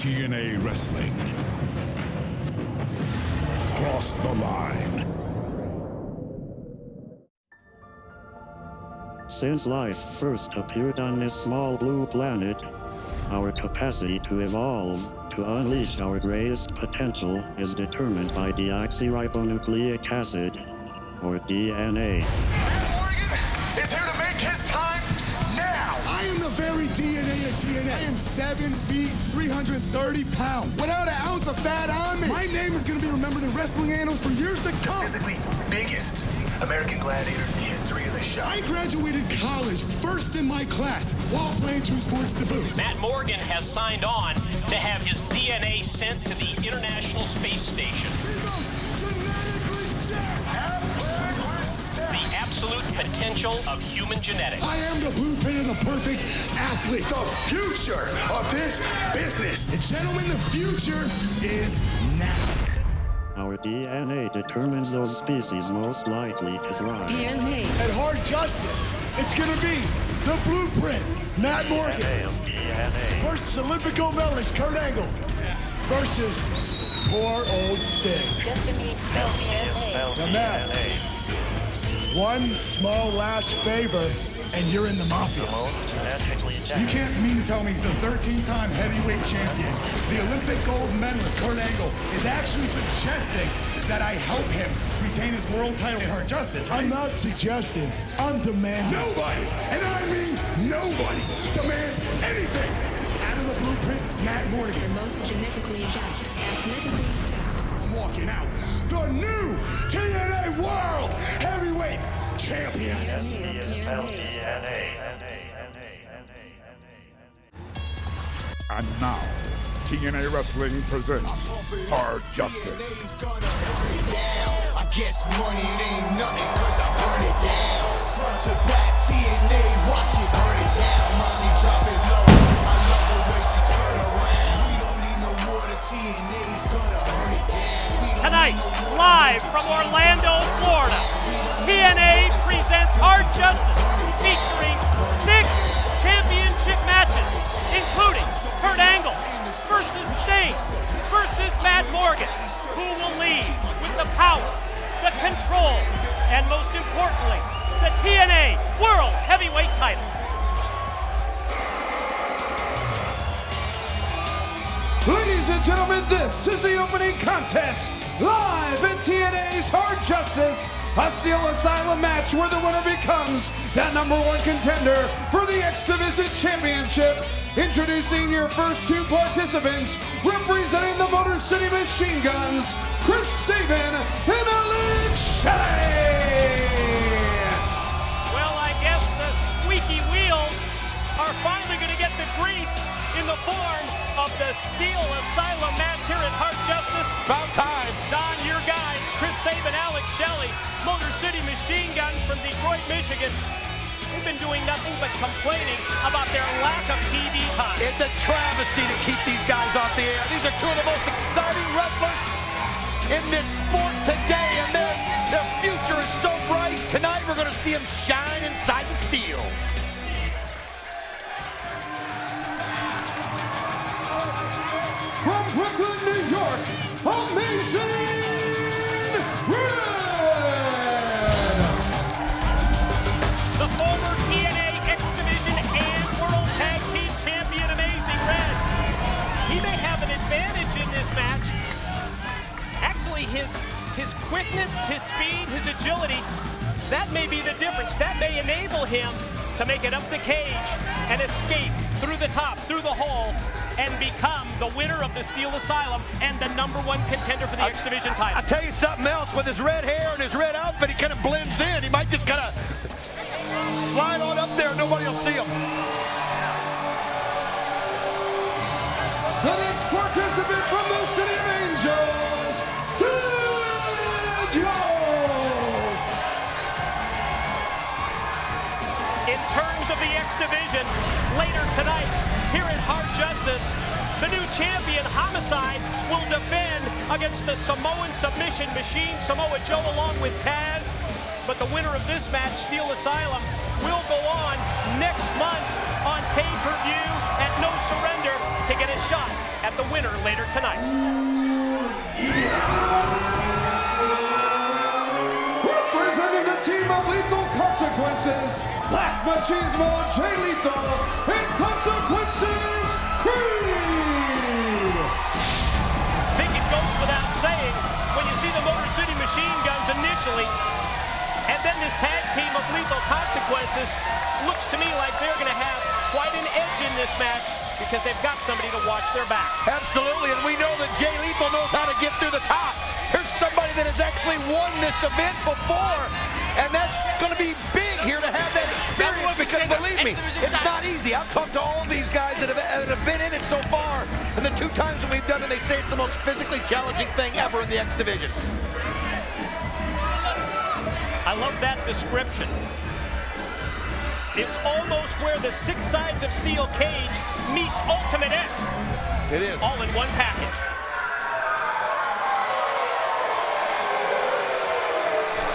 TNA Wrestling. Cross the line. Since life first appeared on this small blue planet, our capacity to evolve, to unleash our greatest potential, is determined by deoxyribonucleic acid, or DNA. Morgan is here to make his time now! I am the very DNA of TNA. I am 7 feet, 330 pounds, without an ounce of fat on me. My name is going to be remembered in wrestling annals for years to come. Physically biggest American gladiator in the history of the show. I graduated college first in my class while playing 2 sports to boot. Matt Morgan has signed on to have his DNA sent to the International Space Station. The absolute potential of human genetics. I am the blueprint of the perfect athlete. The future of this business. And gentlemen, the future is now. Our DNA determines those species most likely to thrive. TNA. At Hard Justice, it's going to be the blueprint. Matt Morgan DNA. versus Olympic gold medalist Kurt Angle versus poor old Sting. Destiny spelled DNA. Now, Matt, one small last favor, and you're in the Mafia. The most genetically You can't mean to tell me the 13-time heavyweight champion, the Olympic gold medalist Kurt Angle, is actually suggesting that I help him retain his world title at Hard Justice, right? I'm not suggesting. I'm demanding. Nobody, and I mean nobody, demands anything out of the blueprint Matt Morgan. The most genetically jacked, athletically stacked. I'm walking out the new TNA World Heavyweight Champion. And now, TNA Wrestling presents Hard Justice. I guess money it ain't nothing cause I burn it down. Front to back TNA, watch it burn it down. Mommy drop it low, I love the way she turn around. We don't need no water, TNA's gonna burn it down. Tonight, live from Orlando, Florida, TNA presents Hard Justice, featuring 6 championship matches, including Kurt Angle versus Sting versus Matt Morgan, who will lead with the power, the control, and most importantly, the TNA World Heavyweight title. Ladies and gentlemen, this is the opening contest, live in TNA's Hard Justice, a Steel Asylum match where the winner becomes the #1 contender for the X Division Championship. Introducing your first 2 participants, representing the Motor City Machine Guns, Chris Sabin and Alex Shelley. Well, I guess the squeaky wheels are finally going to get the grease in the form of the Steel Asylum match here at Hard Justice. About time. Don, your guys, Chris Sabin, Alex Shelley, Motor City Machine Guns from Detroit, Michigan. They've been doing nothing but complaining about their lack of TV time. It's a travesty to keep these guys off the air. These are 2 of the most exciting wrestlers in this sport today, and their future is so bright. Tonight we're going to see them shine inside the steel. From Brooklyn, New York, Amazing Red! The former TNA X Division and World Tag Team Champion, Amazing Red. He may have an advantage in this match. Actually, his quickness, his speed, his agility, that may be the difference. That may enable him to make it up the cage and escape through the top, through the hole, and become the winner of the Steel Asylum and the #1 contender for the X Division title. I'll tell you something else, with his red hair and his red outfit, he kind of blends in. He might just kind of slide on up there and nobody will see him. The next participant from the City of Angels, Yost. In terms of the X Division, later tonight, here at Hard Justice, the new champion, Homicide, will defend against the Samoan submission machine, Samoa Joe, along with Taz. But the winner of this match, Steel Asylum, will go on next month on pay-per-view at No Surrender to get a shot at the winner winner later tonight. Representing the team of Lethal Consequences, Black Machismo, Jay Lethal, and Consequences Creed. I think it goes without saying, when you see the Motor City Machine Guns initially, and then this tag team of Lethal Consequences, looks to me like they're going to have quite an edge in this match because they've got somebody to watch their backs. Absolutely, and we know that Jay Lethal knows how to get through the top. Here's somebody that has actually won this event before, and that's going to be big here to have that experience because believe me, it's not easy. I've talked to all of these guys that have been in it so far, and the 2 times that we've done it, they say it's the most physically challenging thing ever in the X Division. I love that description. It's almost where the 6 sides of steel cage meets Ultimate X. It is. All in one package.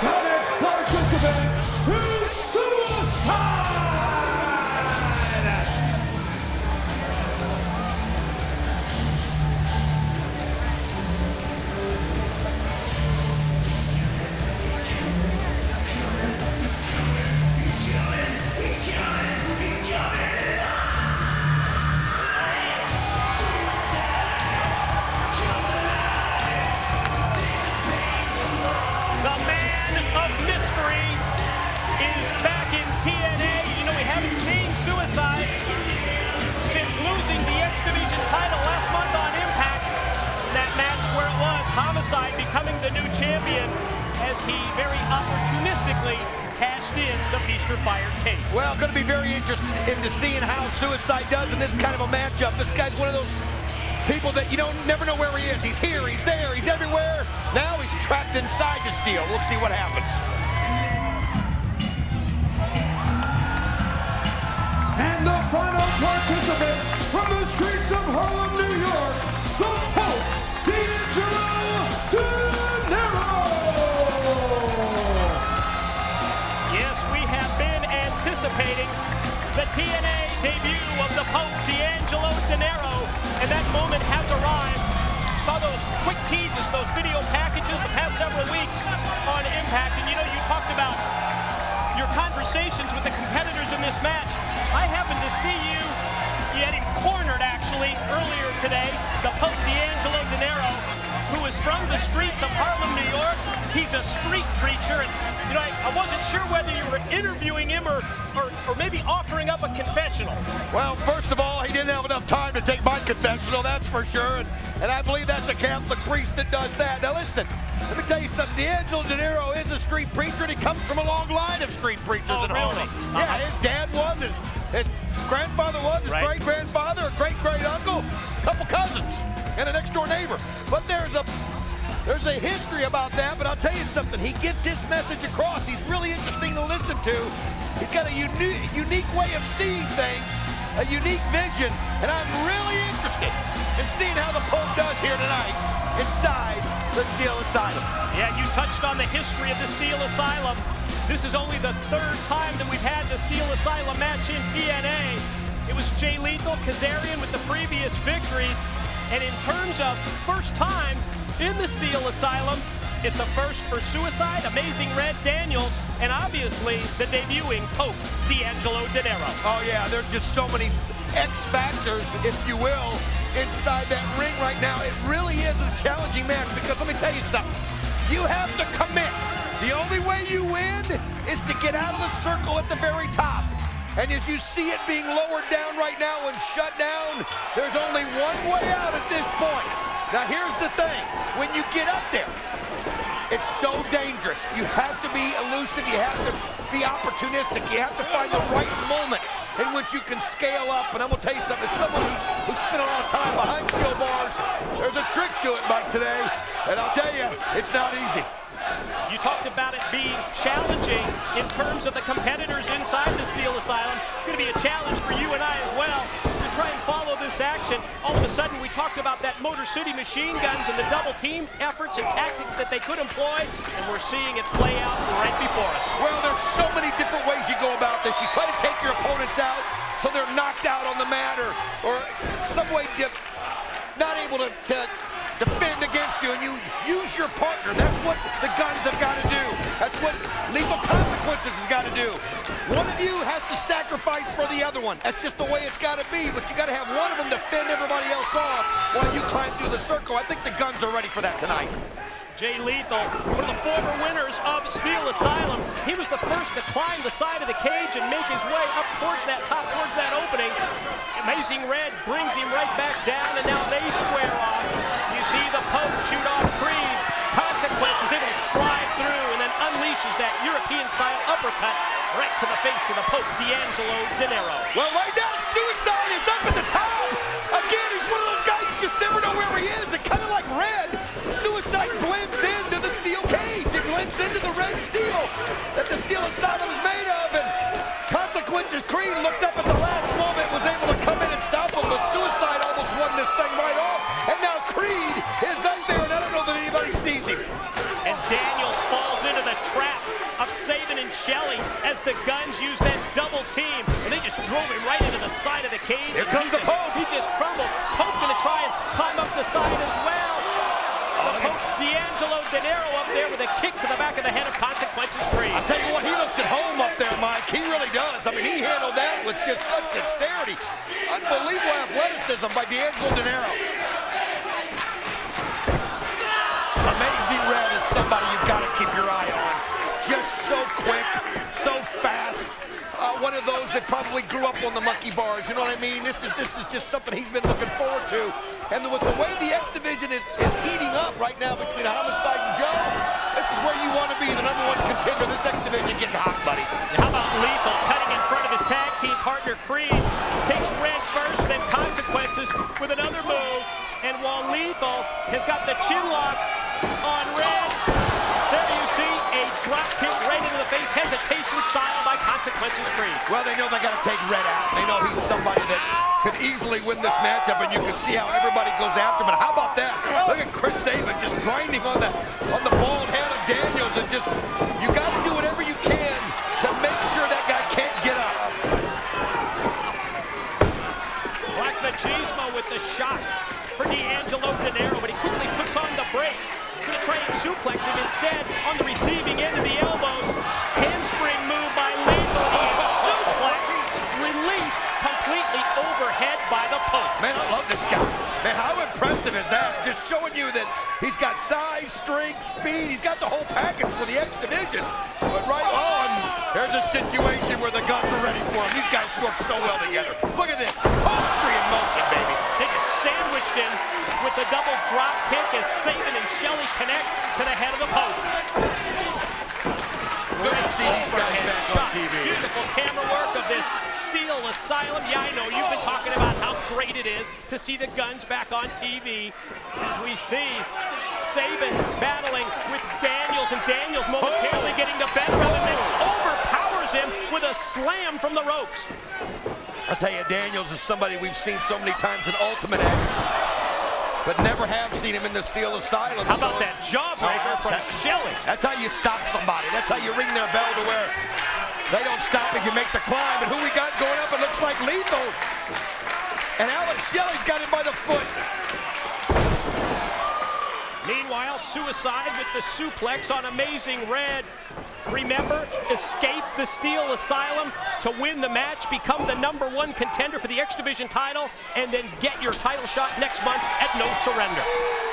Our next participant is Suicide! TNA, you know we haven't seen Suicide since losing the X Division title last month on Impact. That match where it was Homicide becoming the new champion as he very opportunistically cashed in the Feast or Fired case. Well, going to be very interested into seeing how Suicide does in this kind of a matchup. This guy's one of those people that you don't never know where he is. He's here, he's there, he's everywhere. Now he's trapped inside the steel. We'll see what happens. And the final participant from the streets of Harlem, New York, the Pope, D'Angelo Dinero! Yes, we have been anticipating the TNA debut of the Pope, D'Angelo Dinero, and that moment has arrived. Saw those quick teases, those video packages the past several weeks on Impact, and you know, you talked about your conversations with the competitors in this match. I happened to see you had him cornered actually earlier today, the Pope D'Angelo Dinero, who is from the streets of Harlem, New York. He's a street preacher, and you know, I wasn't sure whether you were interviewing him or maybe offering up a confessional. Well, first of all, he didn't have enough time to take my confessional, that's for sure, and I believe that's a Catholic priest that does that. Now listen, let me tell you something, D'Angelo Dinero is a street preacher, and he comes from a long line of street preachers in Harlem. Yeah, his dad was, his grandfather was, his great-grandfather, a great-great-uncle, a couple cousins, and a next-door neighbor. But there's a history about that, but I'll tell you something, he gets his message across. He's really interesting to listen to. He's got a unique way of seeing things, a unique vision, and I'm really interested in seeing how the Pope does here tonight inside the Steel Asylum. Yeah, you touched on the history of the Steel Asylum. This is only the 3rd time that we've had the Steel Asylum match in TNA. It was Jay Lethal, Kazarian with the previous victories. And in terms of first time in the Steel Asylum, it's a first for Suicide, Amazing Red Daniels, and obviously the debuting Pope, D'Angelo Dinero. Oh yeah, there's just so many X factors, if you will, inside that ring right now. It really is a challenging match because let me tell you something. You have to commit. The only way you win is to get out of the circle at the very top. And as you see it being lowered down right now and shut down, there's only one way out at this point. Now here's the thing, when you get up there, it's so dangerous. You have to be elusive, you have to be opportunistic, you have to find the right moment in which you can scale up. And I'm gonna tell you something, as someone who's spent a lot of time behind steel bars, there's a trick to it, Mike, today. And I'll tell you, it's not easy. You talked about it being challenging in terms of the competitors inside the Steel Asylum. It's going to be a challenge for you and I as well to try and follow this action. All of a sudden, we talked about that Motor City Machine Guns and the double team efforts and tactics that they could employ, and we're seeing it play out right before us. Well, there's so many different ways you go about this. You try to take your opponents out so they're knocked out on the mat or some way not able to defend against you, and you use your partner. That's what the Guns have got to do. That's what Lethal Consequences has got to do. One of you has to sacrifice for the other one. That's just the way it's got to be, but you got to have one of them defend everybody else off while you climb through the circle. I think the Guns are ready for that tonight. Jay Lethal, one of the former winners of Steel Asylum. He was the first to climb the side of the cage and make his way up towards that top, towards that opening. Amazing Red brings him right back down, and now they square off. You see the Pope shoot off Creed. Consequences, able to slide through and then unleashes that European-style uppercut right to the face of the Pope, D'Angelo Dinero. Well, right now, Suicide is up at the top. Again, he's one of those guys you just never know where he is. And kind of like Red, Suicide blends into the steel cage. It blends into the red steel that the Steel Asylum is made of. And Consequences, Creed looked up at the last moment, was able to come in and stop him, but Suicide almost won this thing right off. And now Creed is up there, and I don't know that anybody sees him. And Daniels falls into the trap of Sabin and Shelley as the Guns use that double team, and they just drove him right into the side of the cage. Here comes the Pope. He just crumbled. Pope gonna try and climb up the side as well. The Pope, D'Angelo Dinero up there with a kick to the back of the head of Consequences Creed. I'll tell you what, he looks at home up there, Mike. He really does. I mean, he handled that with just such dexterity. Unbelievable athleticism by D'Angelo Dinero. Amazing Red is somebody you've got to keep your eye on. Just so quick, so fast. One of those that probably grew up on the monkey bars, you know what I mean? This is just something he's been looking forward to. And with the way the X Division is heating up right now between Homicide and Joe, this is where you want to be, the #1 contender. This X Division getting hot, buddy. How about Lethal cutting in front of his tag team partner Creed? Takes Red first, then Consequences with another move. And while Lethal has got the chin lock on Red, there you see a drop kick right into the face, hesitation style by Consequences Creed. Well, they know they got to take Red out. They know he's somebody that could easily win this matchup, and you can see how everybody goes after him. But how about that? Look at Chris Sabin just grinding on the bald head of Daniels, and just, you got to do whatever you can to make sure that guy can't get up. Black Machismo with the shot for D'Angelo Dinero, but he quickly puts on the brakes. Going to try and suplex him instead on the receiving end of the elbows. Handspring move by Lethal. He is suplexed, released completely overhead by the Pope. Man, I love this guy. Man, how impressive is that? Just showing you that he's got size, strength, speed. He's got the whole package for the X Division. But right on, there's a situation where the Guns are ready for him. These guys work so well together. Look at this. Poetry in motion, baby. They just sandwiched him with the double drop kick as Sabin and Shelley connect to the head of the Pope. Good to see these guys back on TV. Beautiful camera work of this Steel Asylum. Yeah, I know you've been talking about how great it is to see the Guns back on TV. As we see Sabin battling with Daniels, and Daniels momentarily getting the better of him and overpowers him with a slam from the ropes. I'll tell you, Daniels is somebody we've seen so many times in Ultimate X, but never have seen him in the Steel Asylum. How about that jawbreaker from Shelley? That's how you stop somebody. That's how you ring their bell to where they don't stop if you make the climb. And who we got going up, it looks like Lethal. And Alex Shelley's got him by the foot. Meanwhile, Suicide with the suplex on Amazing Red. Remember, escape the Steel Asylum to win the match, become the #1 contender for the X Division title, and then get your title shot next month at No Surrender.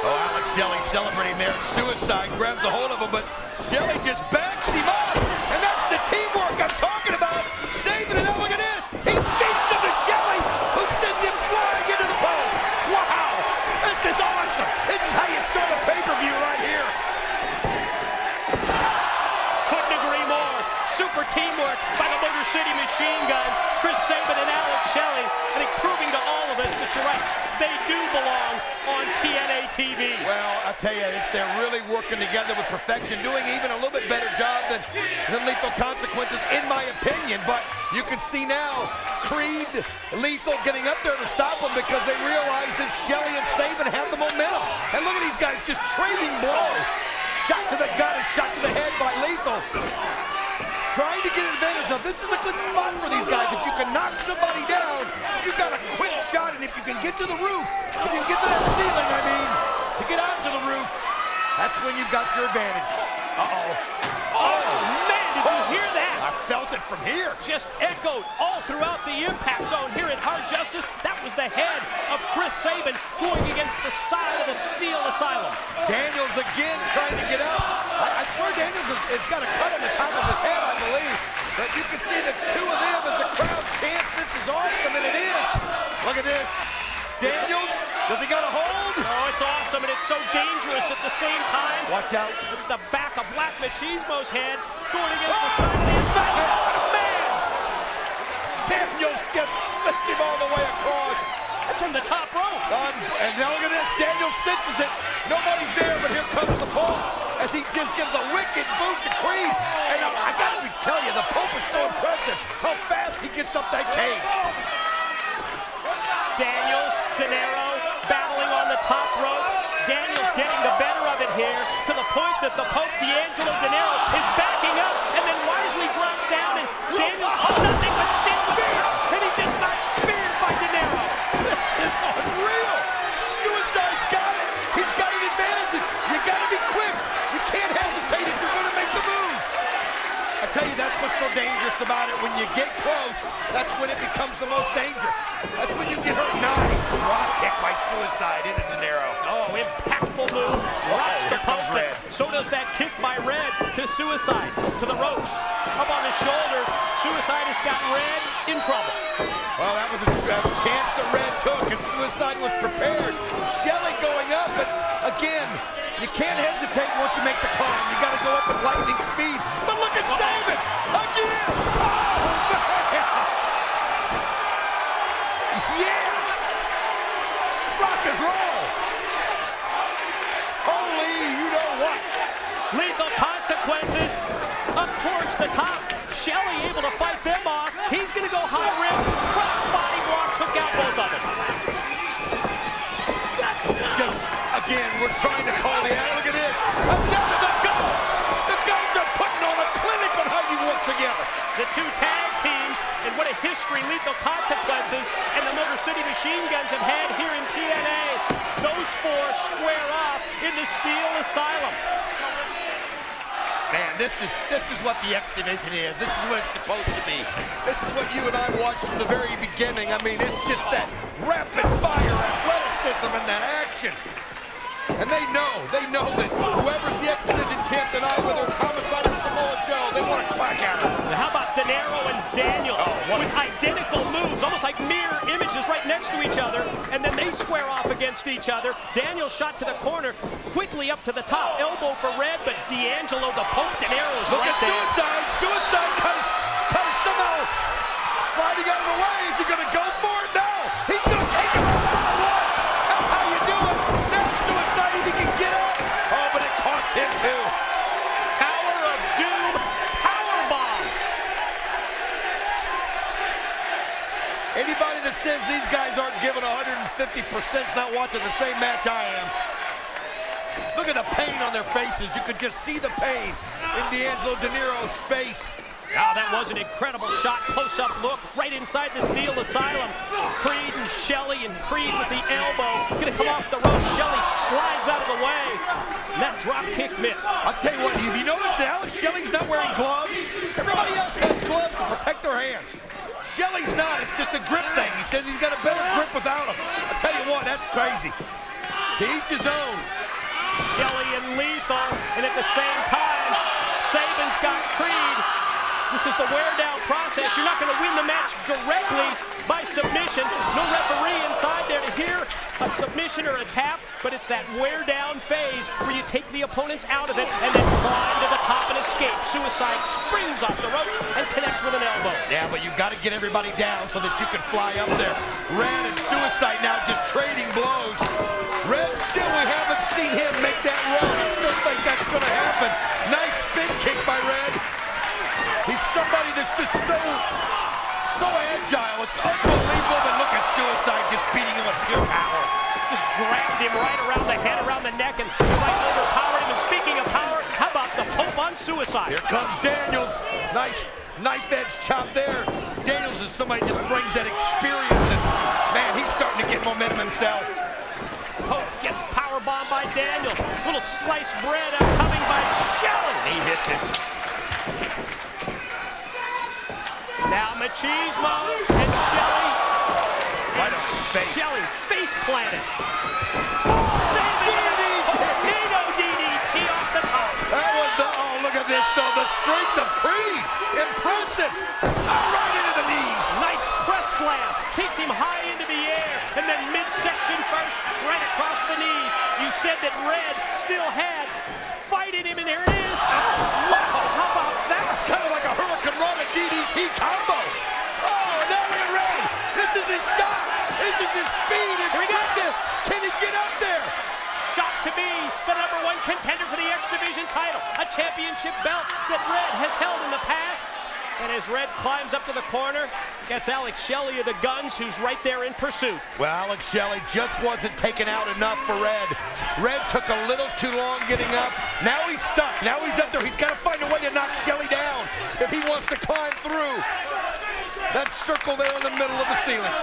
Oh, Alex Shelley celebrating there. Suicide grabs a hold of him, but Shelley just backs him up. And that's the teamwork I'm talking about. Saving it up, look at this. He feeds him to Shelley, who sends him flying into the pole. Wow, this is awesome. This is how you start a pay-per-view right here. Super teamwork by the Motor City Machine Guns, Chris Sabin and Alex Shelley, I think proving to all of us that you're right, they do belong on TNA TV. Well, I tell you, they're really working together with perfection, doing even a little bit better job than Lethal Consequences, in my opinion. But you can see now, Creed, Lethal getting up there to stop them because they realize that Shelley and Sabin have the momentum. And look at these guys just trading blows. Shot to the gut, a shot to the head by Lethal. Trying to get advantage of. This is a good spot for these guys. If you can knock somebody down, you've got a quick shot, and if you can get get to the roof, if you get to that ceiling, I mean, to get out to the roof, that's when you've got your advantage. Uh-oh. Oh, man, did you hear that? I felt it from here. Just echoed all throughout the impact zone here at Hard Justice. That was the head of Chris Sabin going against the side of the Steel Asylum. Daniels again trying to get up. I swear Daniels has got a cut on the top of his head, I believe. But you can see the two of them as the crowd chants, this is awesome, and it is. Look at this. Daniels, does he got a hold? Oh, it's awesome, and it's so dangerous at the same time. Watch out. It's the back of Black Machismo's head going against the side of the inside. Oh, man! Daniels just flipped him all the way across. That's from the top rope. And now look at this. Daniels senses it. Nobody's there, but here comes the Pope as he just gives a wicked boot to Creed. And I gotta tell you, the Pope is so impressive how fast he gets up that cage. Daniels, Dinero battling on the top rope. Daniels getting the better of it here to the point that the Pope, D'Angelo Dinero, is backing up and then wisely drops down and Daniels, nothing but shit there. And he just got speared by Dinero. This is unreal. Suicide's got it. He's got an advantage. You gotta be quick. You can't hesitate if you're gonna make the move. I tell you, that's what's so dangerous about it. When you get close, that's when it becomes the most dangerous. That's when you get hurt. Nice drop kick by Suicide into Dinero. Oh, impactful move. Rocks the post. So does that kick by Red to Suicide, to the ropes. Up on his shoulders, Suicide has got Red in trouble. Well, that was a chance that Red took, and Suicide was prepared. Shelley going up, but again, you can't hesitate once you make the climb. You got to go up with lightning speed. But look at Sabin again. Oh, man. Yeah. Rock and roll. Holy, you know what? Lethal Consequences up towards the top. Shelley able to fight them off. He's going to go high risk. Cross body block took out both of them. Just, again, we're trying to call the out. Look at this. Another the Goats. The Goats are putting on a clinic on how you work together. The two tag teams, and what a history Lethal Consequences and the Motor City Machine Guns have had here in TNA. Those four square off in the Steel Asylum. Man, this is what the X Division is. This is what it's supposed to be. This is what you and I watched from the very beginning. I mean, it's just that rapid fire athleticism and that action. And they know that whoever's the X Division champ tonight, whether it's Homicide or Samoa Joe, they want to crack at him. How about Dinero and Daniels with identical moves, almost like mirror images right next to each other, and then they square off against each other. Daniels shot to the corner, quickly up to the top, elbow for Red, but D'Angelo, the Pope, Dinero's Look right at there. Suicide. Suicide kind of somehow sliding out of the way. Is he going to go for it? No. He's going to take him out at once. That's how you do it. Now Suicide, if he can get up. Oh, but it cost him too. Tower of Doom, powerbomb. Anybody that says these guys aren't giving 150% is not watching the same match I am. Look at the pain on their faces. You could just see the pain in D'Angelo Dinero's face. Oh, that was an incredible shot, close-up look, right inside the Steel Asylum. Creed and Shelley, and Creed with the elbow. Gonna come off the rope, Shelley slides out of the way. And that drop kick missed. I'll tell you what, have you noticed that Alex Shelley's not wearing gloves? Everybody else has gloves to protect their hands. Shelley's not, it's just a grip thing. He says he's got a better grip without him. I'll tell you what, that's crazy. To each his own. Shelley and Lethal, and at the same time, Sabin's got Creed. This is the wear-down process. You're not going to win the match directly by submission. No referee inside there to hear a submission or a tap, but it's that wear-down phase where you take the opponents out of it and then climb to the top and escape. Suicide springs off the ropes and connects with an elbow. Yeah, but you've got to get everybody down so that you can fly up there. Red and Suicide now just trading blows. Red, still we haven't seen him make that run. I still think that's going to happen. Nice spin kick by Red. He's somebody that's just so agile. It's unbelievable. But look at Suicide just beating him with pure power. Just grabbed him right around the head, around the neck, and like overpowered him. And speaking of power, how about the Pope on Suicide? Here comes Daniels. Nice knife edge chop there. Daniels is somebody that just brings that experience, and man, he's starting to get momentum and himself. Pope gets powerbombed by Daniels. Little sliced bread upcoming by Shelley. He hits it. Now Machismo and Shelley. Right on his face. Shelley face planted. Saving it. Tornado DDT off the top. That was the, oh, look at this though. The strength of Creed. Impressive. Right into the knees. Nice press slam. Takes him high into the air. And then midsection first, right across the knees. You said that Red still had fight in him, and there it is. Oh, wow. How about that? It's kind of like a Hurricane Rana DDT combo. Oh, now look at Red. This is his shot. This is his speed. His quickness. Can he get up there? Shot to be the #1 contender for the X Division title. A championship belt that Red has held in the past. And as Red climbs up to the corner, gets Alex Shelley of the Guns, who's right there in pursuit. Well, Alex Shelley just wasn't taken out enough for Red. Red took a little too long getting up. Now he's stuck. Now he's up there. He's got to find a way to knock Shelley down if he wants to climb through that circle there in the middle of the ceiling.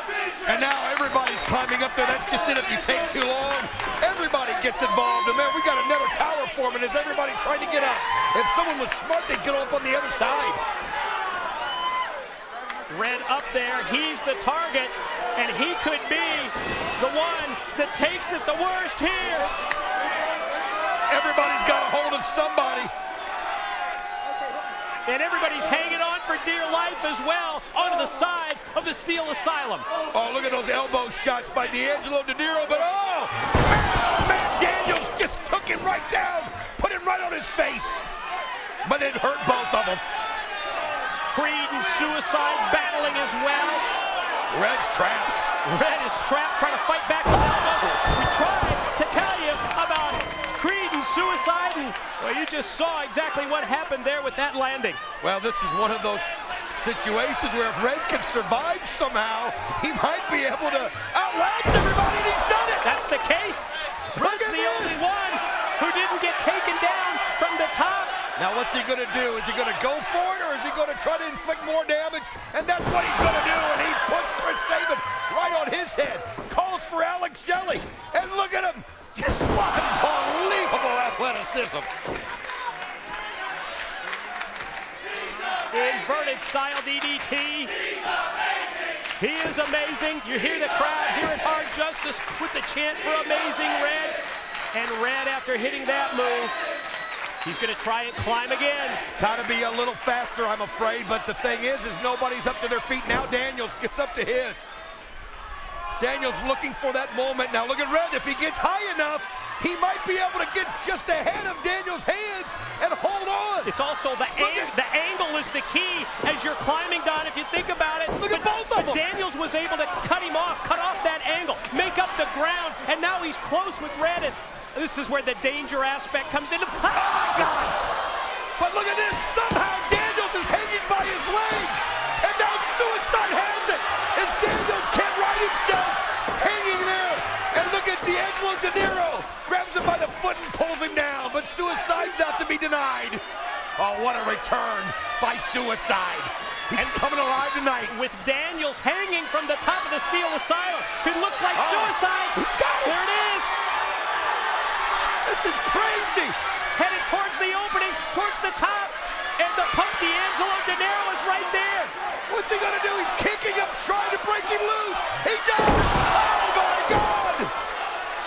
And now everybody's climbing up there. That's just it. If you take too long, everybody gets involved. And man, we got another tower forming as everybody trying to get up. If someone was smart, they'd get up on the other side. Red up there, he's the target, and he could be the one that takes it the worst here. Everybody's got a hold of somebody. And everybody's hanging on for dear life as well, onto the side of the Steel Asylum. Oh, look at those elbow shots by D'Angelo De Niro, but oh, man, Daniels just took him right down, put him right on his face, but it hurt both of them. Creed and Suicide battling as well. Red's trapped. Red is trapped, trying to fight back with elbows. We tried to tell you about Creed and Suicide, and well, you just saw exactly what happened there with that landing. Well, this is one of those situations where if Red can survive somehow, he might be able to outlast everybody, and he's done it. That's the case. Red's the only one who didn't get taken down from the top. Now what's he going to do? Is he going to go for it, or is he going to try to inflict more damage? And that's what he's going to do, and he puts Chris Sabin right on his head. Calls for Alex Shelley, and look at him. Just unbelievable athleticism. Inverted style DDT. He is amazing. You hear the crowd here at Hard Justice with the chant for Amazing Red. And Red, after hitting that move, he's going to try and climb again. Got to be a little faster, I'm afraid, but the thing is nobody's up to their feet. Now Daniels gets up to his. Daniels looking for that moment. Now look at Red. If he gets high enough, he might be able to get just ahead of Daniels' hands and hold on. It's also the angle is the key as you're climbing down, if you think about it. Look at both of them. Daniels was able to cut off that angle, make up the ground, and now he's close with Red. And this is where the danger aspect comes into. Oh my God! But look at this. Somehow Daniels is hanging by his leg, and now Suicide has it. As Daniels can't right himself, hanging there. And look at D'Angelo De Niro. Grabs him by the foot and pulls him down, but Suicide not to be denied. Oh, what a return by Suicide. He's coming alive tonight. With Daniels hanging from the top of the Steel Asylum. It looks like Suicide. He's got it. There it is. This is crazy. Headed towards the opening, towards the top. And the pump D'Angelo De Niro is right there. What's he gonna do? He's kicking him, trying to break him loose. He does. Oh my God.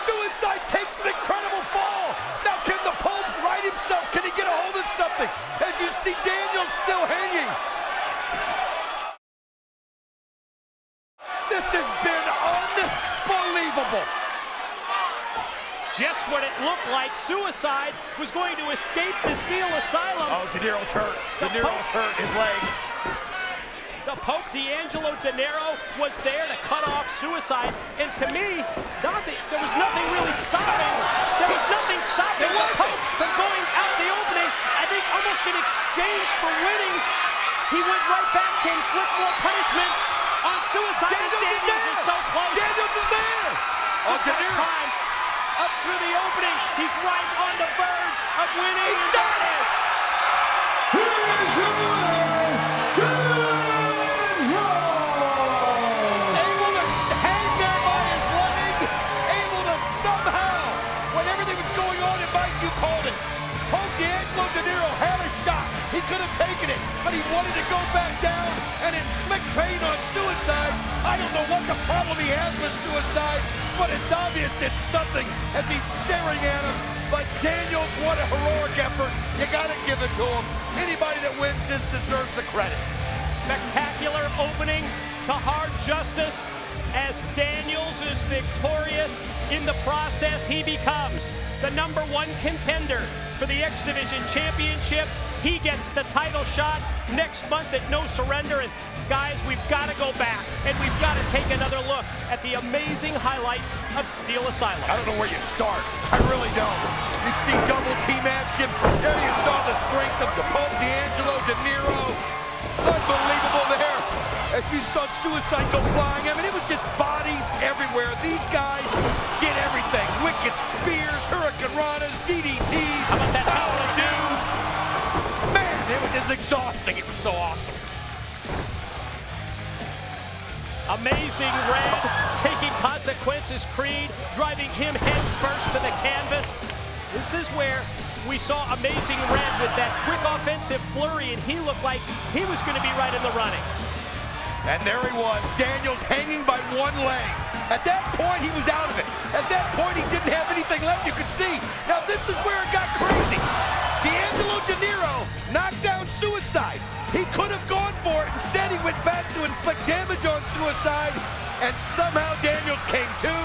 Suicide takes an incredible fall. Now can the Pope right himself? Can he get a hold of something? As you see Daniels still hanging. This has been unbelievable. Just when it looked like Suicide was going to escape the Steel Asylum. Oh, De Niro's hurt. De Niro's hurt his leg. The Pope D'Angelo De Niro was there to cut off Suicide, and to me, there was nothing really stopping. There was nothing stopping the Pope from going out the opening. I think almost in exchange for winning, he went right back to inflict more punishment on Suicide. Daniels is so close. Daniels is there. Just De Niro up through the opening. He's right on the verge of winning. He's done it. Here's your winner, able to hang there by his leg. problem he has with suicide, but it's obvious it's something as he's staring at him. But Daniels, what a heroic effort. You gotta give it to him. Anybody that wins this deserves the credit. Spectacular opening to Hard Justice. As Daniels is victorious, in the process he becomes the #1 contender for the X Division Championship. He gets the title shot next month at No Surrender. And guys, we've got to go back and we've got to take another look at the amazing highlights of Steel Asylum. I don't know where you start. I really don't. You see double team action. There you saw the strength of D'Angelo, De Niro. Unbelievable there. As you saw Suicide go flying. I mean, it was just bodies everywhere. These guys get everything. Wicked spears, Hurricane Ranas, DDTs. How about that Tower of Doom? Man, it was exhausting. It was so awesome. Amazing Red taking consequences, Creed, driving him head first to the canvas. This is where we saw Amazing Red with that quick offensive flurry, and he looked like he was going to be right in the running. And there he was, Daniels hanging by one leg. At that point, he was out of it. At that point, he didn't have anything left, you could see. Now, this is where it got crazy. D'Angelo, De Niro knocked down Suicide. He could have gone for it. Instead, he went back to inflict damage on Suicide. And somehow Daniels came to,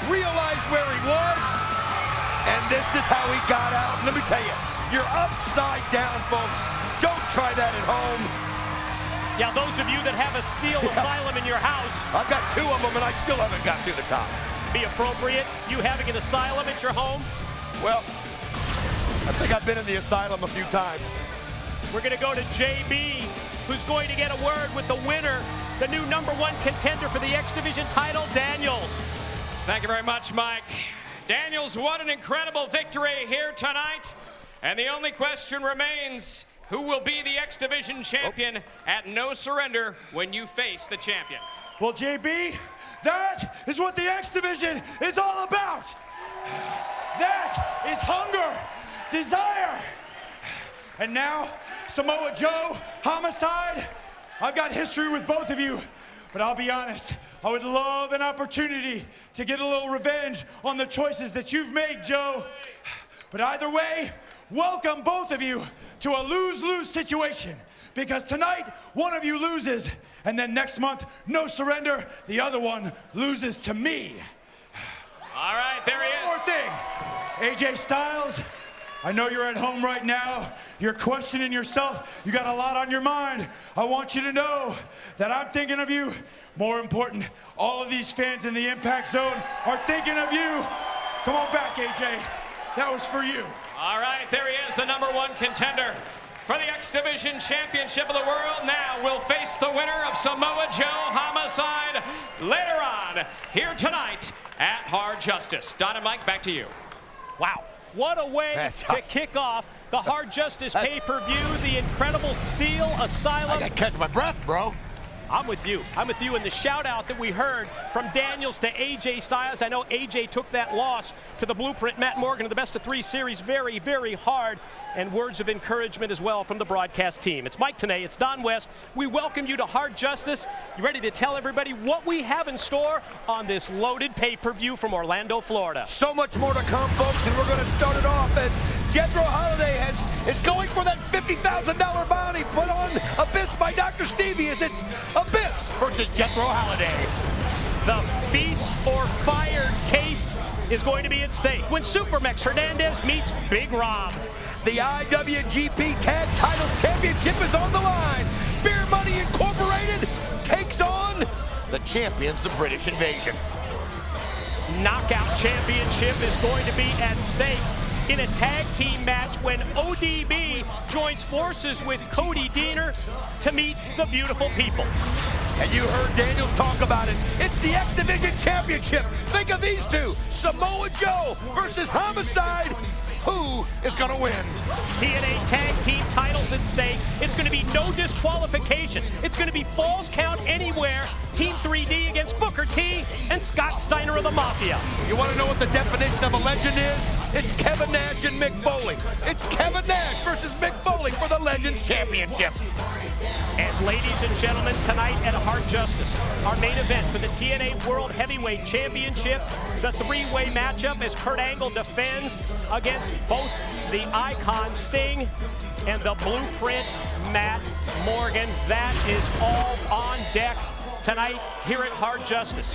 realized where he was. And this is how he got out. Let me tell you, you're upside down, folks. Don't try that at home. Yeah, those of you that have a Steel Asylum in your house. I've got 2 of them and I still haven't got to the top. Be appropriate, you having an asylum at your home? Well, I think I've been in the asylum a few times. We're gonna go to JB, who's going to get a word with the winner, the new #1 contender for the X Division title, Daniels. Thank you very much, Mike. Daniels, what an incredible victory here tonight. And the only question remains, who will be the X Division champion at No Surrender when you face the champion? Well, JB, that is what the X Division is all about. That is hunger, desire. And now, Samoa Joe, Homicide, I've got history with both of you, but I'll be honest, I would love an opportunity to get a little revenge on the choices that you've made, Joe. But either way, welcome both of you to a lose-lose situation, because tonight, one of you loses, and then next month, No Surrender, the other one loses to me. All right, there he is. One more thing, AJ Styles, I know you're at home right now. You're questioning yourself. You got a lot on your mind. I want you to know that I'm thinking of you. More important, all of these fans in the Impact Zone are thinking of you. Come on back, AJ. That was for you. All right, there he is, the #1 contender for the X Division Championship of the World. Now we'll face the winner of Samoa Joe Homicide later on here tonight at Hard Justice. Don and Mike, back to you. Wow, what a way to kick off the Hard Justice pay-per-view, the incredible Steel Asylum. I gotta catch my breath, bro. I'm with you. I'm with you. And the shout out that we heard from Daniels to AJ Styles. I know AJ took that loss to the Blueprint, Matt Morgan, of the Best of 3 series very, very hard. And words of encouragement as well from the broadcast team. It's Mike Tenay. It's Don West. We welcome you to Hard Justice. You ready to tell everybody what we have in store on this loaded pay-per-view from Orlando, Florida? So much more to come, folks, and we're going to start it off as Jethro Holiday is going for that $50,000 bounty put on Abyss by Dr. Stevie as it's Abyss versus Jethro Holiday. The feast or fire case is going to be at stake when Supermex Hernandez meets Big Rob. The IWGP Tag Title Championship is on the line. Beer Money Incorporated takes on the champions, the British Invasion. Knockout Championship is going to be at stake in a tag team match when ODB joins forces with Cody Deaner to meet the beautiful people. And you heard Daniels talk about it. It's the X Division Championship. Think of these two, Samoa Joe versus Homicide. Who is going to win? TNA tag team titles at stake. It's going to be no disqualification. It's going to be falls count anywhere. Team 3D against Booker T Foley and Scott Steiner of the Mafia. You want to know what the definition of a legend is? It's Kevin Nash and Mick Foley. It's Kevin Nash versus Mick Foley for the Legends Championship. And ladies and gentlemen, tonight at Hard Justice, our main event for the TNA World Heavyweight Championship, the three-way matchup as Kurt Angle defends against both the Icon Sting and the Blueprint Matt Morgan. That is all on deck tonight here at Hard Justice.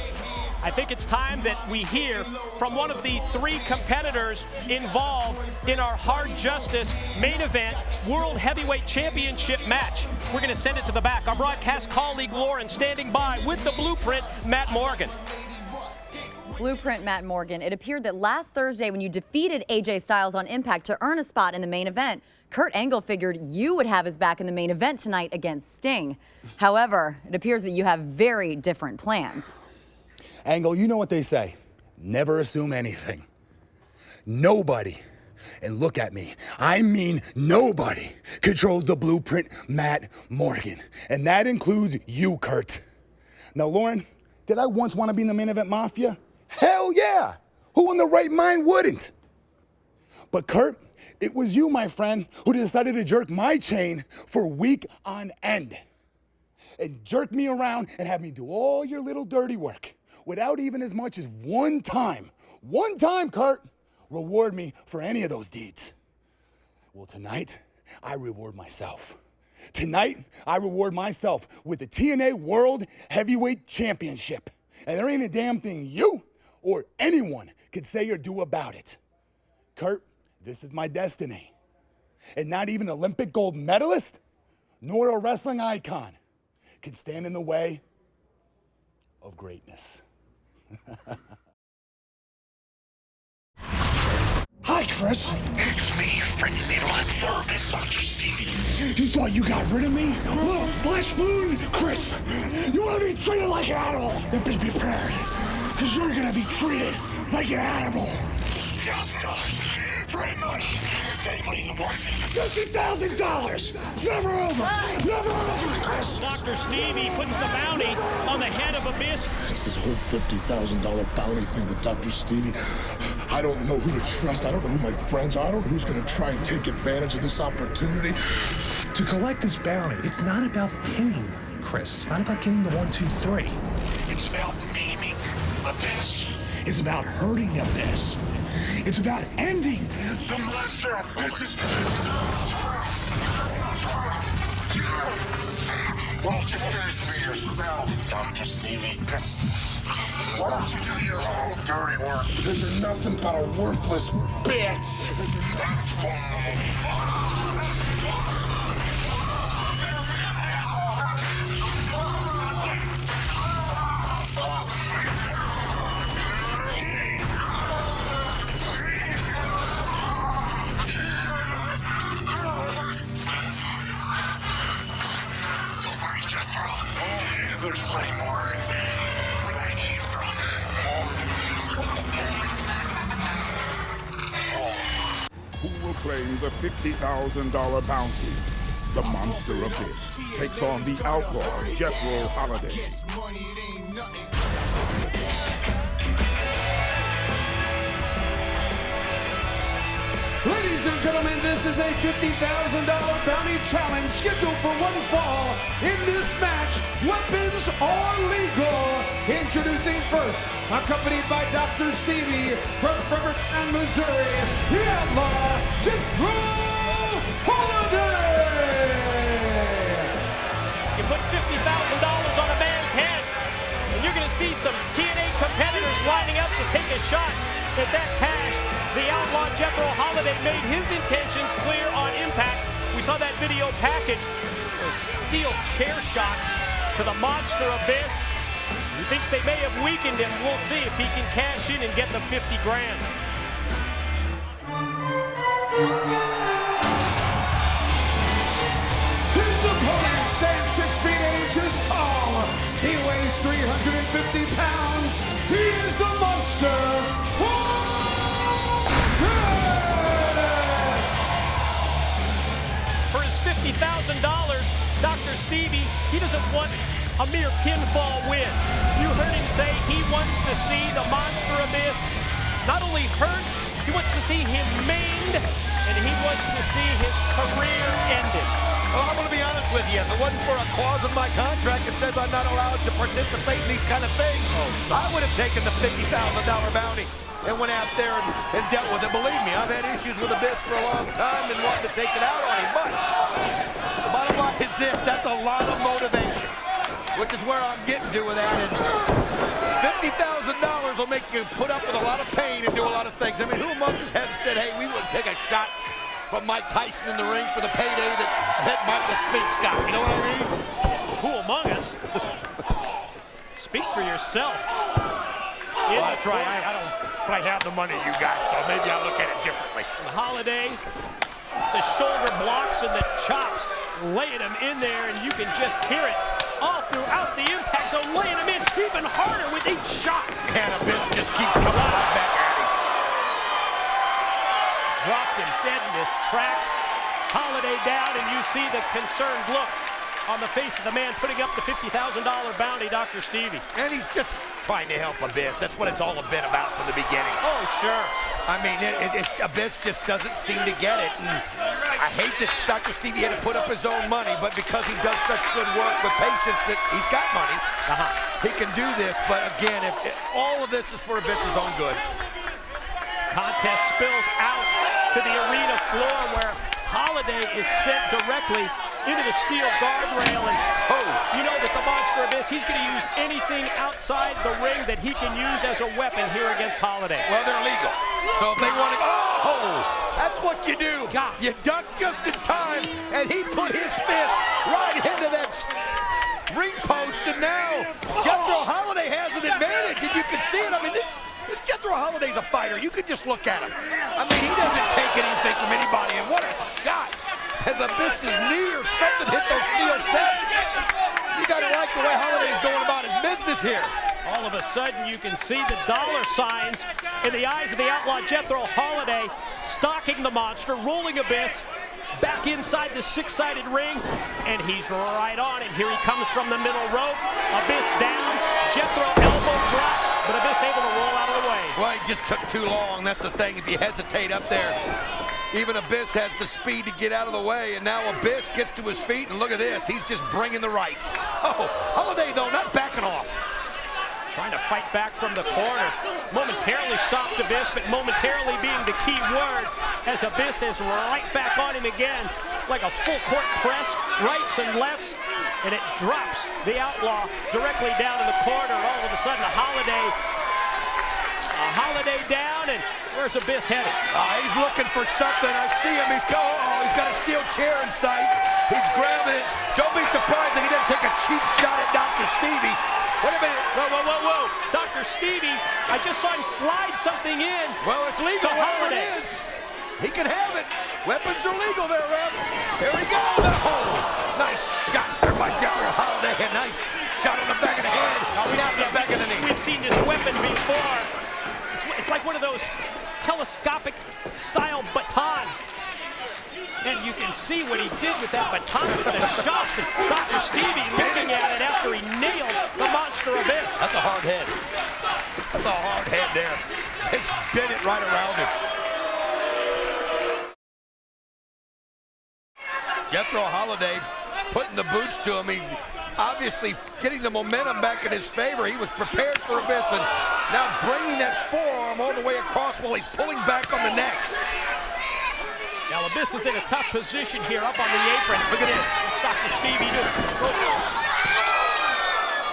I think it's time that we hear from one of the three competitors involved in our Hard Justice main event World Heavyweight Championship match. We're going to send it to the back. Our broadcast colleague Lauren standing by with the Blueprint, Matt Morgan. Blueprint, Matt Morgan. It appeared that last Thursday when you defeated AJ Styles on Impact to earn a spot in the main event, Kurt Angle figured you would have his back in the main event tonight against Sting. However, it appears that you have very different plans. Angle, you know what they say. Never assume anything. Nobody, and look at me, I mean nobody, controls the Blueprint Matt Morgan. And that includes you, Kurt. Now, Lauren, did I once want to be in the main event Mafia? Hell yeah! Who in the right mind wouldn't? But Kurt, it was you, my friend, who decided to jerk my chain for a week on end. And jerk me around and have me do all your little dirty work without even as much as one time, Kurt, reward me for any of those deeds. Well, tonight, I reward myself. Tonight, I reward myself with the TNA World Heavyweight Championship. And there ain't a damn thing you or anyone could say or do about it. Kurt, this is my destiny. And not even an Olympic gold medalist, nor a wrestling icon can stand in the way of greatness. Hi, Chris. It's me, friendly neighborhood therapist, Dr. Stevie. You thought you got rid of me? Little flesh wound? Chris, you want to be treated like an animal? Then be prepared, because you're going to be treated like an animal. Yes, very much. To anybody that wants it. $50,000. It's never over. Never over, Chris. Dr. Stevie puts the bounty on the head of Abyss. It's this whole $50,000 bounty thing with Dr. Stevie. I don't know who to trust. I don't know who my friends are. I don't know who's going to try and take advantage of this opportunity. To collect this bounty, it's not about pinning, Chris. It's not about getting the 1, 2, 3. It's about maiming Abyss. It's about hurting Abyss. It's about ending the monster Abyss. Why don't you finish me yourself, Dr. Stevie? Why don't you do your own dirty work? Because you're nothing but a worthless bitch. That's fine. There's plenty more where that came from. Who will claim the $50,000 bounty? The Monster Abyss takes on the outlaw Jethro Holiday. Ladies and gentlemen, this is a $50,000 bounty challenge scheduled for one fall. In this match, weapons are legal. Introducing first, accompanied by Dr. Stevie from Fredericktown, Missouri, the outlaw Jethro Holiday. You put $50,000 on a man's head, and you're going to see some TNA competitors lining up to take a shot at that cash. The outlaw Jethro Holiday made his intentions clear on Impact. We saw that video package. Steel chair shots to the Monster Abyss. He thinks they may have weakened him. We'll see if he can cash in and get the 50 grand. His opponent stands 6 feet 8 inches tall. He weighs 350 pounds. He is the Monster. For his $50,000, Dr. Stevie, he doesn't want a mere pinfall win. You heard him say he wants to see the Monster Abyss not only hurt, he wants to see him maimed, and he wants to see his career ended. Well, I'm going to be honest with you. If it wasn't for a clause in my contract that says I'm not allowed to participate in these kind of things, I would have taken the $50,000 bounty and went out there and dealt with it. Believe me, I've had issues with Abyss for a long time and wanted to take it out on him. But the bottom line is this: that's a lot of motivation, which is where I'm getting to with that. And $50,000 will make you put up with a lot of pain and do a lot of things. I mean, who among us hadn't said, hey, we wouldn't take a shot from Mike Tyson in the ring for the payday that Michael Spinks got? You know what I mean? Who among us? Speak for yourself. Well, that's right. I don't quite have the money you got, so maybe I'll look at it differently. The Holiday, the shoulder blocks and the chops, laying him in there, and you can just hear it all throughout the impact. So laying him in even harder with each shot. And Abyss just keeps coming right back at him. Dropped him dead in his tracks. Holiday down, and you see the concerned look on the face of the man putting up the $50,000 bounty, Dr. Stevie. And he's just trying to help Abyss. That's what it's all been about from the beginning. Oh, sure. I mean, Abyss just doesn't seem to get it. And I hate that Dr. Stevie had to put up his own money, but because he does such good work with patients that he's got money, he can do this. But again, if all of this is for Abyss's own good. Contest spills out to the arena floor where Holiday is sent directly into the steel guardrail, and you know that the Monster Abyss, he's going to use anything outside the ring that he can use as a weapon here against Holiday. Well, they're legal, so if they want to, that's what you do. God. You duck just in time, and he put his fist right into that ring post, and now Jethro Holiday has an advantage, and you can see it. I mean, this Jethro Holiday's a fighter. You can just look at him. I mean, he doesn't take anything from anybody, and what a shot. As Abyss's knee or something hit those steel steps. You gotta like the way Holiday's going about his business here. All of a sudden, you can see the dollar signs in the eyes of the outlaw Jethro Holiday, stalking the monster, rolling Abyss back inside the six-sided ring, and he's right on it. Here he comes from the middle rope. Abyss down, Jethro elbow drop, but Abyss able to roll out of the way. Well, he just took too long. That's the thing. If you hesitate up there, even Abyss has the speed to get out of the way, and now Abyss gets to his feet, and look at this. He's just bringing the rights. Oh, Holiday, though, not backing off. Trying to fight back from the corner. Momentarily stopped Abyss, but momentarily being the key word, as Abyss is right back on him again, like a full court press, rights and lefts, and it drops the outlaw directly down in the corner. All of a sudden, Holiday down, and where's Abyss headed? He's looking for something. I see him. He's got a steel chair in sight. He's grabbing it. Don't be surprised if he doesn't take a cheap shot at Dr. Stevie. Wait a minute. Whoa. Dr. Stevie, I just saw him slide something in. Well, it's legal. Whatever it is. He can have it. Weapons are legal there, Ref. Here we go. Nice shot there by Jethro Holiday. A nice shot on the back of the head. Not the back of the knee. We've seen this weapon before. It's like one of those telescopic style batons. And you can see what he did with that baton with the shots. And Dr. Stevie looking at it after he nailed the Monster Abyss. That's a hard head. That's a hard head there. It's bent it right around him. Jethro Holiday putting the boots to him. He's obviously getting the momentum back in his favor. He was prepared for Abyss, and now bringing that forearm all the way across while he's pulling back on the neck. Now Abyss is in a tough position here up on the apron. Look at this. What's Dr. Stevie doing?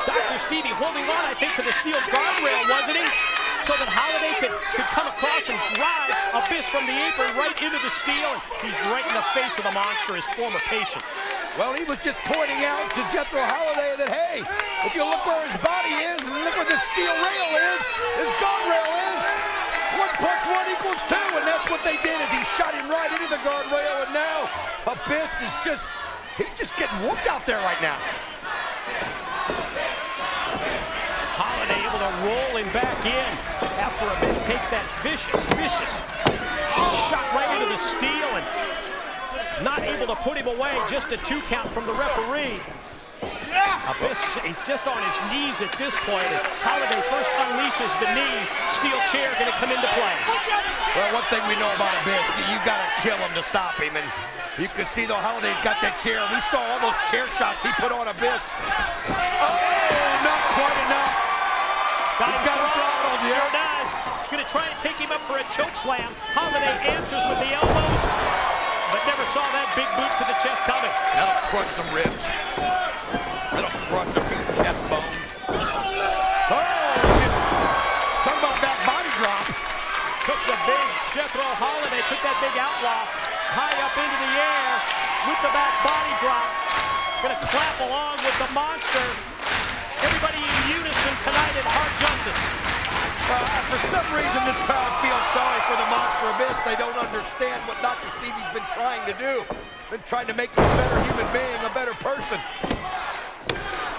Dr. Stevie holding on, I think, to the steel guardrail, wasn't he? So that Holiday could come across and drive Abyss from the apron right into the steel. And he's right in the face of the monster, his former patient. Well, he was just pointing out to Jethro Holiday that, hey, if you look where his body is and look where this steel rail is, this guardrail is, 1 + 1 = 2, and that's what they did, is he shot him right into the guardrail, and now Abyss is he's just getting whooped out there right now. Holiday able to roll him back in after Abyss takes that vicious shot right into the steel, and not able to put him away. Just a 2 count from the referee. Abyss, he's just on his knees at this point. And Holiday first forces the knee, steel chair going to come into play. Well, one thing we know about Abyss, you got to kill him to stop him. And you can see, though, Holiday's got that chair. We saw all those chair shots he put on Abyss. Oh, not quite enough. He's got him throttled, yeah. Sure does. Going to try and take him up for a choke slam. Holiday answers with the elbows, but never saw that big boot to the chest coming. That'll crush some ribs. That'll crush a few chest bones. Oh, talk about that body drop. Took the big Jethro Holiday, took that big outlaw high up into the air with the back body drop. Going to clap along with the monster. Everybody in unison tonight in Hard Justice. For some reason, this crowd feels sorry for the Monster Abyss. They don't understand what Dr. Stevie's been trying to do. Been trying to make him a better human being, a better person.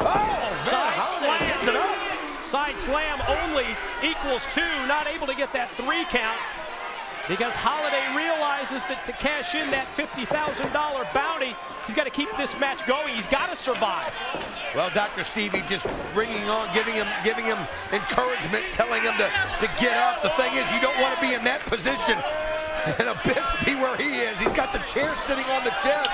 Oh, side slam. Gets it up. Side slam only equals 2. Not able to get that 3 count because Holiday realizes that to cash in that $50,000 bounty, he's got to keep this match going. He's got to survive. Well, Dr. Stevie just bringing on, giving him encouragement, telling him to get up. The thing is, you don't want to be in that position. And Abyss be where he is. He's got the chair sitting on the chest.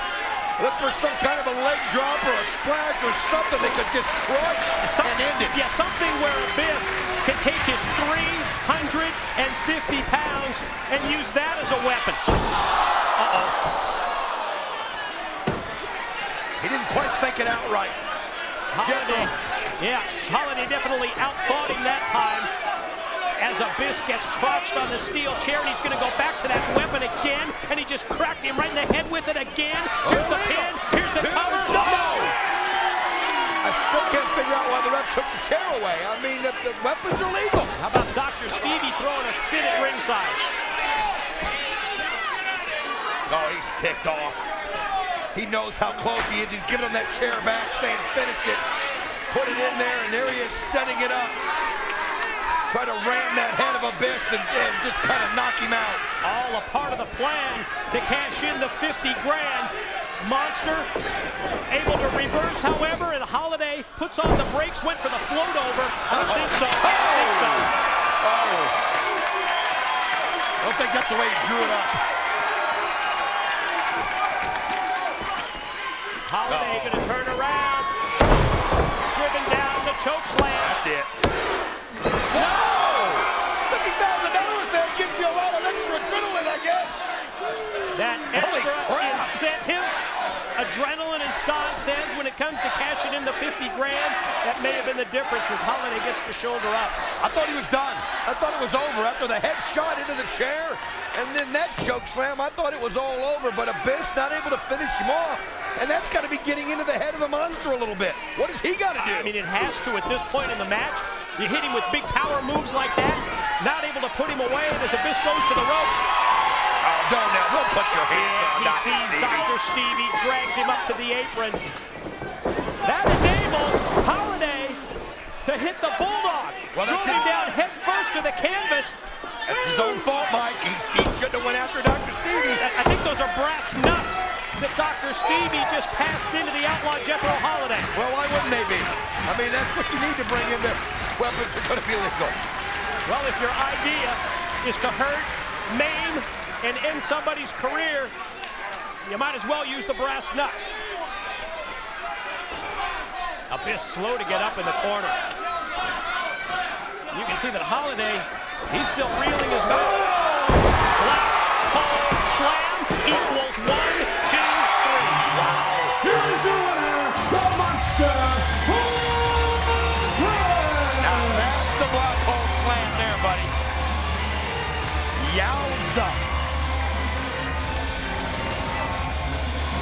Look for some kind of a leg drop or a splash or something that could just crush and end it. Yeah, something where Abyss can take his 350 pounds and use that as a weapon. Uh-oh. He didn't quite think it out right. Holiday, yeah, Holiday definitely outthought him that time as Abyss gets crouched on the steel chair, and he's going to go back to that weapon again, and he just cracked him right in the head with it again. Here's the pin, here's the cover. No! I still can't figure out why the ref took the chair away. I mean, the weapons are legal. How about Dr. Stevie throwing a fit at ringside? Oh, he's ticked off. He knows how close he is. He's giving him that chair back, saying finish it. Put it in there, and there he is setting it up. Try to ram that head of Abyss and just kind of knock him out. All a part of the plan to cash in the 50 grand. Monster able to reverse, however, and Holiday puts on the brakes, went for the float over. I don't think so. I don't think so. Oh. I don't think that's the way he drew it up. Holiday going to turn around. Driven down the choke slam. That's it. No! $50,000 there gives you a lot of extra adrenaline, I guess. That extra incentive, adrenaline, as Don says, when it comes to cashing in the 50 grand, that may have been the difference as Holiday gets the shoulder up. I thought he was done. I thought it was over after the head shot into the chair, and then that choke slam. I thought it was all over, but Abyss not able to finish him off. And that's got to be getting into the head of the monster a little bit. What has he got to do? I mean, it has to at this point in the match. You hit him with big power moves like that, not able to put him away as Abyss goes to the ropes. Oh, don't put your hands on He sees Dr. Stevie, drags him up to the apron. That enables Holiday to hit the Bulldog. Well, drove him down head first to the canvas. That's his own fault, Mike. He shouldn't have went after Dr. Stevie. I think those are brass nuts that Dr. Stevie just passed into the outlaw Jethro Holiday. Well, why wouldn't they be? I mean, that's what you need to bring in. The weapons are going to be legal. Well, if your idea is to hurt, maim, and end somebody's career, you might as well use the brass nuts. Abyss slow to get up in the corner. You can see that Holiday, he's still reeling as well. Black hole slam equals 1, 2, 3. Wow. Here's your winner, the Monster. Now that's the black hole slam there, buddy. Yowza.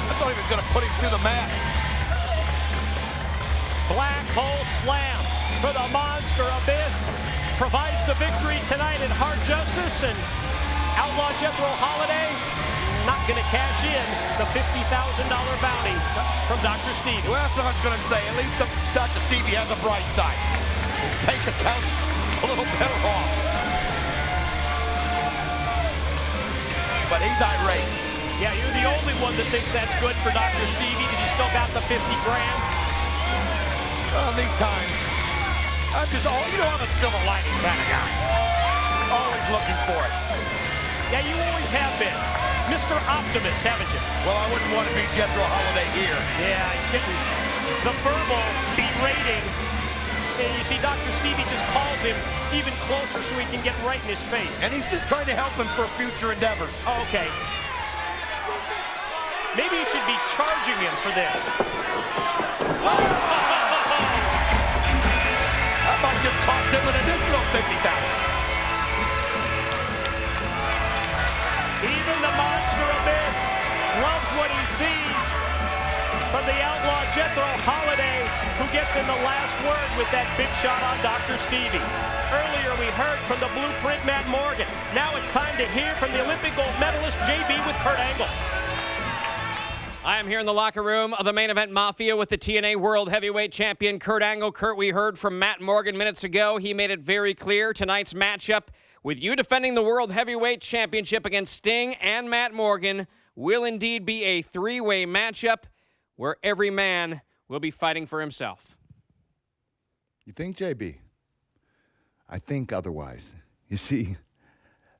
I thought he was going to put him through the mat. Black hole slam for the Monster. Abyss provides the victory tonight in Hard Justice, and outlaw Jethro Holiday not going to cash in the $50,000 bounty from Dr. Stevie. Well, that's what I was going to say. At least Dr. Stevie has a bright side. His bank account's a little better off. But he's irate. Yeah, you're the only one that thinks that's good for Dr. Stevie, that he still got the 50 grand. Well, these times, I'm just, I'm a silver lining kind of guy. Always looking for it. Yeah, you always have been. Mr. Optimist, haven't you? Well, I wouldn't want to be Jethro Holiday here. Yeah, he's getting the verbal berating. And you see Dr. Stevie just calls him even closer so he can get right in his face. And he's just trying to help him for future endeavors. Oh, okay. Maybe you should be charging him for this. That might just cost him an additional $50,000. Even the Monster Abyss loves what he sees from the outlaw Jethro Holiday, who gets in the last word with that big shot on Dr. Stevie. Earlier we heard from the Blueprint Matt Morgan. Now it's time to hear from the Olympic gold medalist JB with Kurt Angle. I am here in the locker room of the main event Mafia with the TNA World Heavyweight Champion Kurt Angle. Kurt, we heard from Matt Morgan minutes ago. He made it very clear tonight's matchup with you defending the World Heavyweight Championship against Sting and Matt Morgan will indeed be a three-way matchup where every man will be fighting for himself. You think, JB? I think otherwise. You see,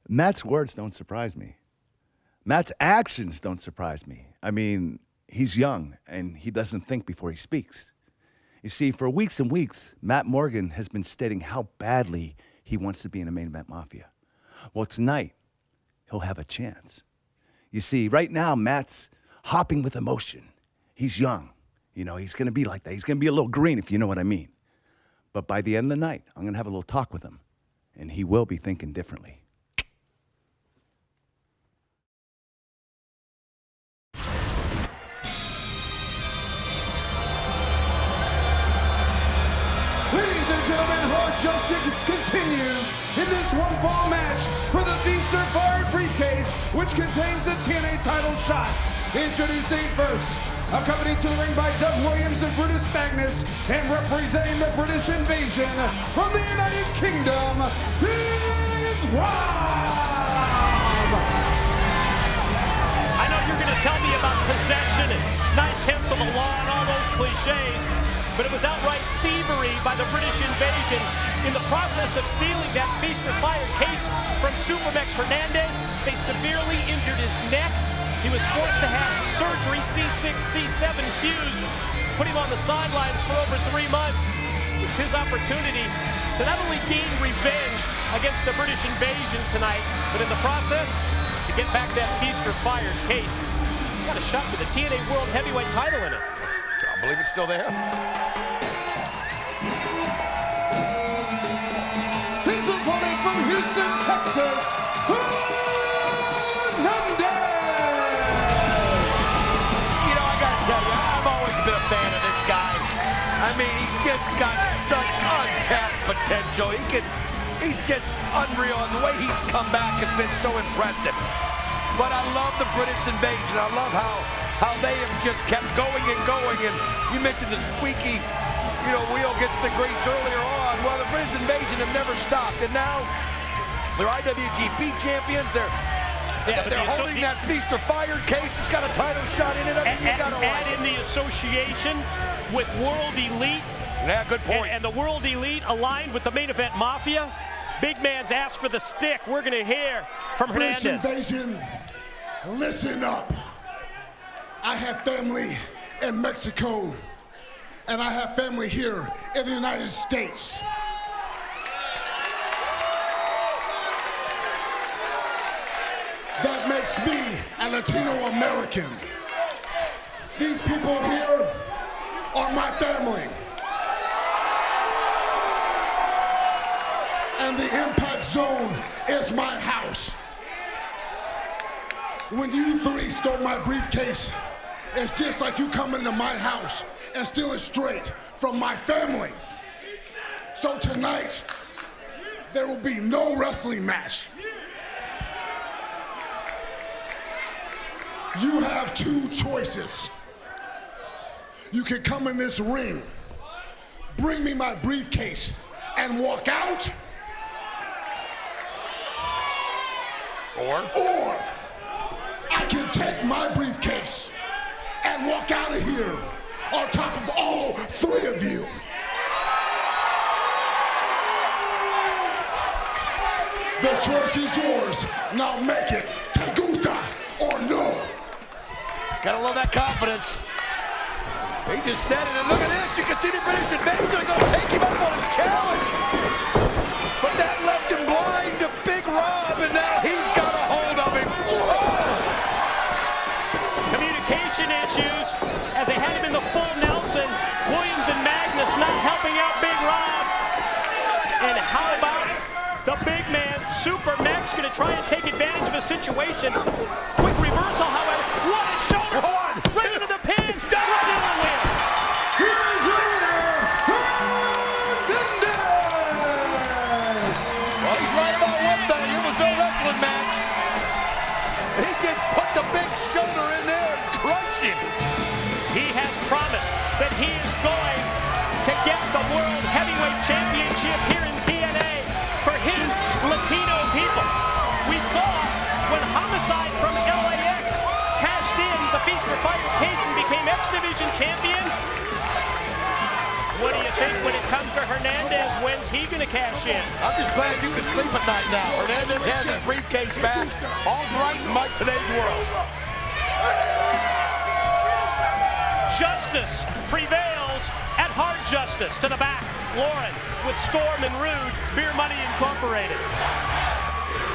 Matt's words don't surprise me. Matt's actions don't surprise me. I mean, he's young, and he doesn't think before he speaks. You see, for weeks and weeks, Matt Morgan has been stating how badly he wants to be in the main event Mafia. Well, tonight, he'll have a chance. You see, right now, Matt's hopping with emotion. He's young. He's going to be like that. He's going to be a little green, if you know what I mean. But by the end of the night, I'm going to have a little talk with him, and he will be thinking differently. Ladies and gentlemen, Hard Justice continues in this one-fall match for the Feaster Fired briefcase, which contains the TNA title shot. Introducing first, accompanied to the ring by Doug Williams and Brutus Magnus, and representing the British invasion from the United Kingdom, Big Rob! I know you're going to tell me about possession and 9/10 of the law and all those cliches, but it was outright thievery by the British invasion in the process of stealing that Feaster Fired case from Supermex Hernandez. They severely injured his neck. He was forced to have surgery, C6, C7 fused, put him on the sidelines for over 3 months. It's his opportunity to not only gain revenge against the British invasion tonight, but in the process, to get back that Feaster Fired case. He's got a shot for the TNA World Heavyweight title in it. I believe it's still there. His opponent from Houston, Texas, Been a fan of this guy. I mean, he's just got such untapped potential. He's just unreal, and the way he's come back has been so impressive. But I love the British invasion. I love how they have just kept going and going. And you mentioned the squeaky, wheel gets the grease earlier on. Well, the British invasion have never stopped, and now they're IWGP champions. They're holding that Feaster Fired case. It's got a title shot in it. Add in the association with World Elite. Yeah, good point. And the World Elite aligned with the main event Mafia. Big man's asked for the stick. We're going to hear from Hernandez. British invasion, listen up. I have family in Mexico, and I have family here in the United States. That makes me a Latino American. These people here are my family. And the Impact Zone is my house. When you three stole my briefcase, it's just like you coming into my house and stealing straight from my family. So tonight, there will be no wrestling match. You have two choices. You can come in this ring, bring me my briefcase, and walk out. Or I can take my briefcase and walk out of here on top of all three of you. The choice is yours. Now make it. Te gusta or no. Gotta love that confidence. He just said it, and look at this. You can see the British invasion going to take him up on his challenge. But that left him blind to Big Rob, and now he's got a hold of him. Oh! Communication issues as they had him in the full Nelson. Williams and Magnus not helping out Big Rob. And how about the big man, Super Max, going to try and take advantage of a situation. Quick reversal, however. What a shoulder! Right into the pins! Right into the win! Here's your winner, Hernandez! Well, he's right about one thing. It was no wrestling match. He just put the big shoulder in there and crushed him. He has promised that he is going to get the World Heavyweight Championship here in TNA for his Latino people. We saw when Homicide from LAX cashed in the Feast for Fire case and became X Division champion. What do you think when it comes to Hernandez? When's he going to cash in? I'm just glad you can sleep at night now. Hernandez has his briefcase back. All's right in Mike today's world. Justice prevails at Hard Justice. To the back, Lauren with Storm and Rude, Beer Money Incorporated.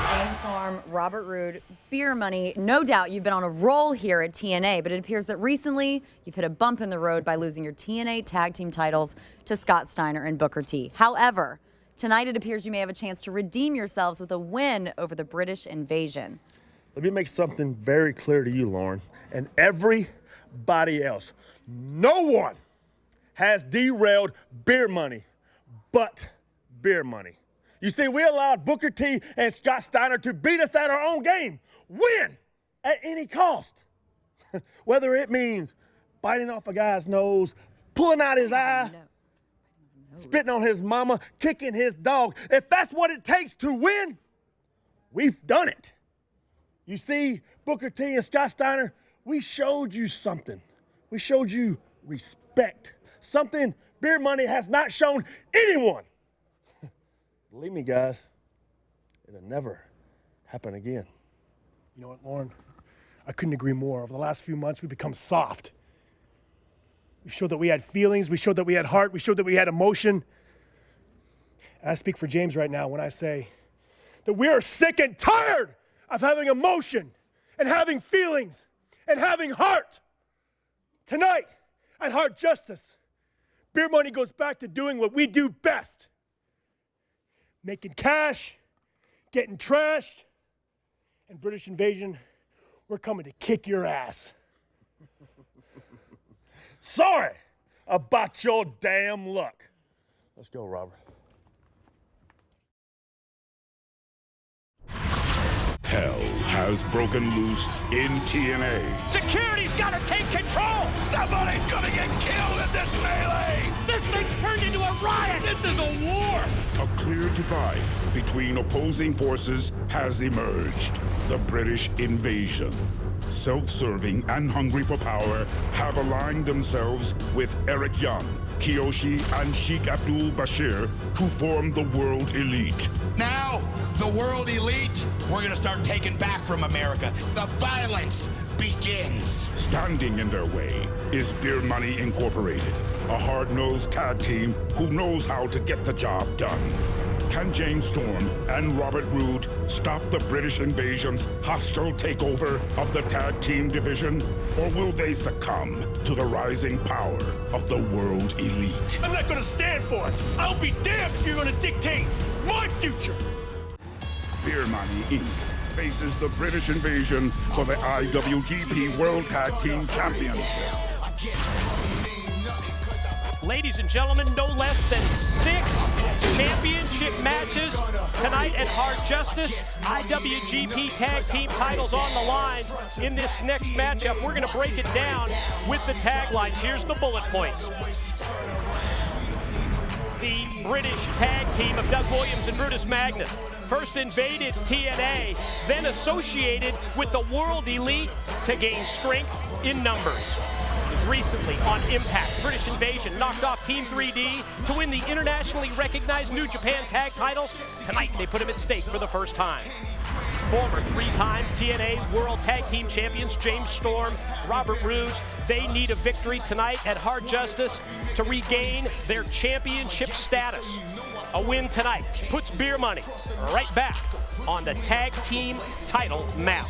James Storm, Robert Roode, Beer Money. No doubt you've been on a roll here at TNA, but it appears that recently you've hit a bump in the road by losing your TNA tag team titles to Scott Steiner and Booker T. However, tonight it appears you may have a chance to redeem yourselves with a win over the British Invasion. Let me make something very clear to you, Lauren, and everybody else. No one has derailed Beer Money but Beer Money. You see, we allowed Booker T and Scott Steiner to beat us at our own game. Win at any cost. Whether it means biting off a guy's nose, pulling out his eye, spitting on his mama, kicking his dog. If that's what it takes to win, we've done it. You see, Booker T and Scott Steiner, we showed you something. We showed you respect. Something Beer Money has not shown anyone. Believe me, guys, it'll never happen again. You know what, Lauren? I couldn't agree more. Over the last few months, we've become soft. We showed that we had feelings. We showed that we had heart. We showed that we had emotion. And I speak for James right now when I say that we are sick and tired of having emotion and having feelings and having heart. Tonight, at Hard Justice, Beer Money goes back to doing what we do best. Making cash, getting trashed, and British Invasion, we're coming to kick your ass. Sorry about your damn luck. Let's go, Robert. Hell has broken loose in TNA. Security's got to take control! Somebody's going to get killed in this melee! This thing's turned into a riot! This is a war! A clear divide between opposing forces has emerged. The British Invasion, self-serving and hungry for power, have aligned themselves with Eric Young, Kiyoshi, and Sheikh Abdul Bashir to form the World Elite. Now, the World Elite, we're gonna start taking back from America. The violence begins. Standing in their way is Beer Money Incorporated, a hard-nosed tag team who knows how to get the job done. Can James Storm and Robert Roode stop the British Invasion's hostile takeover of the tag team division? Or will they succumb to the rising power of the World Elite? I'm not gonna stand for it. I'll be damned if you're gonna dictate my future. Beer Money Inc. faces the British Invasion for the IWGP World Tag Team Championship. Ladies and gentlemen, no less than 6 championship matches tonight at Hard Justice. IWGP Tag Team titles on the line in this next matchup. We're going to break it down with the taglines. Here's the bullet points. The British tag team of Doug Williams and Brutus Magnus first invaded TNA, then associated with the World Elite to gain strength in numbers. recently on Impact. British Invasion knocked off Team 3D to win the internationally recognized New Japan Tag Titles. Tonight, they put him at stake for the first time. Former three-time TNA World Tag Team Champions James Storm, Robert Roode, they need a victory tonight at Hard Justice to regain their championship status. A win tonight puts Beer Money right back on the tag team title map.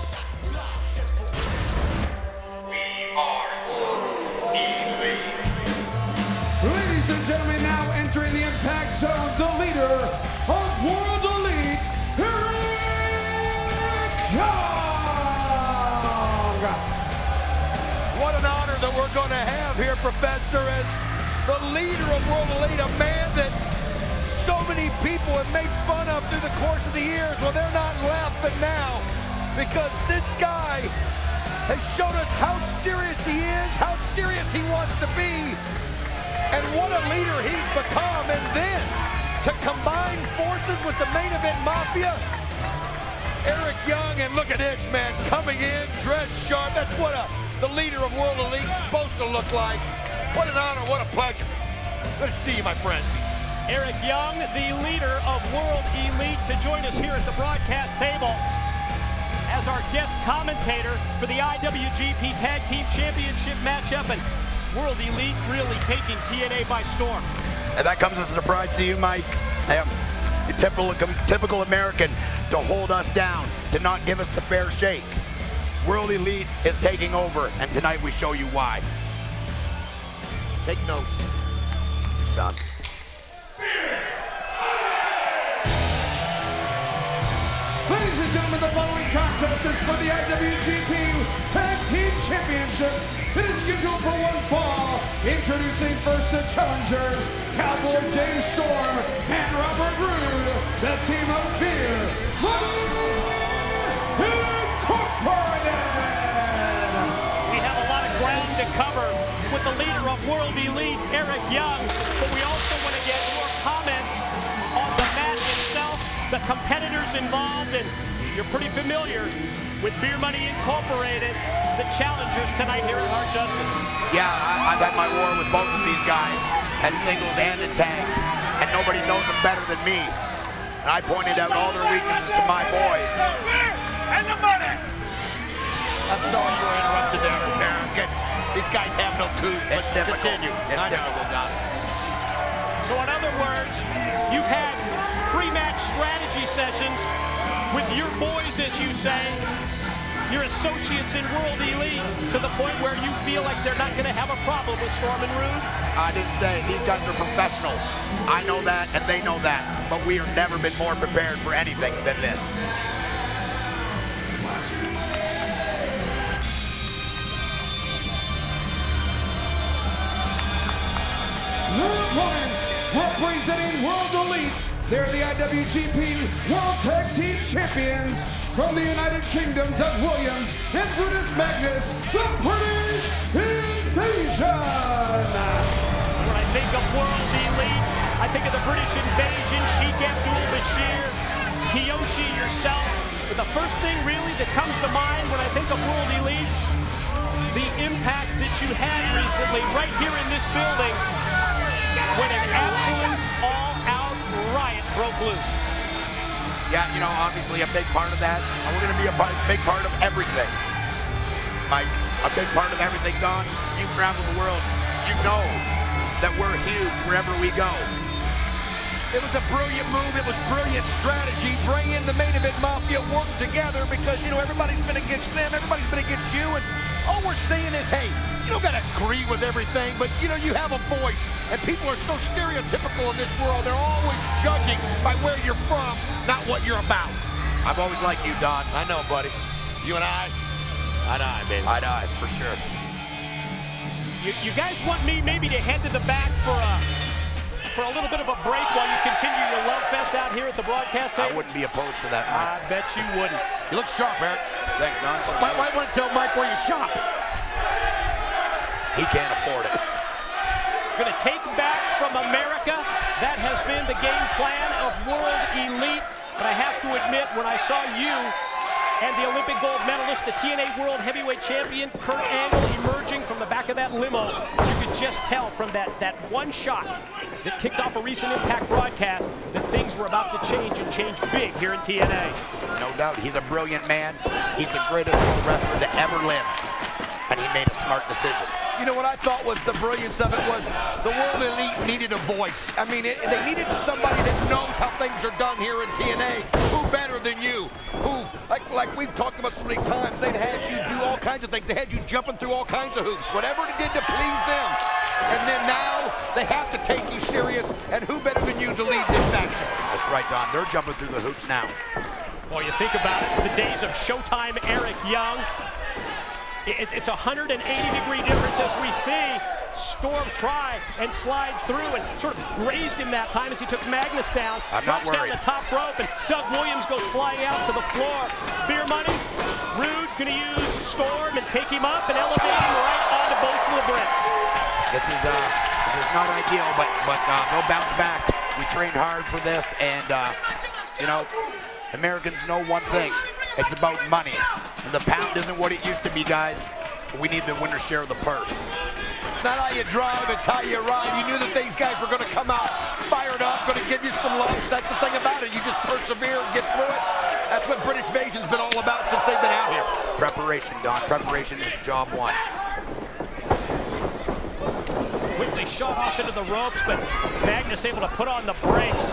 Ladies and gentlemen, now entering the Impact Zone, the leader of World Elite, Eric Young! What an honor that we're going to have here, Professor, as the leader of World Elite, a man that so many people have made fun of through the course of the years. Well, they're not laughing now, because this guy has shown us how serious he is, how serious he wants to be, and what a leader he's become. And then to combine forces with the main event Mafia, Eric Young, and look at this man coming in dressed sharp. That's what the leader of World Elite is supposed to look like. What an honor, what a pleasure. Good to see you, my friend. Eric Young, the leader of World Elite, to join us here at the broadcast table as our guest commentator for the IWGP Tag Team Championship matchup, and World Elite really taking TNA by storm. And that comes as a surprise to you, Mike. Typical American to hold us down, to not give us the fair shake. World Elite is taking over, and tonight we show you why. Take notes. It's done. Ladies and gentlemen, the following contest is for the IWGP Tag Team Championship. It is scheduled for one fall. Introducing first the challengers, Cowboy James Storm and Robert Roode, the team of Beer Money Incorporated. We have a lot of ground to cover with the leader of World Elite, Eric Young, but we also want to get your comments on the match itself, the competitors involved, and you're pretty familiar with Beer Money Incorporated, the challengers tonight here at Hard Justice. Yeah, I've had my war with both of these guys, as singles and in tags, and nobody knows them better than me. And I pointed out all their weaknesses to my boys. And the money! I'm sorry you were interrupted there, American. These guys have no couth. Let's continue. It's typical, Don. So in other words, you've had pre-match strategy sessions with your boys, as you say, your associates in World Elite, to the point where you feel like they're not going to have a problem with Storm and Roode? I didn't say it. These guys are professionals. I know that, and they know that. But we have never been more prepared for anything than this. New opponents representing World Elite. They're the IWGP World Tag Team Champions from the United Kingdom, Doug Williams and Brutus Magnus, the British Invasion. When I think of World Elite, I think of the British Invasion, Sheik Abdul-Bashir, Kiyoshi, yourself. But the first thing really that comes to mind when I think of World Elite, the impact that you had recently right here in this building when an absolute all-out riot broke loose. Yeah, you know, obviously a big part of that, and we're going to be a big part of everything. Mike, a big part of everything, Don. You travel the world, you know that we're huge wherever we go. It was a brilliant move. It was brilliant strategy. Bring in the main event Mafia, work together, because, you know, everybody's been against them. Everybody's been against you. And all we're saying is, hey, you don't got to agree with everything, but, you know, you have a voice. And people are so stereotypical in this world. They're always judging by where you're from, not what you're about. I've always liked you, Don. I know, buddy. You and I, eye-to-eye, baby. Eye-to-eye, for sure. You guys want me maybe to head to the back for a little bit of a break while you continue your love fest out here at the broadcast table? I wouldn't be opposed to that, Mike. I bet you wouldn't. You look sharp, Eric. Thanks, Don. Why want to tell Mike where you shop? He can't afford it. Going to take back from America. That has been the game plan of World Elite. But I have to admit, when I saw you And the Olympic gold medalist, the TNA World Heavyweight Champion, Kurt Angle, emerging from the back of that limo. You could just tell from that one shot that kicked off a recent Impact broadcast that things were about to change and change big here in TNA. No doubt, he's a brilliant man. He's the greatest pro wrestler to ever live. And he made a smart decision. You know what I thought was the brilliance of it was the World Elite needed a voice. I mean, they needed somebody that knows how things are done here in TNA. Who better than you? Who, like we've talked about so many times, they'd had you do all kinds of things. They had you jumping through all kinds of hoops, whatever it did to please them. And then now they have to take you serious, and who better than you to lead this faction? That's right, Don. They're jumping through the hoops now. Well, you think about it, the days of Showtime Eric Young. It's a 180-degree difference as we see Storm try and slide through and sort of grazed him that time as he took Magnus down. I'm not drops down worried. the top rope, and Doug Williams goes flying out to the floor. Beer Money, Rude gonna use Storm and take him up and elevate him right onto both of the Brits. This is not ideal, but they'll bounce back. We trained hard for this, and you know, Americans know one thing. It's about money. And the pound isn't what it used to be, guys. We need the winner's share of the purse. It's not how you drive, it's how you ride. You knew that these guys were going to come out fired up, going to give you some lumps. That's the thing about it. You just persevere and get through it. That's what British Invasion's been all about since they've been out here. Preparation, Don. Preparation is job one. Quickly shot off into the ropes, but Magnus able to put on the brakes.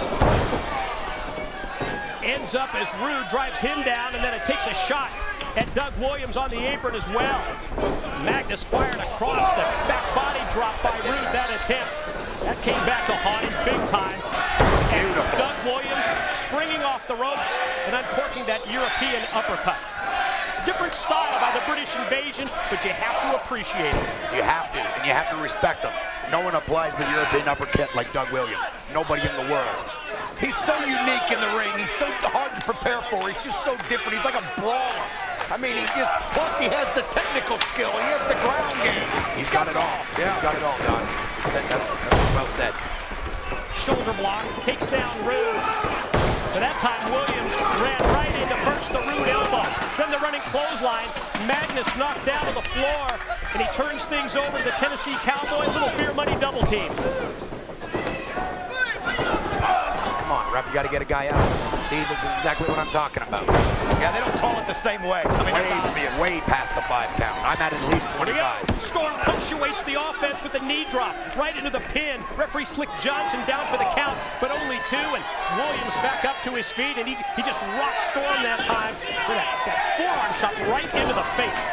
Ends up as Rude drives him down, and then it takes a shot at Doug Williams on the apron as well. Magnus fired across the back body drop by Rude, that attempt. That came back to haunt him big time. And Doug Williams springing off the ropes and uncorking that European uppercut. Different style by the British Invasion, but you have to appreciate it. You have to, and you have to respect them. No one applies the European uppercut like Doug Williams. Nobody in the world. He's so unique in the ring. He's so hard to prepare for. He's just so different. He's like a brawler. I mean, plus he has the technical skill. He has the ground game. He's got it all. Yeah. He's got it all, Don. That's well said. Shoulder block, takes down Rude. But that time Williams ran right into first the Rude elbow. Then the running clothesline. Magnus knocked down to the floor, and he turns things over to the Tennessee Cowboy. Little Beer Money double team. Come on, ref, you got to get a guy out. See, this is exactly what I'm talking about. Yeah, they don't call it the same way. I mean, that's obvious. Way past the 5 count. I'm at least 25. Storm punctuates the offense with a knee drop right into the pin. Referee Slick Johnson down for the count, but only 2. And Williams back up to his feet, and he just rocked Storm that time with that forearm shot right into the face.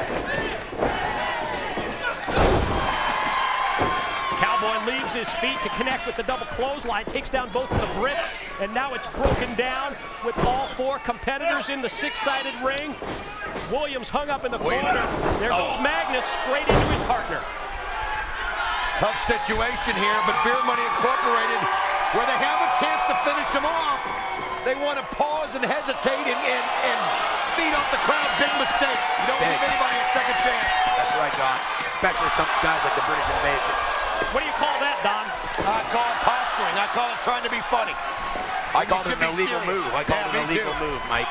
Cowboy leaves his feet to connect with the double clothesline, takes down both of the Brits, and now it's broken down with all 4 competitors in the 6-sided ring. Williams hung up in the corner. There goes Magnus straight into his partner. Tough situation here, but Beer Money Incorporated, where they have a chance to finish him off, they want to pause and hesitate and feed off the crowd. Big mistake. You don't give anybody a second chance. That's right, Don. Especially some guys like the British Invasion. What do you call that, Don? I call it posturing. I call it trying to be funny. I call it an illegal move. I call it an illegal move, Mike.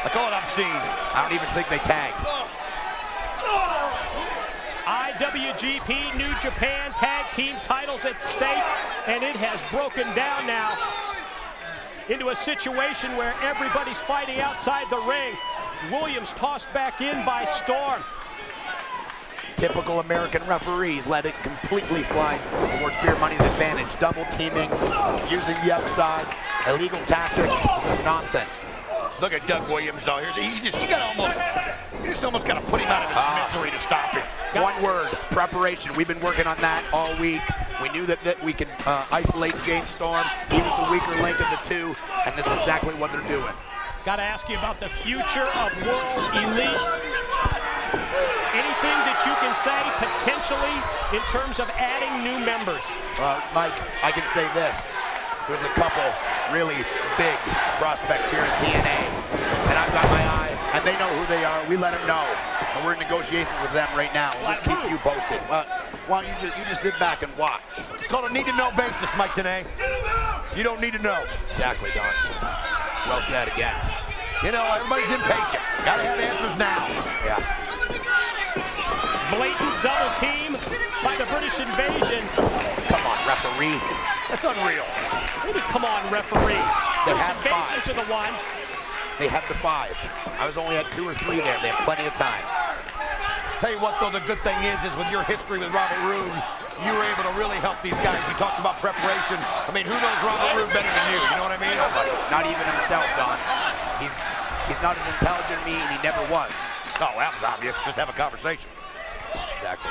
I call it obscene. I don't even think they tagged. IWGP New Japan Tag Team titles at stake, and it has broken down now into a situation where everybody's fighting outside the ring. Williams tossed back in by Storm. Typical American referees let it completely slide towards Beer Money's advantage. Double teaming, using the outside, illegal tactics. This is nonsense. Look at Doug Williams though. You just almost got to put him out of his misery to stop him. One word, preparation. We've been working on that all week. We knew that we could isolate James Storm. He was the weaker link of the 2, and this is exactly what they're doing. Got to ask you about the future of World Elite. Anything that you can say potentially in terms of adding new members? Mike, I can say this. There's a couple really big prospects here in TNA, and I've got my eye, and they know who they are. We let them know, and we're in negotiations with them right now. We'll keep you posted. Why don't you just sit back and watch? It's called a need-to-know basis, Mike TNA. You don't need to know. Exactly, Don. Well said again. You know, everybody's impatient. Gotta have answers now. Yeah. Blatant double team by the British Invasion. Come on, referee. That's unreal. Maybe come on, referee. They have five. To the one. They have the 5. I was only at 2 or 3 there. They have plenty of time. Tell you what, though, the good thing is with your history with Robert Roode, you were able to really help these guys. You talked about preparation. I mean, who knows Robert Roode better than you? You know what I mean? Nobody. Not even himself, Don. He's not as intelligent as me, and he never was. Oh, that was obvious. Just have a conversation. Exactly.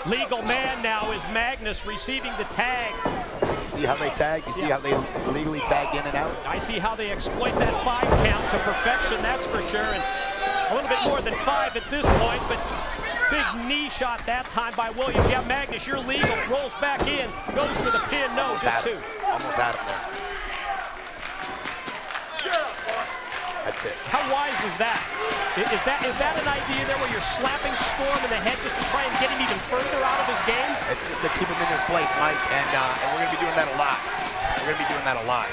Legal man now is Magnus receiving the tag. You see how they tag? You see how they legally tagged in and out? I see how they exploit that 5 count to perfection, that's for sure. And a little bit more than 5 at this point, but big knee shot that time by Williams. Yeah, Magnus, you're legal. Rolls back in, goes for the pin. No, just 2. Almost had him there. That's it. How wise is that? Is that an idea there where you're slapping Storm in the head just to try and get him even further out of his game? It's just to keep him in his place, Mike, and we're going to be doing that a lot. We're going to be doing that a lot.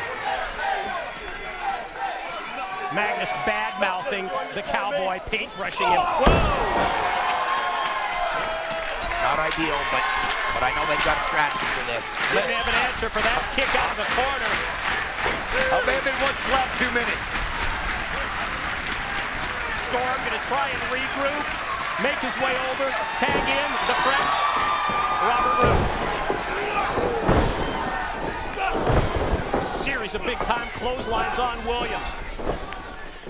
Magnus bad-mouthing the Cowboy, paintbrushing him. Whoa! Not ideal, but I know they've got a strategy for this. Didn't have an answer for that kick out of the corner. May have been one slap too many. Storm going to try and regroup, make his way over, tag in the French, Robert Roode. Series of big-time clotheslines on Williams.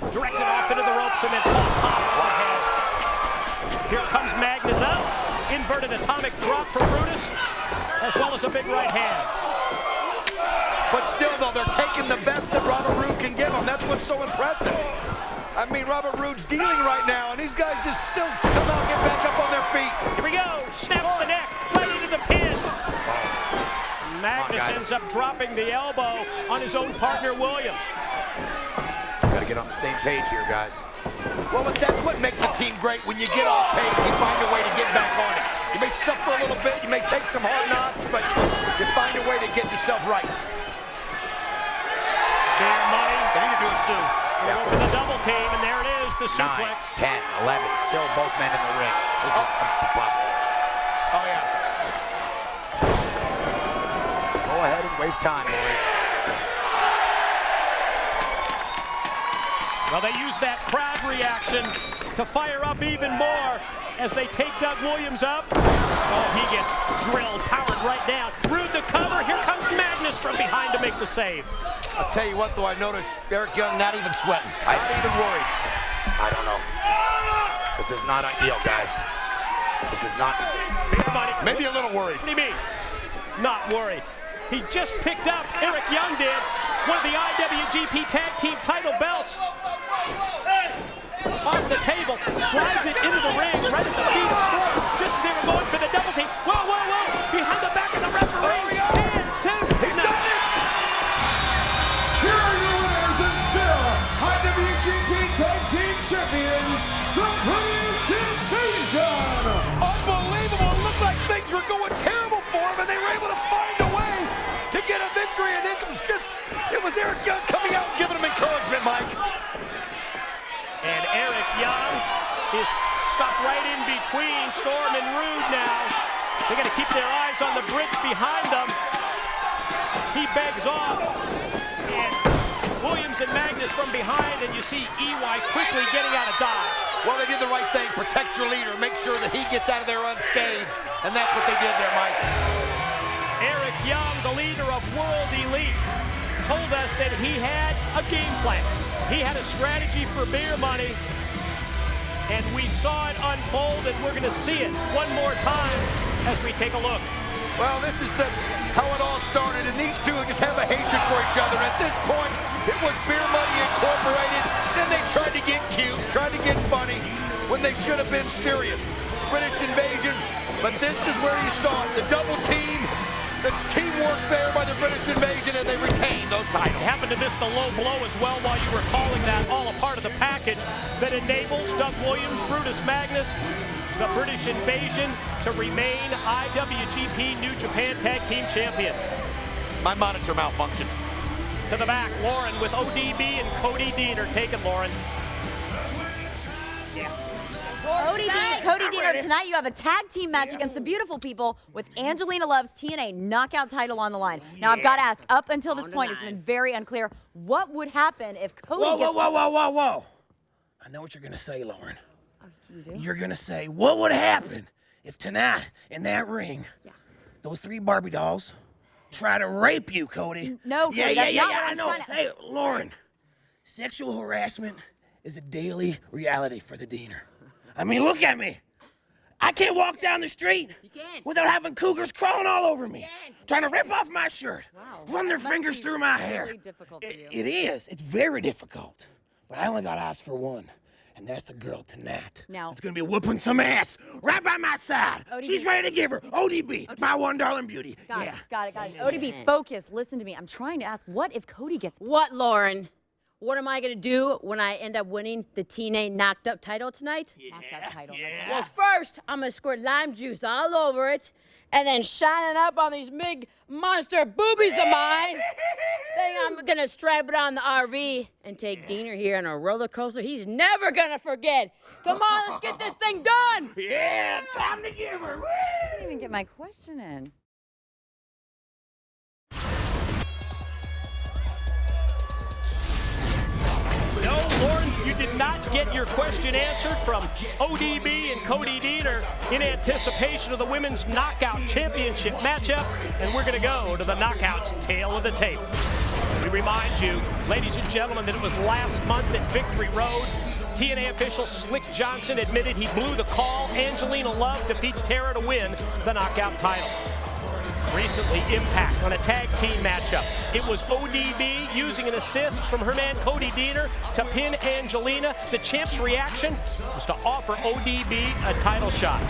Directed off into the ropes and then tossed high overhead. Here comes Magnus up. Inverted atomic drop for Brutus, as well as a big right hand. But still, though, they're taking the best that Robert Roode can give them. That's what's so impressive. I mean, Robert Roode's dealing right now, and these guys just still somehow get back up on their feet. Here we go. Snaps the neck, right into the pin. Magnus ends up dropping the elbow on his own partner, Williams. Gotta get on the same page here, guys. Well, but that's what makes a team great. When you get off page, you find a way to get back on it. You may suffer a little bit, you may take some hard knocks, but you find a way to get yourself right. Bear money. They need to do it soon. Go for the double team, and there it is, the 9, suplex. 10, 11, still both men in the ring. This is impossible. Oh, yeah. Go ahead and waste time, boys. Well, they use that crowd reaction to fire up even more as they take Doug Williams up. Oh, he gets drilled, powered right down. Roode the cover. Here comes Magnus from behind to make the save. I'll tell you what, though, I noticed Eric Young not even sweating. I'm not even worried. I don't know. This is not ideal, guys. This is not. Maybe a little worried. What do you mean? Not worried. He just picked up, Eric Young did, one of the IWGP Tag Team title belts. Off the table, slides it into the ring, right at the feet of Storm. Just as they were going for the double team. Whoa, whoa, whoa! Behind the back of the referee. And 2. He's done it! Here are your winners and still IWGP Tag Team Champions, the British Invasion! Unbelievable! It looked like things were going terrible for him, and they were able to find a way to get a victory, and it was Eric Young coming out and giving him encouragement, Mike. And Eric Young is stuck right in between Storm and Roode now. They're going to keep their eyes on the bridge behind them. He begs off. And Williams and Magnus from behind, and you see EY quickly getting out of dodge. Well, they did the right thing. Protect your leader. Make sure that he gets out of there unscathed. And that's what they did there, Mike. Eric Young, the leader of World Elite, told us that he had a game plan. He had a strategy for beer money, and we saw it unfold, and we're going to see it one more time as we take a look. Well, this is how it all started, and these two just have a hatred for each other. At this point, it was Beer Money Incorporated. Then they tried to get cute, tried to get funny, when they should have been serious. British Invasion, but this is where you saw it, the double team, the teamwork there by the British Invasion, and they retained those titles. They happened to miss the low blow as well while you were calling that, all a part of the package that enables Doug Williams, Brutus Magnus, the British Invasion to remain IWGP New Japan Tag Team Champions. My monitor malfunctioned. to the back. Lauren with ODB and Cody Deaner. Take it, Lauren. ODB, Cody Deaner, tonight you have a tag team match against the beautiful people with Angelina Love's TNA knockout title on the line. Now, I've got to ask, up until this point, it's been very unclear, what would happen if Cody gets... Whoa. I know what you're going to say, Lauren. Oh, you do? You're going to say, what would happen if tonight, in that ring, those 3 Barbie dolls try to rape you, Cody? No, Cody, that's not what I'm I know. trying to... Hey, Lauren, sexual harassment is a daily reality for the Deaner. I mean, look at me. I can't walk down the street without having cougars crawling all over me, trying to rip off my shirt, run their fingers through my hair. Really difficult for you. It is. It's very difficult. But I only got asked for one, and that's the girl tonight. Now, it's going to be whooping some ass right by my side. ODB. She's ready to give her. ODB, my one darling beauty. Got it. ODB, focus. Listen to me. I'm trying to ask, what if Cody gets... What, Lauren? What am I going to do when I end up winning the TNA knocked up title tonight? Knocked up title. Well, first, I'm going to squirt lime juice all over it and then shine it up on these big monster boobies of mine. Then I'm going to strap it on the RV and take Deaner here on a roller coaster he's never going to forget. Come on, let's get this thing done. Yeah, time to give her. I didn't even get my question in. No, Lauren, you did not get your question answered from ODB and Cody Deaner in anticipation of the Women's Knockout Championship matchup, and we're going to go to the Knockouts tail of the tape. We remind you, ladies and gentlemen, that it was last month at Victory Road. TNA official Slick Johnson admitted he blew the call. Angelina Love defeats Tara to win the Knockout title. Recently, Impact on a tag team matchup. It was ODB using an assist from her man Cody Deaner to pin Angelina. The champ's reaction was to offer ODB a title shot.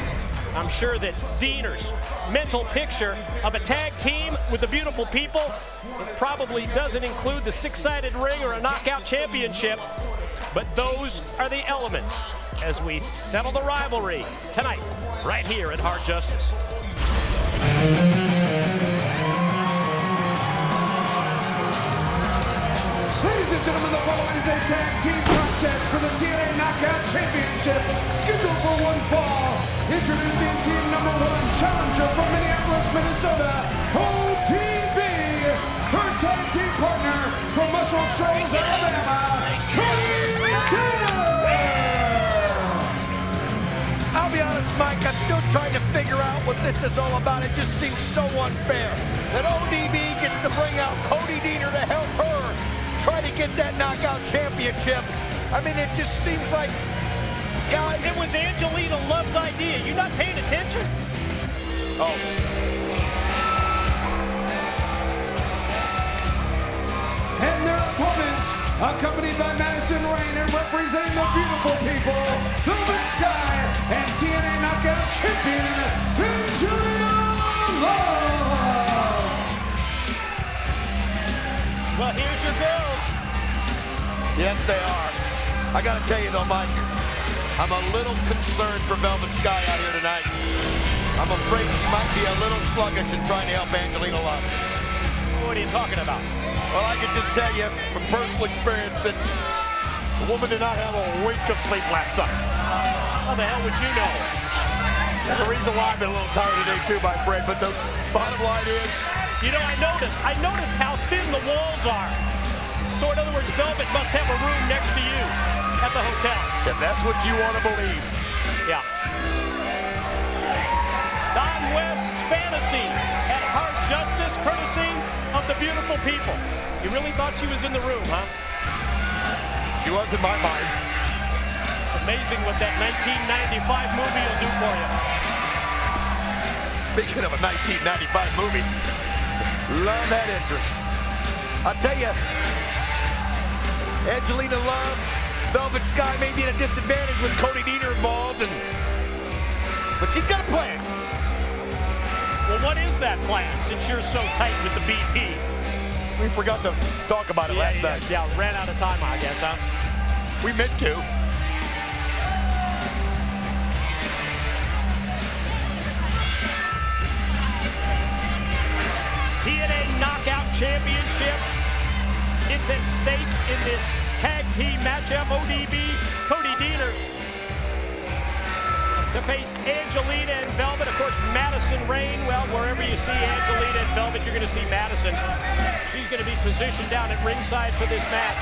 I'm sure that Deaner's mental picture of a tag team with the beautiful people, it probably doesn't include the 6-sided ring or a knockout championship, but those are the elements as we settle the rivalry tonight, right here at Hard Justice. Ladies and gentlemen, the following is a tag team contest for the TNA Knockout Championship, scheduled for one fall. Introducing team number 1, challenger from Minneapolis, Minnesota, ODB. Her tag team partner from Muscle Shoals, Alabama, Cody Deaner. I'll be honest, Mike, I'm still trying to figure out what this is all about. It just seems so unfair that ODB gets to bring out Cody Deaner to help her try to get that knockout championship. I mean, it just seems like, God, it was Angelina Love's idea. You not paying attention? Oh. And their opponents, accompanied by Madison Rain and representing the beautiful people, Velvet Sky and TNA Knockout Champion, Angelina Love. Well, here's your girls. Yes, they are. I got to tell you, though, Mike, I'm a little concerned for Velvet Sky out here tonight. I'm afraid she might be a little sluggish in trying to help Angelina Love. What are you talking about? Well, I can just tell you from personal experience that the woman did not have a wink of sleep last night. How the hell would you know? That's the reason why I've been a little tired today, too, my friend. But the bottom line is... You know, I noticed how thin the walls are. So in other words, Velvet must have a room next to you at the hotel. If that's what you want to believe. Yeah. Don West's Fantasy at Hard Justice, courtesy of the beautiful people. You really thought she was in the room, huh? She was in my mind. It's amazing what that 1995 movie will do for you. Speaking of a 1995 movie, love that entrance. I'll tell you, Angelina Love, Velvet Sky may be at a disadvantage with Cody Deaner involved, but she's got a plan. Well, what is that plan, since you're so tight with the BP? We forgot to talk about it last night. Yeah, ran out of time, I guess, huh? We meant to. TNA Knockout Championship. it's at stake in this tag team matchup. ODB, Cody Deaner to face Angelina and Velvet. Of course, Madison Rayne. Well, wherever you see Angelina and Velvet, you're going to see Madison. She's going to be positioned down at ringside for this match.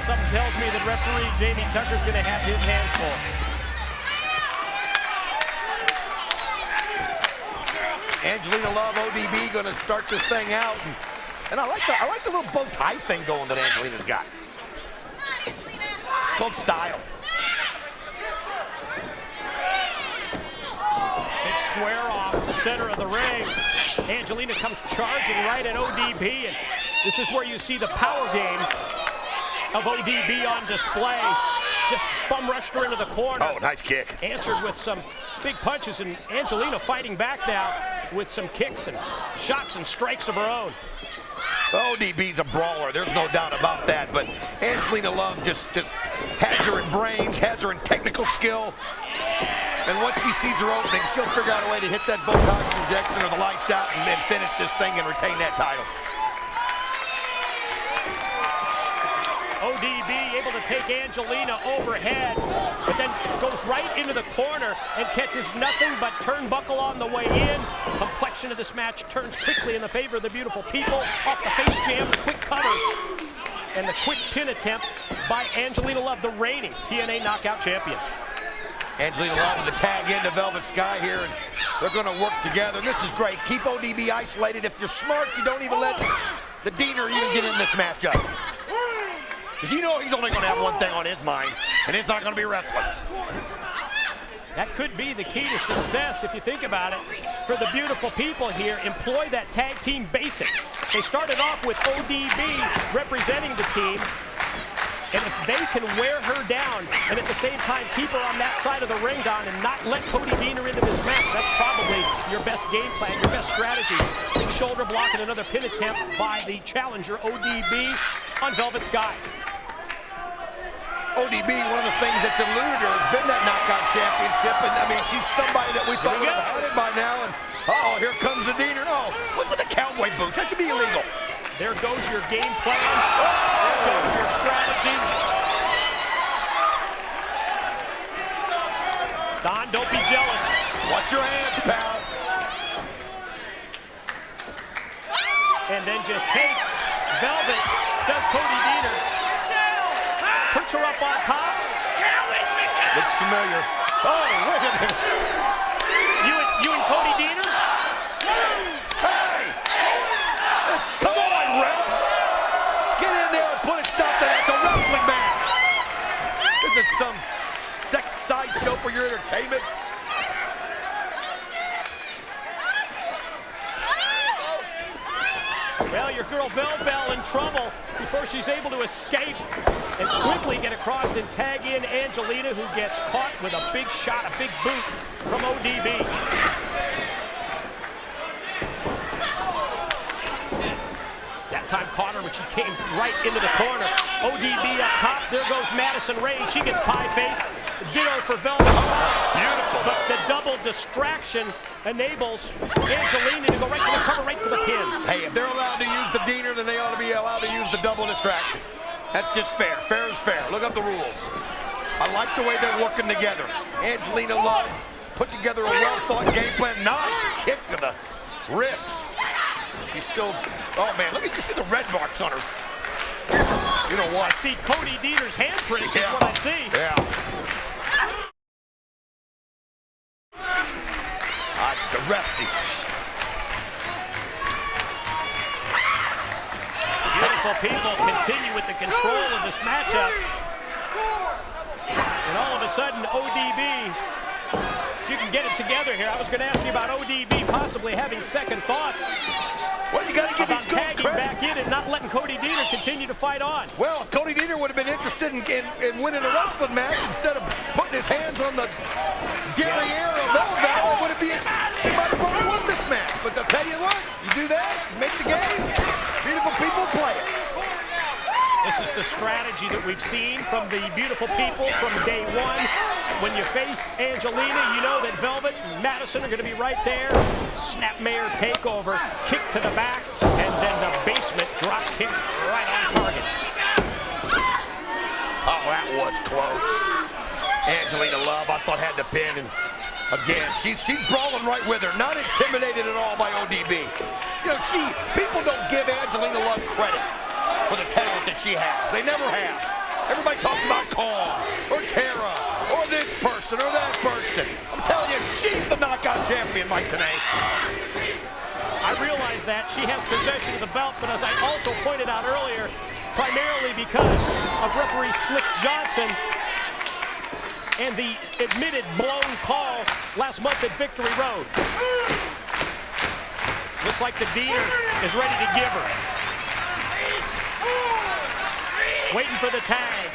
Something tells me that referee Jamie Tucker's going to have his hands full. Angelina Love, ODB going to start this thing out. And I like the little bow tie thing going that Angelina's got. It's called style. Big square off the center of the ring. Angelina comes charging right at ODB, and this is where you see the power game of ODB on display. Just bum rushed her into the corner. Oh, nice kick. Answered with some big punches, and Angelina fighting back now with some kicks and shots and strikes of her own. ODB's a brawler, there's no doubt about that, but Angelina Love just has her in brains, has her in technical skill, and once she sees her opening, she'll figure out a way to hit that Botox injection or the lights out and then finish this thing and retain that title. ODB able to take Angelina overhead, but then goes right into the corner and catches nothing but turnbuckle on the way in. Complexion of this match turns quickly in the favor of the beautiful people. Off the face jam, the quick cover, and the quick pin attempt by Angelina Love, the reigning TNA Knockout Champion. Angelina Love with the tag into Velvet Sky here, and they're going to work together. And this is great. Keep ODB isolated. If you're smart, you don't even let the Deaner even get in this matchup. Because you know he's only going to have one thing on his mind, and it's not going to be wrestling. That could be the key to success if you think about it. For the beautiful people here, employ that tag team basics. They started off with ODB representing the team, and if they can wear her down and at the same time keep her on that side of the ring, Don, and not let Cody Deaner into this match, that's probably your best game plan, your best strategy. Big shoulder block and another pin attempt by the challenger ODB on Velvet Sky. ODB, one of the things that's eluded her has been that knockout championship, and I mean, she's somebody that we thought would have had it by now, and uh-oh, here comes the Deaner. Oh, what's with the cowboy boots? That should be illegal. There goes your game plan. There goes your strategy. Don, don't be jealous. Watch your hands, pal. And then just takes Velvet, does Cody Deaner. Puts her up on top. Looks familiar. Oh, wait a minute. You and Cody Deaner? Hey! Come on, ref! Get in there and put a stop to that. It's a wrestling match. This is some sex sideshow for your entertainment. Well, your girl Velvet in trouble before she's able to escape and quickly get across and tag in Angelina, who gets caught with a big shot, a big boot from ODB. That time caught her, but she came right into the corner. ODB up top. There goes Madison Rayne. She gets pie-faced. Ditto for Velvet. Beautiful. But the double distraction enables Angelina to go right for the cover, right for the pin. Hey, if they're allowed to use the Deaner, then they ought to be allowed to use the double distraction. That's just fair. Fair is fair. Look up the rules. I like the way they're working together. Angelina Love put together a well-thought game plan. Nice kick to the ribs. She's still, oh man, look at you see the red marks on her. You know what? I see Cody Deaner's handprints is what I see. Yeah. Arrested. Beautiful people continue with the control of this matchup. And all of a sudden, ODB, if you can get it together here, I was going to ask you about ODB possibly having second thoughts. Well, you got to get about these girls tagging credit. back in and not letting Cody Deaner continue to fight on. Well, if Cody Deaner would have been interested in winning a wrestling match instead of putting his hands on the derriere of Velvet, would it be? He might have probably won this match. But I'll tell you what, you do that, make the game. Beautiful people play it. This is the strategy that we've seen from the beautiful people from day one. When you face Angelina, you know that Velvet and Madison are going to be right there. Snapmare takeover, kick to the back, and then the basement drop kick right on target. Oh, that was close. Angelina Love, I thought had the pin, and again, she's brawling right with her, not intimidated at all by ODB. You know, people don't give Angelina Love credit for the talent that she has. They never have. Everybody talks about Kong, or Tara, or this person, or that person. I'm telling you, she's the knockout champion, Mike, today. I realize that she has possession of the belt, but as I also pointed out earlier, primarily because of referee Slick Johnson and the admitted blown call last month at Victory Road. Looks like the Diener is ready to give her. Waiting for the tag.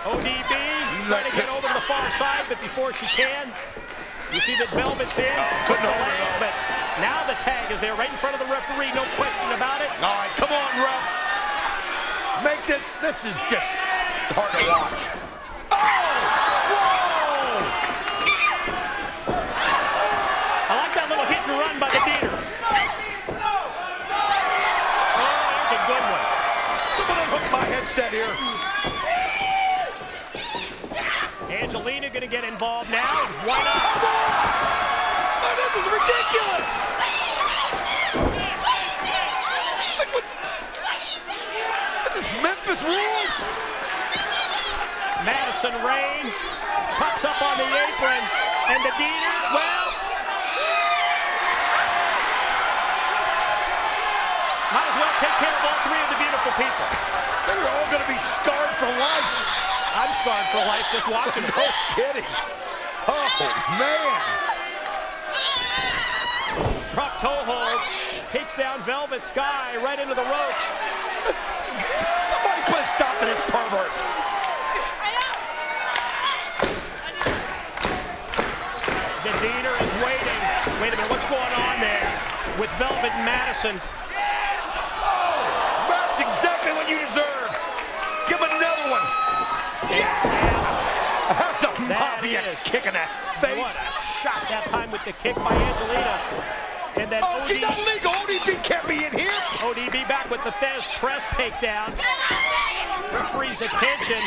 ODB trying to get over to the far side, but before she can, you see that Velvet's in. Couldn't hold it, but now the tag is there right in front of the referee, no question about it. All right, come on, ref. Make this is just hard to watch. Oh! Whoa! I like that little hit and run by the Diener. Oh, there's a good one. Someone unhook my headset here. Angelina gonna get involved now. Why not? Oh, this is ridiculous! This is Memphis rules. Madison Rayne pops up on the apron, and the Diener, well, might as well take care of all three of the beautiful people. They're all gonna be scarred for life. I'm scarred for life just watching them. No kidding. Oh, man. Drop toe hold, takes down Velvet Sky right into the ropes. Somebody put a stop to this pervert. The Diener is waiting. Wait a minute, what's going on there with Velvet and Madison? Oh, that's exactly what you deserve. Give him another one. Yeah! That's a Mafia kick in the face. What a shot that time with the kick by Angelina. And then she's not legal. ODB can't be in here. ODB back with the Thez press takedown. Referee's attention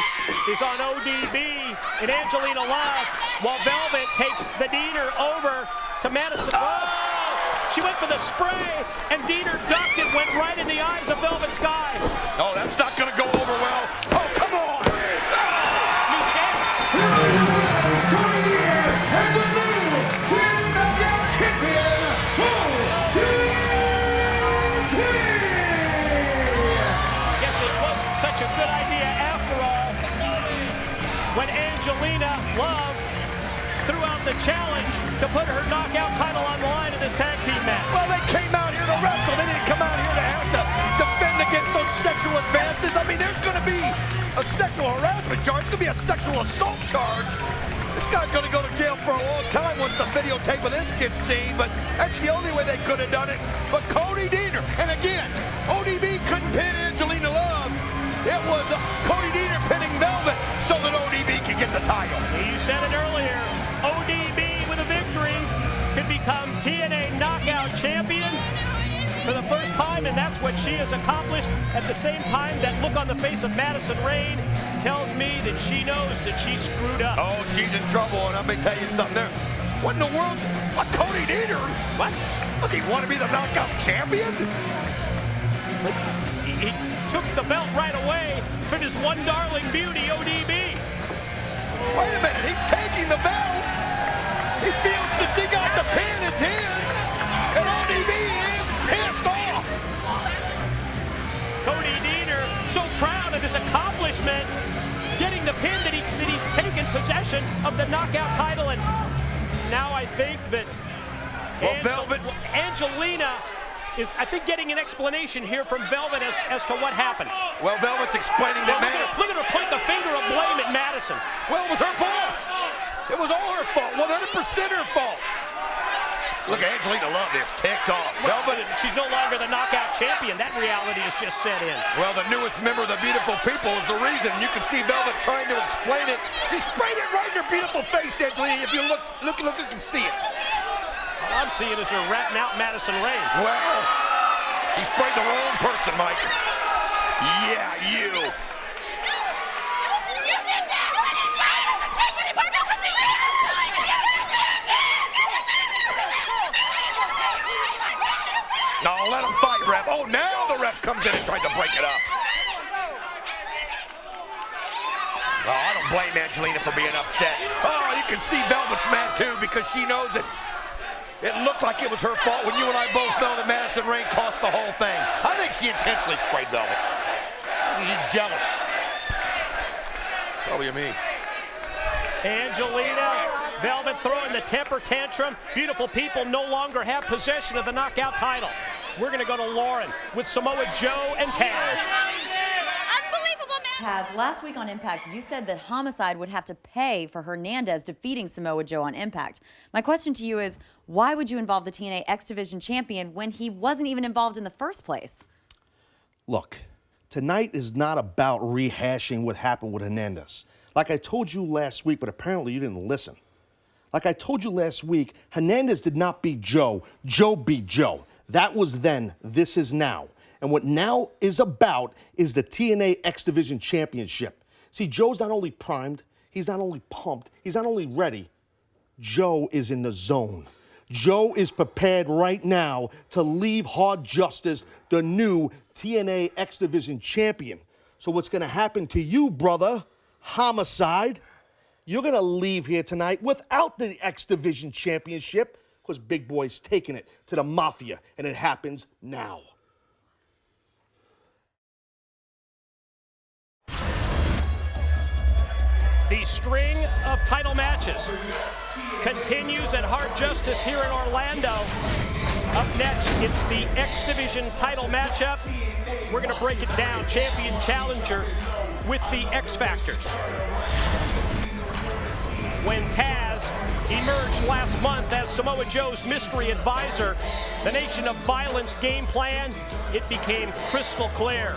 is on ODB and Angelina Love, while Velvet takes the Diener over to Madison. Oh! She went for the spray, and Diener ducked it, went right in the eyes of Velvet Sky. Oh, that's not going to go over well. Oh, come on! When Angelina Love threw out the challenge to put her knockout title on the line in this tag team match. Well, they came out here to wrestle. They didn't come out here to have to defend against those sexual advances. I mean, there's going to be a sexual harassment charge. There's going to be a sexual assault charge. This guy's going to go to jail for a long time once the videotape of this gets seen, but that's the only way they could have done it. But Cody Diener, and again, ODB couldn't pin Angelina Love. It was Cody Diener pinning Velvet so that ODB can get the title. You said it earlier. ODB with a victory could become TNA Knockout Champion for the first time, and that's what she has accomplished. At the same time, that look on the face of Madison Rayne tells me that she knows that she screwed up. Oh, she's in trouble, and I'm going to tell you something there. What in the world? What, Cody Diener? What? Does he want to be the Knockout Champion? He took the belt right away for his one darling beauty, ODB. Wait a minute, he's taking the belt. He feels that he got the pin, it's his. And ODB is pissed off. Cody Diener, so proud of his accomplishment, getting the pin that he's taken possession of the knockout title. And now I think that Angelina is, I think, getting an explanation here from Velvet as to what happened. Well, Velvet's explaining that Look at her point the finger of blame at Madison. Well, it was her fault. It was all her fault, 100% her fault. Look, Angelina Love is ticked off. Velvet, she's no longer the knockout champion. That reality has just set in. Well, the newest member of the Beautiful People is the reason. You can see Velvet trying to explain it. She sprayed it right in her beautiful face, Angelina. If you look, you can see it. All I'm seeing is her ratting out Madison Rayne. Well, he sprayed the wrong person, Mike. Yeah, you. No, let him fight, ref. Oh, now the ref comes in and tries to break it up. Oh, I don't blame Angelina for being upset. Oh, you can see Velvet's mad too because she knows it. It looked like it was her fault when you and I both know that Madison Rayne cost the whole thing. I think she intentionally sprayed Velvet. She's jealous. What do you mean? Angelina, Velvet throwing the temper tantrum. Beautiful people no longer have possession of the knockout title. We're going to go to Lauren with Samoa Joe and Taz. Taz, last week on Impact, you said that Homicide would have to pay for Hernandez defeating Samoa Joe on Impact. My question to you is, why would you involve the TNA X Division champion when he wasn't even involved in the first place? Look, tonight is not about rehashing what happened with Hernandez. Like I told you last week, but apparently you didn't listen. Like I told you last week, Hernandez did not beat Joe. Joe beat Joe. That was then. This is now. And what now is about is the TNA X Division Championship. See, Joe's not only primed, he's not only pumped, he's not only ready. Joe is in the zone. Joe is prepared right now to leave Hard Justice the new TNA X Division champion. So what's going to happen to you, brother, Homicide, you're going to leave here tonight without the X Division championship because Big Boy's taking it to the Mafia, and it happens now. The string of title matches continues at Hard Justice here in Orlando. Up next, it's the X Division title matchup. We're going to break it down, champion challenger with the X Factors. When Taz emerged last month as Samoa Joe's mystery advisor, the Nation of Violence game plan, it became crystal clear.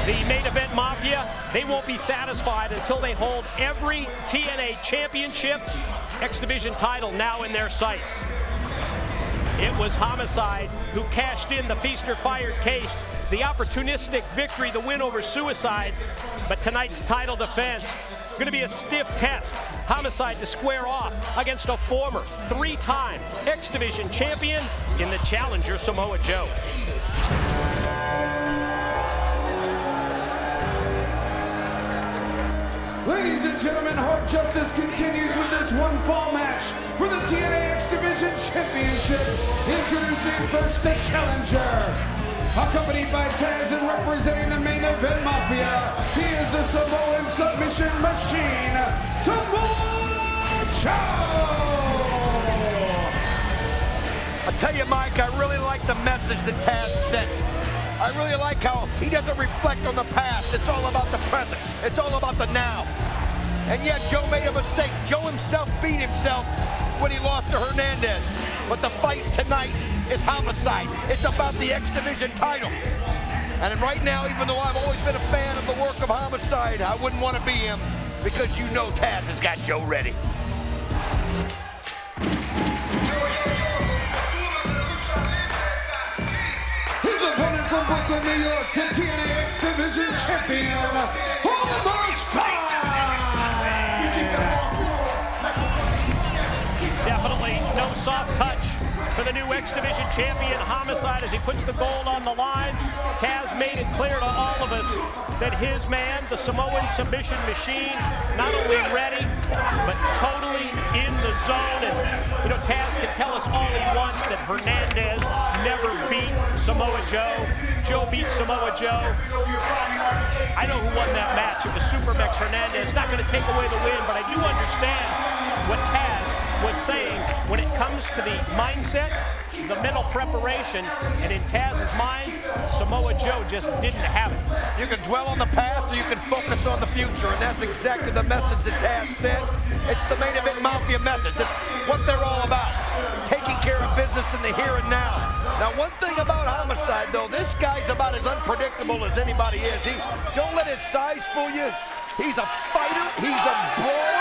The main event Mafia, they won't be satisfied until they hold every TNA championship, X Division title now in their sights. It was Homicide who cashed in the Feast or Fired case, the opportunistic victory, the win over Suicide. But tonight's title defense, going to be a stiff test. Homicide to square off against a former three-time X Division champion in the challenger Samoa Joe. Ladies and gentlemen, Hard Justice continues with this one-fall match for the TNA X Division Championship. Introducing first the challenger. Accompanied by Taz and representing the main event Mafia, he is the Samoan submission machine, Samoa Joe! I tell you, Mike, I really like the message that Taz sent. I really like how he doesn't reflect on the past. It's all about the present. It's all about the now. And yet, Joe made a mistake. Joe himself beat himself when he lost to Hernandez. But the fight tonight is Homicide. It's about the X Division title. And right now, even though I've always been a fan of the work of Homicide, I wouldn't want to be him because you know Taz has got Joe ready. His opponent from Brooklyn, New York, the TNA X Division champion, Homicide! Definitely no soft touch for the new X Division champion, Homicide, as he puts the gold on the line. Taz made it clear to all of us that his man, the Samoan submission machine, not only ready, but totally in the zone. And, you know, Taz can tell us all he wants that Hernandez never beat Samoa Joe. Joe beat Samoa Joe. I know who won that match. It was Supermex Hernandez. Not going to take away the win, but I do understand what Taz was saying when it comes to the mindset, the mental preparation, and in Taz's mind, Samoa Joe just didn't have it. You can dwell on the past or you can focus on the future, and that's exactly the message that Taz said. It's the main event Mafia message. It's what they're all about, taking care of business in the here and now. Now, one thing about Homicide, though, this guy's about as unpredictable as anybody is. Don't let his size fool you. He's a fighter. He's a brawler.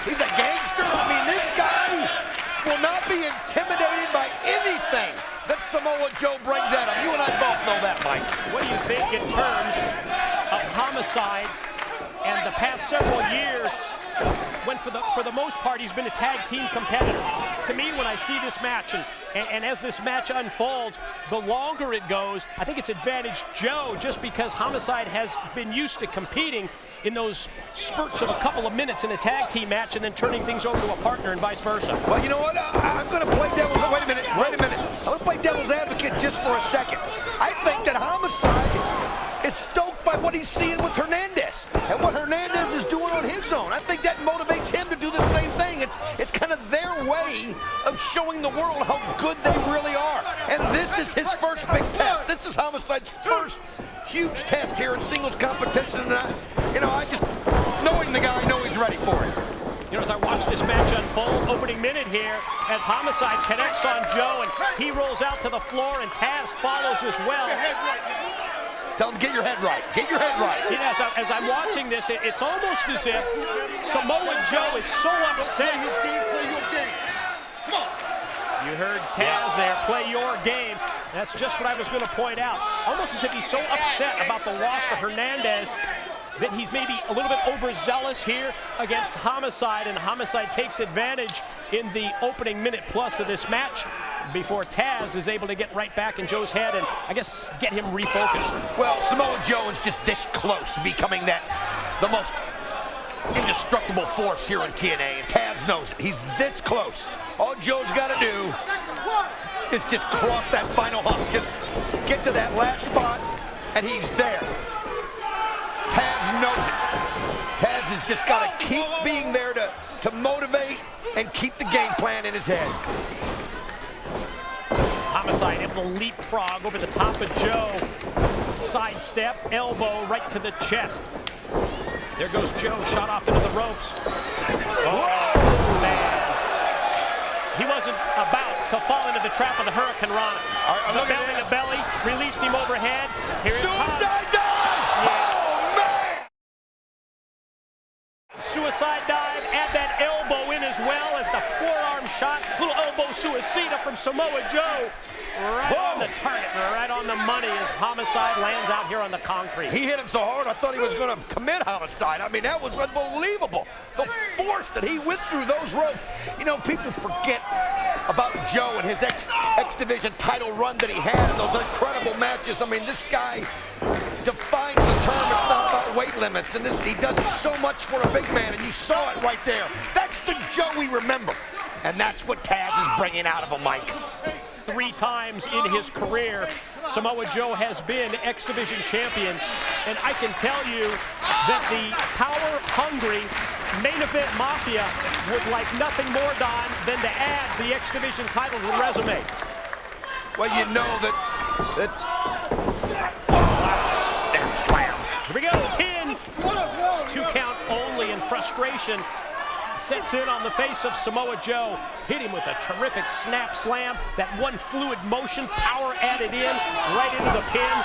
He's a gangster. I mean, this guy will not be intimidated by anything that Samoa Joe brings at him. You and I both know that, Mike. What do you think in terms of Homicide and the past several years when for the most part he's been a tag team competitor? To me, when I see this match and as this match unfolds, the longer it goes, I think it's advantage Joe just because Homicide has been used to competing in those spurts of a couple of minutes in a tag team match and then turning things over to a partner and vice versa. Well, you know what? I'm going to play devil's advocate. Wait a minute. I'm going to play devil's advocate just for a second. I think that Homicide is stoked by what he's seeing with Hernandez and what Hernandez is doing on his own. I think that motivates him to do the same thing. It's kind of their way of showing the world how good they really are. And this is his first big test. This is Homicide's first huge test here in singles competition. And I just, knowing the guy, I know he's ready for it. You know, as I watch this match unfold, opening minute here, as Homicide connects on Joe and he rolls out to the floor and Taz follows as well. Tell him, get your head right. Get your head right. You know, as I'm watching this, it's almost as if Samoa Joe is so upset. Play his game, play your game. Come on. You heard Taz there, play your game. That's just what I was going to point out. Almost as if he's so upset about the loss to Hernandez that he's maybe a little bit overzealous here against Homicide, and Homicide takes advantage in the opening minute plus of this match before Taz is able to get right back in Joe's head and, I guess, get him refocused. Well, Samoa Joe is just this close to becoming the most indestructible force here in TNA, and Taz knows it. He's this close. All Joe's got to do is just cross that final hump, just get to that last spot, and he's there. Taz knows it. Taz has just got to keep being there to motivate and keep the game plan in his head. Homicide able to leapfrog over the top of Joe. Sidestep, elbow right to the chest. There goes Joe, shot off into the ropes. Oh, man. He wasn't about to fall into the trap of the Hurricane Rana. The belly to belly, released him overhead. Here it comes. Suicide dive! Yeah. Oh, man! Suicide dive, add that elbow in as well as the forearm shot. Little elbow suicida from Samoa Joe. Right on the target, right on the money as Homicide lands out here on the concrete. He hit him so hard, I thought he was going to commit homicide. I mean, that was unbelievable. The force that he went through those ropes. You know, people forget about Joe and his X Division title run that he had in those incredible matches. I mean, this guy defines the term. It's not about weight limits, and he does so much for a big man, and you saw it right there. That's the Joe we remember, and that's what Taz is bringing out of him, Mike. 3 times in his career, Samoa Joe has been X Division champion, and I can tell you that the power-hungry main event Mafia would like nothing more, Don, than to add the X Division title to the resume. Well, you know that slam. Here we go, pin. 2 count only, in frustration sets in on the face of Samoa Joe. Hit him with a terrific snap slam. That one fluid motion, power added in, right into the pin,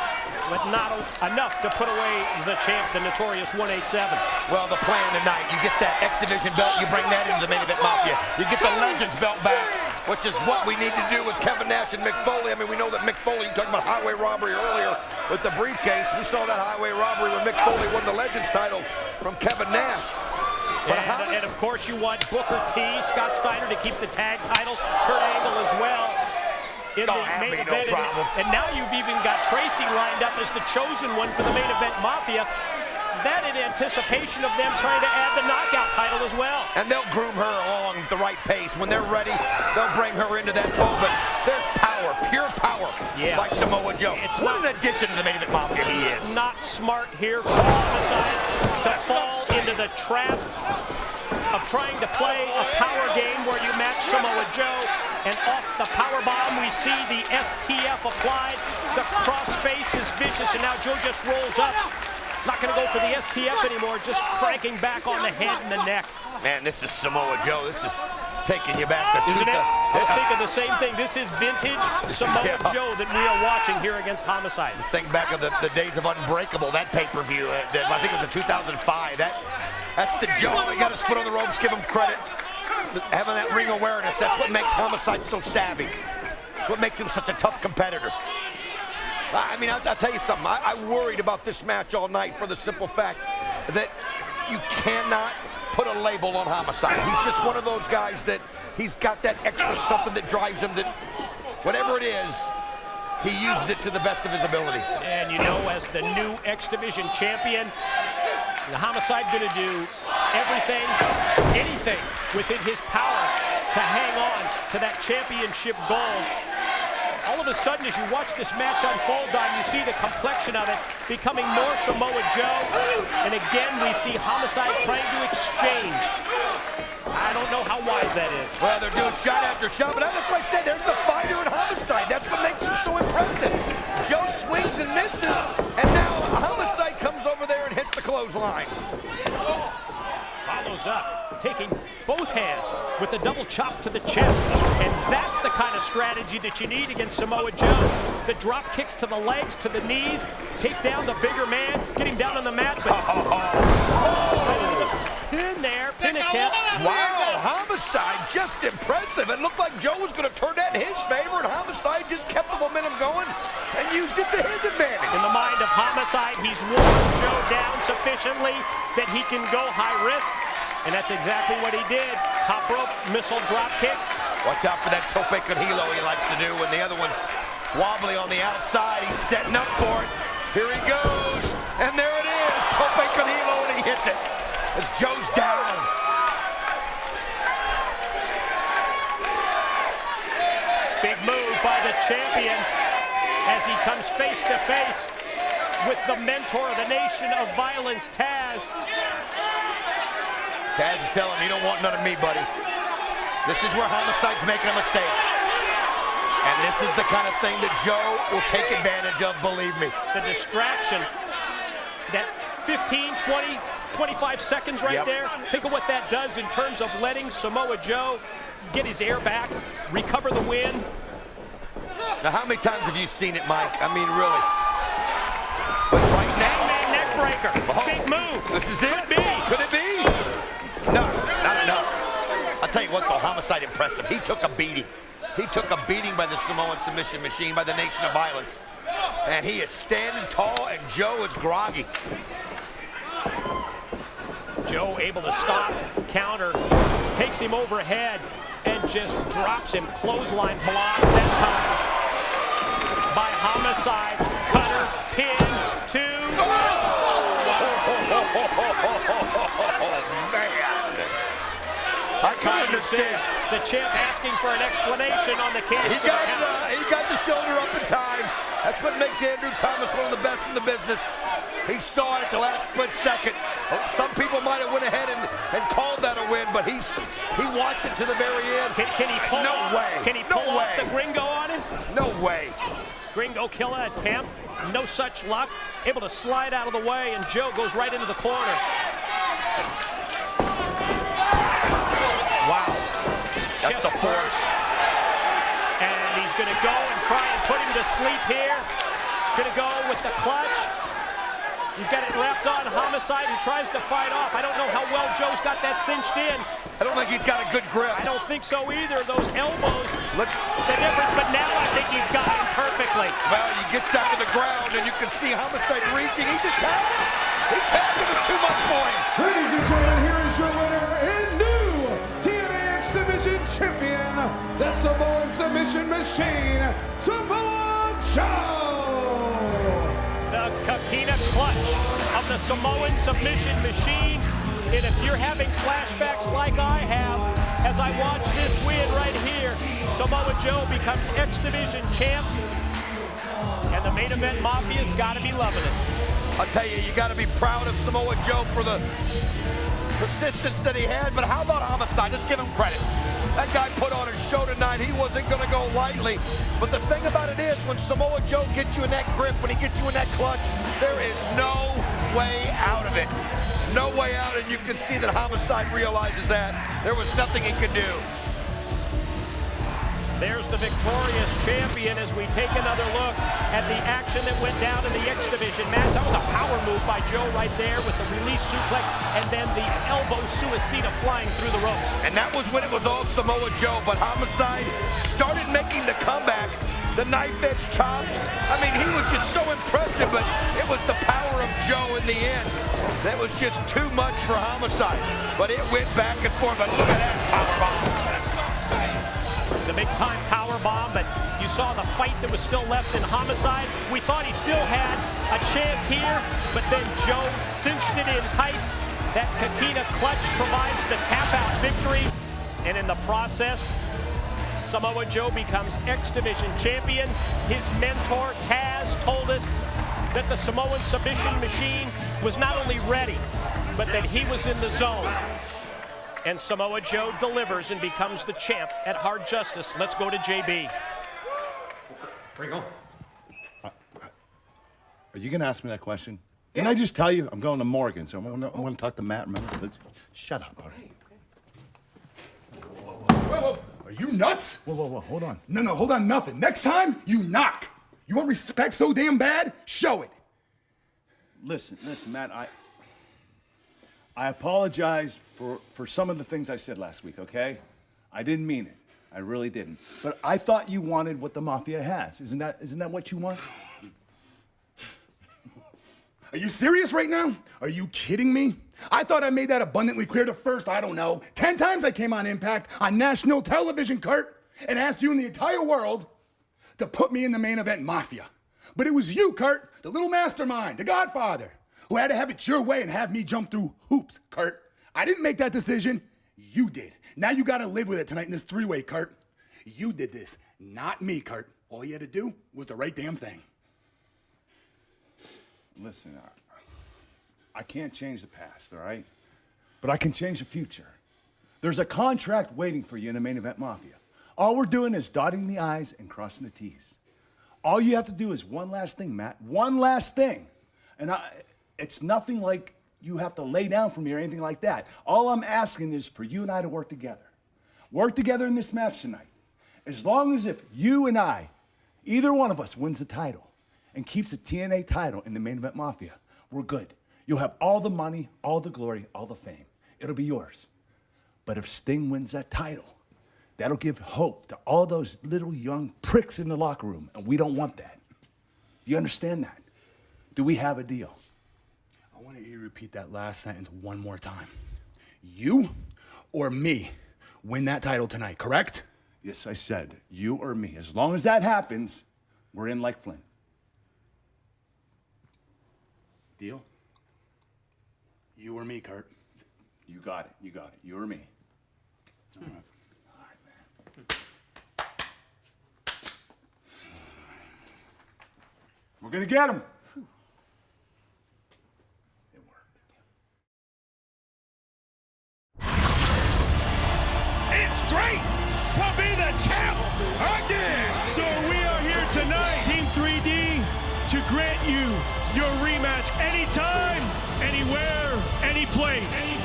but not enough to put away the champ, the notorious 187. Well, the plan tonight, you get that X Division belt, you bring that into the main event Mafia. You get the Legends belt back, which is what we need to do with Kevin Nash and Mick Foley. I mean, we know that Mick Foley, you talked about highway robbery earlier with the briefcase. We saw that highway robbery when Mick Foley won the Legends title from Kevin Nash. But and of course you want Booker T, Scott Steiner to keep the tag title, Kurt Angle as well in the main event. And now you've even got Tracy lined up as the chosen one for the main event Mafia. That in anticipation of them trying to add the knockout title as well. And they'll groom her along the right pace. When they're ready, they'll bring her into that fold. But there's power, pure power by Samoa Joe. What an addition to the main event Mafia he is. Not smart here for Homicide to fall into the trap of trying to play a power game where you match Samoa Joe, and off the power bomb we see the STF applied. The crossface is vicious, and now Joe just rolls up. Not going to go for the STF anymore, just cranking back on the head and the neck. Man, this is Samoa Joe. This is taking you back to Isn't it? I was thinking the same thing. This is vintage Samoa Joe that we are watching here against Homicide. Think back of the days of Unbreakable, that pay-per-view. I think it was in 2005. That, That's the Joe. He got his foot on the ropes. Give him credit. Having that ring awareness, that's what makes Homicide so savvy. It's what makes him such a tough competitor. I mean, I'll tell you something. I worried about this match all night for the simple fact that you cannot put a label on Homicide. He's just one of those guys that he's got that extra something that drives him, that whatever it is, he uses it to the best of his ability. And you know, as the new X Division champion, the Homicide gonna do everything, anything within his power to hang on to that championship gold. All of a sudden, as you watch this match unfold, Don, you see the complexion of it becoming more Samoa Joe. And again, we see Homicide trying to exchange. I don't know how wise that is. Well, they're doing shot after shot, but that's what I said. There's the fighter in Homicide. That's what makes him so impressive. Joe swings and misses, and now Homicide comes over there and hits the clothesline. Follows up, taking both hands with the double chop to the chest. And that's the kind of strategy that you need against Samoa Joe. The drop kicks to the legs, to the knees, take down the bigger man, get him down on the mat. But pin there, pin attempt. Wow, Homicide, just impressive. It looked like Joe was going to turn that in his favor, and Homicide just kept the momentum going and used it to his advantage. In the mind of Homicide, he's worn Joe down sufficiently that he can go high risk, and that's exactly what he did. Top rope, missile drop kick. Watch out for that tope con hilo he likes to do when the other one's wobbly on the outside. He's setting up for it. Here he goes, and there it is. Tope con hilo, and he hits it as Joe's down. Big move by the champion as he comes face to face with the mentor of the Nation of Violence, Taz. Taz is telling him, you don't want none of me, buddy. This is where Homicide's making a mistake. And this is the kind of thing that Joe will take advantage of, believe me. The distraction, that 15, 20, 25 seconds right there. Think of what that does in terms of letting Samoa Joe get his air back, recover the win. Now, how many times have you seen it, Mike? I mean, really. But right now, neck breaker. Big move. This is it. Could be. Could it be? No, not enough. I'll tell you what, though, Homicide impressive. He took a beating. He took a beating by the Samoan submission machine, by the Nation of Violence. And he is standing tall, and Joe is groggy. Joe able to stop, counter, takes him overhead, and just drops him. Clothesline block that time by Homicide. Cutter, pin, two. I can't understand. The champ asking for an explanation on the case. He got the shoulder up in time. That's what makes Andrew Thomas one of the best in the business. He saw it at the last split second. Some people might have went ahead and called that a win, but he watched it to the very end. Can he pull off? Can he pull off the Gringo on him? No way. Gringo killer attempt. No such luck. Able to slide out of the way, and Joe goes right into the corner. Wow. That's the force. And he's going to go and try and put him to sleep here. Going to go with the clutch. He's got it wrapped on Homicide and tries to fight off. I don't know how well Joe's got that cinched in. I don't think he's got a good grip. I don't think so either. Those elbows, look the difference, but now I think he's got him perfectly. Well, he gets down to the ground and you can see Homicide reaching. He just tapped him. He tapped him. It's too much for him. Ladies and gentlemen, here is your winner and new TNA X Division champion, the Samoan submission machine, Samoa Joe. The Kakina clutch of the Samoan submission machine. And if you're having flashbacks like I have, as I watch this win right here, Samoa Joe becomes X Division champ. And the main event Mafia's got to be loving it. I'll tell you, you got to be proud of Samoa Joe for the persistence that he had. But how about Homicide? Let's give him credit. That guy put on a show tonight. He wasn't going to go lightly. But the thing about it is, when Samoa Joe gets you in that grip, when he gets you in that clutch, there is no way out of it. No way out, and you can see that Homicide realizes that. There was nothing he could do. There's the victorious champion as we take another look at the action that went down in the X Division match. That was a power move by Joe right there with the release suplex and then the elbow suicida flying through the ropes. And that was when it was all Samoa Joe, but Homicide started making the comeback. The knife edge chops. I mean, he was just so impressive, but it was the power of Joe in the end. That was just too much for Homicide. But it went back and forth, but look at that powerbomb. The big-time power bomb, but you saw the fight that was still left in Homicide. We thought he still had a chance here, but then Joe cinched it in tight. That Kakita clutch provides the tap-out victory, and in the process, Samoa Joe becomes X Division champion. His mentor, Taz, told us that the Samoan submission machine was not only ready, but that he was in the zone. And Samoa Joe delivers and becomes the champ at Hard Justice. Let's go to JB. Where you going? Are you going to ask me that question? Didn't I just tell you I'm going to Morgan, so I'm going to talk to Matt, remember? Shut up, all right? Whoa. Are you nuts? Whoa, hold on. No, hold on, nothing. Next time, you knock. You want respect so damn bad? Show it. Listen, Matt, I apologize for some of the things I said last week, okay? I didn't mean it. I really didn't. But I thought you wanted what the Mafia has. Isn't that what you want? Are you serious right now? Are you kidding me? I thought I made that abundantly clear the first, 10 times I came on Impact on national television, Kurt, and asked you and the entire world to put me in the main event Mafia. But it was you, Kurt, the little mastermind, the Godfather, who had to have it your way and have me jump through hoops, Kurt. I didn't make that decision. You did. Now you gotta live with it tonight in this three-way, Kurt. You did this, not me, Kurt. All you had to do was the right damn thing. Listen, I can't change the past, all right? But I can change the future. There's a contract waiting for you in the main event Mafia. All we're doing is dotting the I's and crossing the T's. All you have to do is one last thing, Matt. One last thing. And it's nothing like you have to lay down for me or anything like that. All I'm asking is for you and I to work together. Work together in this match tonight. As long as if you and I, either one of us wins the title and keeps the TNA title in the main event Mafia, we're good. You'll have all the money, all the glory, all the fame. It'll be yours. But if Sting wins that title, that'll give hope to all those little young pricks in the locker room, and we don't want that. You understand that? Do we have a deal? I want you to repeat that last sentence one more time. You or me win that title tonight, correct? Yes, I said you or me. As long as that happens, we're in like Flynn. Deal? You or me, Kurt. You got it. You or me. All right. We're gonna get him. It worked. It's great to be the champ again. So we are here tonight, Team 3D, to grant you your rematch anytime, anywhere, any place.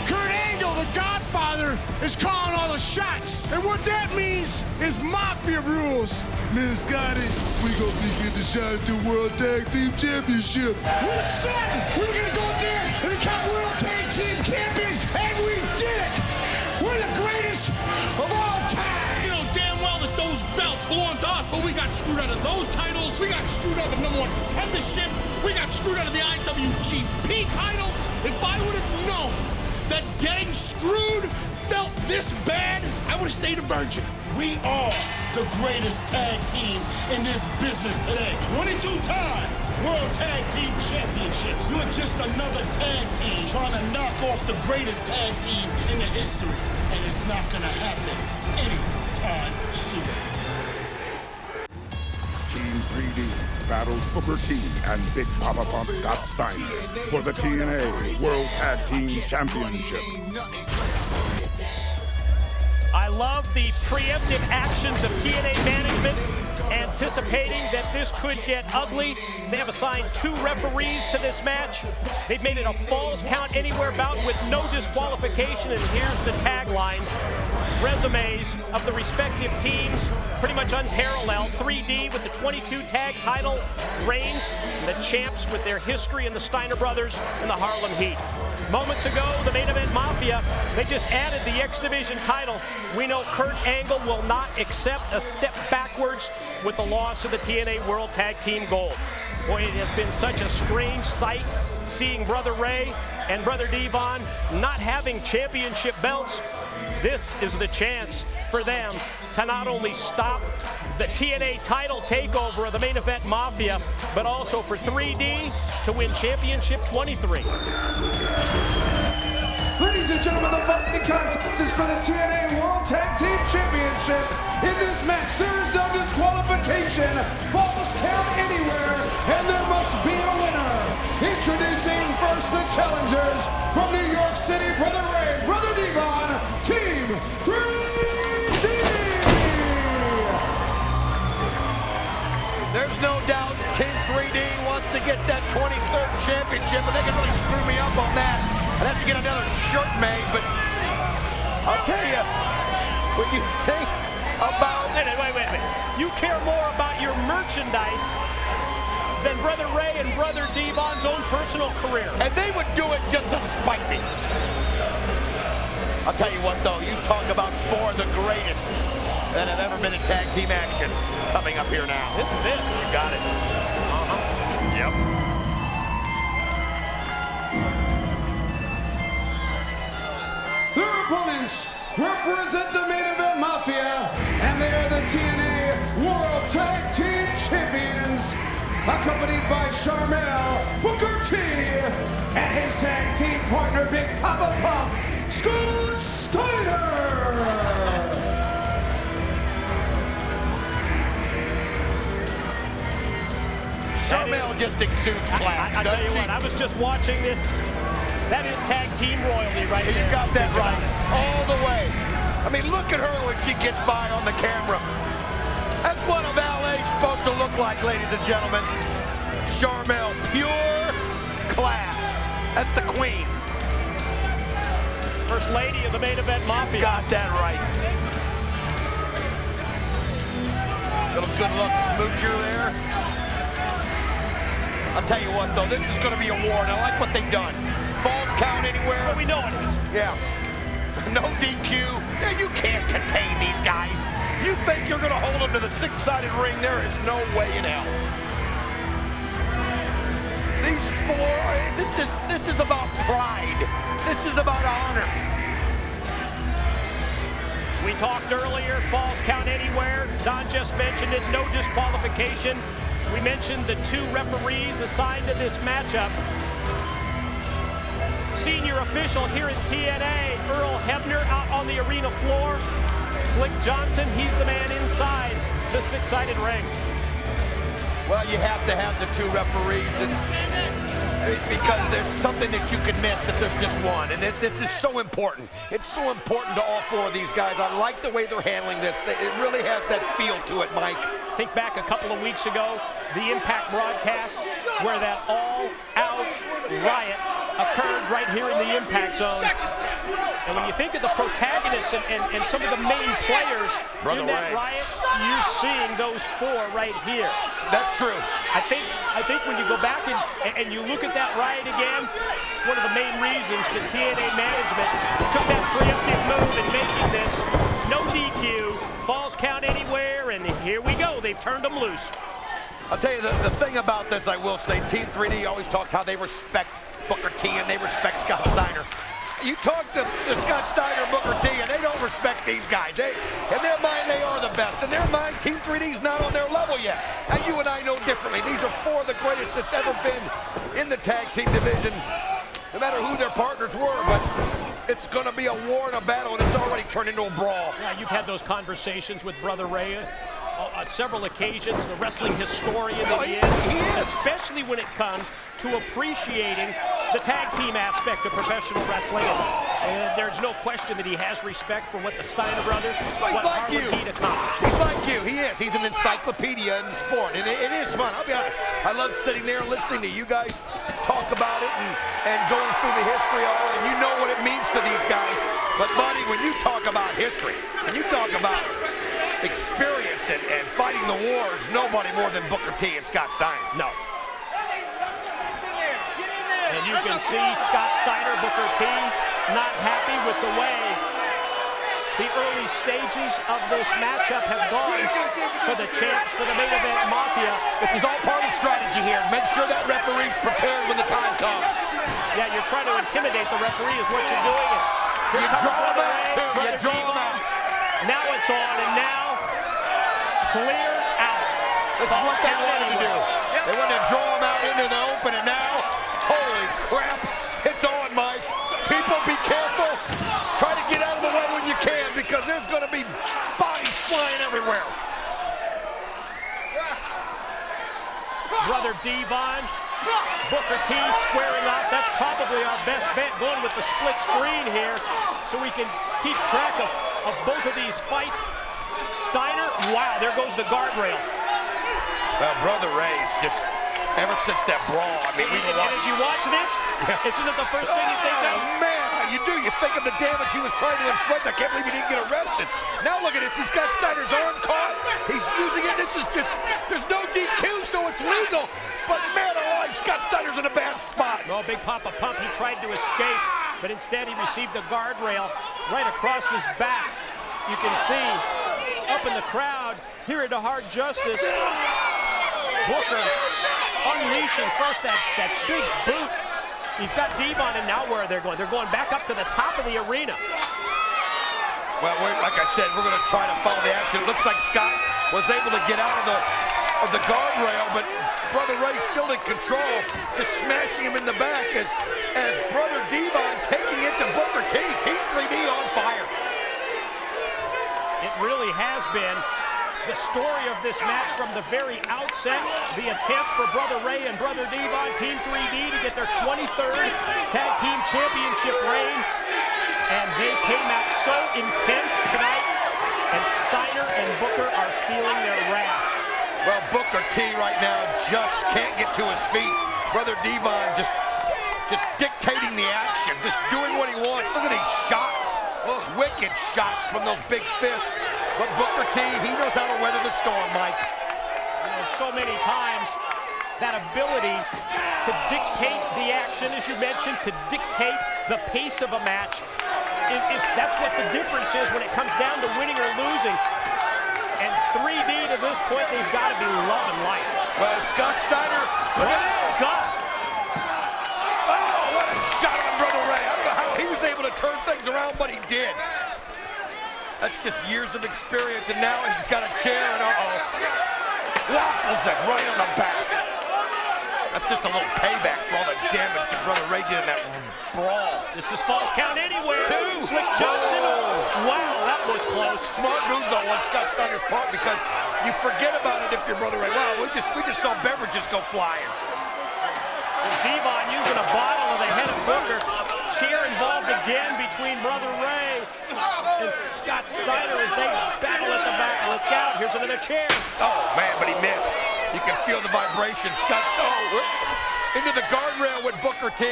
Kurt Angle, the Godfather, is calling all the shots. And what that means is Mafia rules. Miss Scotty, we gonna be getting the shot at the World Tag Team Championship. We said we were gonna go out there and become World Tag Team Champions, and we did it. We're the greatest of all time. You know damn well that those belts belong to us, but we got screwed out of those titles. We got screwed out of the #1 contendership. We got screwed out of the IWGP titles. If I would have known that getting screwed felt this bad, I would have stayed a virgin. We are the greatest tag team in this business today. 22-time World Tag Team Championships. You're just another tag team trying to knock off the greatest tag team in the history. And it's not gonna happen anytime soon. Team 3D battles Booker T and Big Papa Pump Scott Steiner for the TNA World Tag Team Championship. I love the preemptive actions of TNA management anticipating that this could get ugly. They have assigned 2 referees to this match. They've made it a Falls Count Anywhere bout with no disqualification, and here's the taglines. Resumes of the respective teams, pretty much unparalleled. 3D with the 22 tag title reigns, and the champs with their history in the Steiner brothers and the Harlem Heat. Moments ago, the main event Mafia, they just added the X Division title. We know Kurt Angle will not accept a step backwards with the loss of the TNA World Tag Team Gold. Boy, it has been such a strange sight seeing Brother Ray and Brother Devon not having championship belts. This is the chance for them to not only stop the TNA title takeover of the main event Mafia, but also for 3D to win championship 23. Ladies and gentlemen, the following contest is for the TNA World Tag Team Championship. In this match, there is no disqualification, Falls Count Anywhere, and there must be a winner. Introducing first the challengers from New York City, Brother Ray, Brother Devon, Team 3D. There's no doubt Team 3D wants to get that 23rd championship, and they can really screw me up on that. I'd have to get another shirt made, but I'll tell you, when you think about... Wait. You care more about your merchandise than Brother Ray and Brother Devon's own personal career. And they would do it just to spite me. I'll tell you what, though, you talk about 4 of the greatest that have ever been in tag team action coming up here now. This is it. You got it. Yep. Their opponents represent the main event Mafia, and they are the TNA World Tag Team Champions, accompanied by Sharmell Booker T and his tag team partner, Big Papa Pump, Steiner. Sharmell just exudes class, I tell you what, I was just watching this. That is tag team royalty right there. You got that right, all the way. I mean, look at her when she gets by on the camera. That's what a valet's supposed to look like, ladies and gentlemen. Sharmell, pure class. That's the queen. First lady of the main event Mafia. You got that right. Little good look smoocher there. I'll tell you what, though, this is going to be a war, and I like what they've done. Falls Count Anywhere. Well, we know it is. Yeah. No DQ. Yeah, you can't contain these guys. You think you're going to hold them to the 6-sided ring? There is no way in hell. These 4, this is about pride. This is about honor. We talked earlier, Falls Count Anywhere. Don just mentioned it, no disqualification. We mentioned the 2 referees assigned to this matchup. Senior official here in TNA, Earl Hebner out on the arena floor. Slick Johnson, he's the man inside the 6-sided ring. Well, you have to have the 2 referees, because there's something that you can miss if there's just one, and this is so important. It's so important to all 4 of these guys. I like the way they're handling this. It really has that feel to it, Mike. Think back a couple of weeks ago, the Impact broadcast, where that all-out riot occurred right here in the Impact Zone. And when you think of the protagonists and some of the main players in that riot, you're seeing those 4 right here. That's true. I think when you go back and you look at that riot again, it's one of the main reasons the TNA management took that preemptive move in making this no DQ, Falls Count Anywhere, and here we go. They've turned them loose. I'll tell you, the thing about this, I will say, Team 3D always talks how they respect Booker T and they respect Scott Steiner. You talk to Scott Steiner, Booker T, and they don't respect these guys. In their mind, they are the best. In their mind, Team 3D's not on their level yet. And you and I know differently. These are 4 of the greatest that's ever been in the tag team division, no matter who their partners were. But it's going to be a war and a battle, and it's already turned into a brawl. Yeah, you've had those conversations with Brother Ray several occasions, the wrestling historian that he is, especially when it comes to appreciating the tag team aspect of professional wrestling. And there's no question that he has respect for what the Steiner brothers, what Harley Heat accomplished. He's like you. He is. He's an encyclopedia in the sport. And it is fun. I'll be honest. I love sitting there and listening to you guys talk about it and going through the history of it. And you know what it means to these guys. But, buddy, when you talk about history, and you talk about experience and fighting the wars, nobody more than Booker T and Scott Steiner. No. And you can see Scott Steiner, Booker T, not happy with the way the early stages of this matchup have gone for the champs, for the main event Mafia. This is all part of the strategy here. Make sure that referee's prepared when the time comes. Yeah, you're trying to intimidate the referee is what you're doing. You draw him out, too. You draw him out. Now it's on, and now clear out. This is what they wanted to do. They wanted to draw him out into the open, and now, holy crap, it's on, Mike. People, be careful. Try to get out of the way when you can, because there's going to be bodies flying everywhere. Brother Devon, Booker T squaring off. That's probably our best bet, going with the split screen here, so we can keep track of both of these fights. Steiner, wow, there goes the guardrail. Well, Brother Ray's just, ever since that brawl, I mean, we've been watching. And as you watch this, isn't it the first thing you think of? Man, you do. You think of the damage he was trying to inflict. I can't believe he didn't get arrested. Now look at this. He's got Steiner's arm caught. He's using it. This is just, there's no DQ, so it's legal. But man alive, Scott Steiner's in a bad spot. Well, Big Papa Pump, he tried to escape, but instead he received the guardrail right across his back. You can see up in the crowd, here at the Hard Justice, Booker unleashing first that big boot. He's got Devon, and now where are they going? They're going back up to the top of the arena. Well, like I said, we're going to try to follow the action. It looks like Scott was able to get out of the guardrail, but Brother Ray still in control, just smashing him in the back as Brother Devon taking it to Booker T. Team 3D on fire. It really has been the story of this match from the very outset. The attempt for Brother Ray and Brother Devon, Team 3D, to get their 23rd Tag Team Championship reign. And they came out so intense tonight, and Steiner and Booker are feeling their wrath. Well, Booker T right now just can't get to his feet. Brother Devon just dictating the action, just doing what he wants. Look at these shots. Wicked shots from those big fists. But Booker T, he knows how to weather the storm, Mike. You know, so many times, that ability to dictate the action, as you mentioned, to dictate the pace of a match, that's what the difference is when it comes down to winning or losing. And 3D to this point, they've got to be loving life. Well, Scott Steiner, look at this. Oh, what a shot on Brother Ray. I don't know how he was able to turn things around, but he did. That's just years of experience, and now he's got a chair, and waffles it right on the back. That's just a little payback for all the damage that Brother Ray did in that brawl. This is false count anywhere. Slick Johnson. Wow, that was close. Smart move, though, on Scott Steiner's part, because you forget about it if you're Brother Ray. Wow, we just saw beverages go flying. Devon using a bottle of the head of Booker. Chair involved again between Brother Ray and Scott Steiner as they battle at the back. Look out, here's another chair. Oh, man, but he missed. You can feel the vibration. Scott Steiner into the guardrail with Booker T.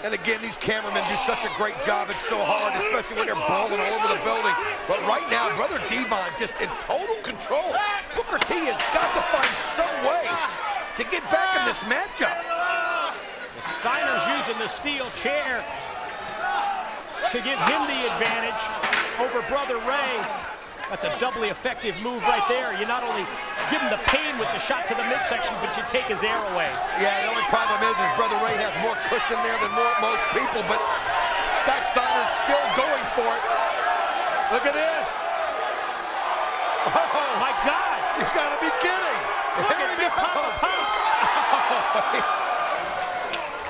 And again, these cameramen do such a great job. It's so hard, especially when they're brawling all over the building. But right now, Brother Devon just in total control. Booker T has got to find some way to get back in this matchup. Steiner's using the steel chair to give him the advantage over Brother Ray. That's a doubly effective move right there. You not only give him the pain with the shot to the midsection, but you take his air away. Yeah, the only problem is Brother Ray has more cushion there than most people, but Scott Steiner's still going for it. Look at this. Oh, my God. You gotta be kidding. Look at Big Papa Pump.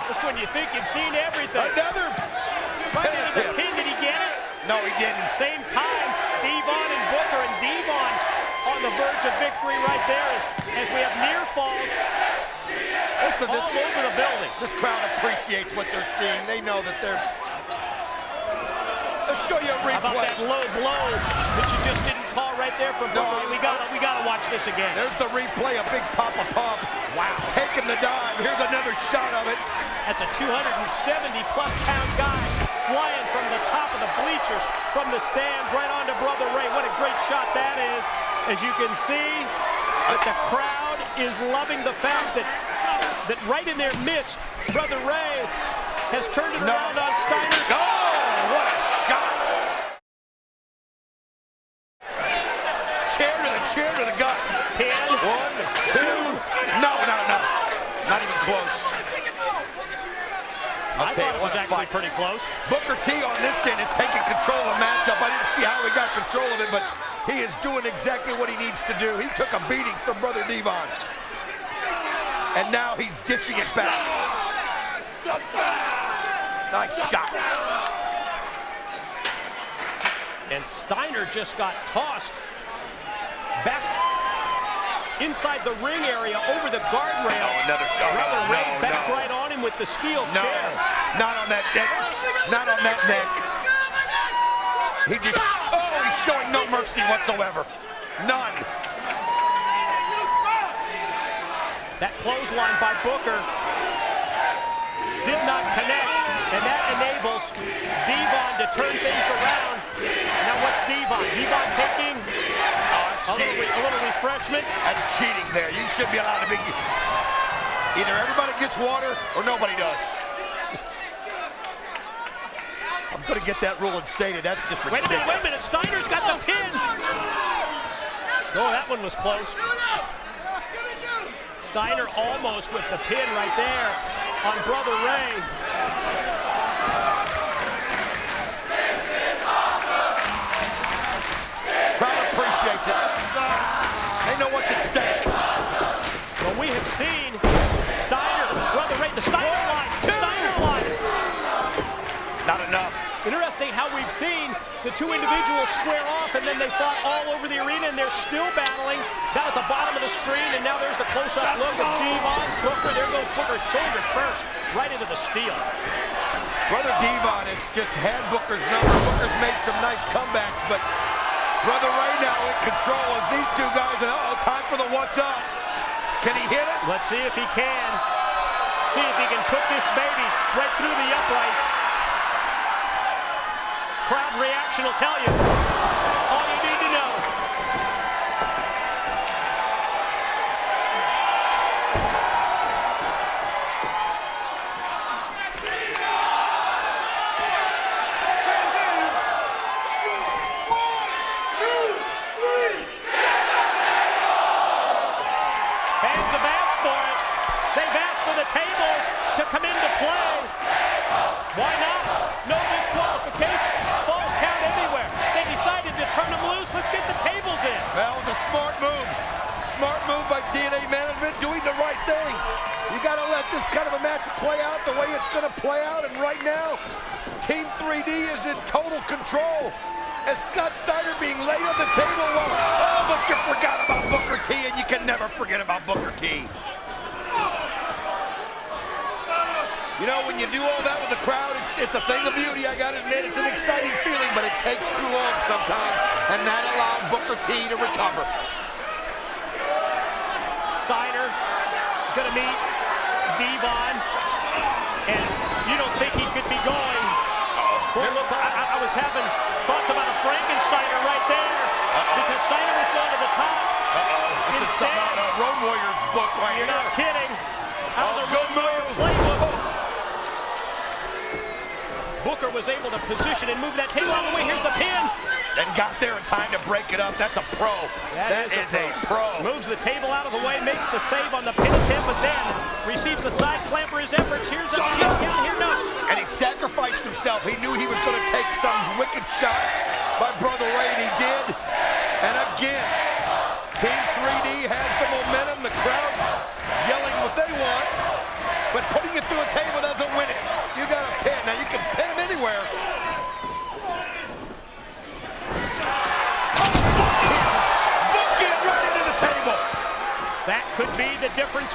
Just when you think you've seen everything. Another right into the pin. Did he get it? No, he didn't. Same time, Devon and Booker, and Devon on the verge of victory right there as we have near falls Listen, all over the building. This crowd appreciates what they're seeing. They know that they're... Let's show you a replay. How about that low blow that you just didn't call right there from Booker? We gotta watch this again. There's the replay, a big Papa Pump. Wow. Taking the dive. Here's another shot of it. That's a 270-plus pound guy flying from the top of the bleachers, from the stands, right onto Brother Ray. What a great shot that is. As you can see, that the crowd is loving the fact that right in their midst, Brother Ray has turned it around on Steiner. Oh, what a shot! Chair to the gut. Pin. 1, 2. No. Not even close. I thought it was actually pretty close. Booker T on this end is taking control of the matchup. I didn't see how he got control of it, but he is doing exactly what he needs to do. He took a beating from Brother Devon. And now he's dishing it back. Nice shot. And Steiner just got tossed back inside the ring area over the guardrail. Oh, another shot. Brother Ray back right on him with the steel chair. Not on that neck. Not on that neck. He just, he's showing no mercy whatsoever. None. That clothesline by Booker did not connect, and that enables Devon to turn things around. Now what's Devon? Devon taking a little refreshment. That's cheating there. You should be allowed to be. Either everybody gets water or nobody does. I'm going to get that rule instated. That's just ridiculous. Wait a minute. Steiner's got the pin. Oh, that one was close. Steiner almost with the pin right there on Brother Ray. Crowd appreciates it. They know what's at stake. Well, we have seen Steiner, Brother Ray, the Steiner line. Not enough. Interesting how we've seen the two individuals square off, and then they fought all over the arena, and they're still battling down at the bottom of the screen, and now there's the close-up look of Devon. Booker, there goes Booker's shoulder first, right into the steel. Brother Devon has just had Booker's number. Booker's made some nice comebacks, but Brother Ray now in control as these two guys, and time for the what's up. Can he hit it? Let's see if he can. See if he can put this baby right through the uprights. Crowd reaction will tell you all you need to know. Fans have asked for it. They've asked for the tables to come into play. Why not? No disqualification. Falls count anywhere. They decided to turn them loose. Let's get the tables in. That was a smart move. Smart move by TNA management, doing the right thing. You got to let this kind of a match play out the way it's going to play out. And right now, Team 3D is in total control. As Scott Steiner being laid on the table. But you forgot about Booker T, and you can never forget about Booker T. You know, when you do all that with the crowd, it's a thing of beauty, I gotta admit. It's an exciting feeling, but it takes too long sometimes, and that allowed Booker T to recover. Steiner gonna meet Devon, and you don't think he could be going. Boy, look, I was having thoughts about a Frankensteiner right there, because Steiner was going to the top. This is something out of a Road Warriors book right here. You're not kidding. Out of the Road Warrior playbook. Booker was able to position and move that table out of the way. Here's the pin. And got there in time to break it up. That's a pro. That is a pro. Moves the table out of the way, makes the save on the pin attempt, but then receives a side slam for his efforts. Here's a count here, no. And he sacrificed himself. He knew he was going to take some wicked shot by Brother Ray, and he did. And again, Team 3D has the momentum. The crowd yelling what they want, but putting it through a table doesn't win it. You got a pin. Now you can pin him anywhere.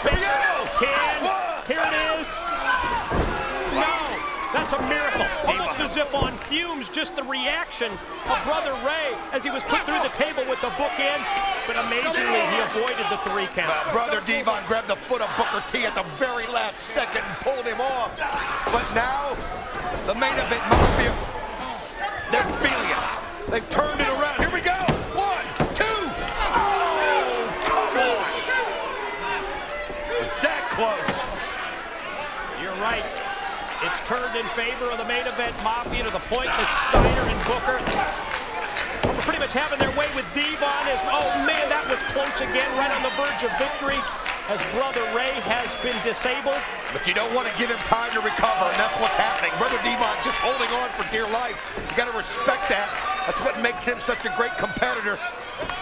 Spear, pin, here it is. No, that's a miracle. Almost as if on fumes, just the reaction of Brother Ray as he was put through the table with the bookend, but amazingly he avoided the 3 count. Brother Devon grabbed the foot of Booker T at the very last second and pulled him off. But now, the main event Mafia, they're feeling it. They've turned it around. Here we go. 1, 2. Oh, come on. Is that close? You're right. It's turned in favor of the main event Mafia to the point that Steiner and Booker are pretty much having their way with Devon. Oh man, that was close again, right on the verge of victory as Brother Ray has been disabled. But you don't want to give him time to recover, and that's what's happening. Brother Devon just holding on for dear life. You got to respect that. That's what makes him such a great competitor.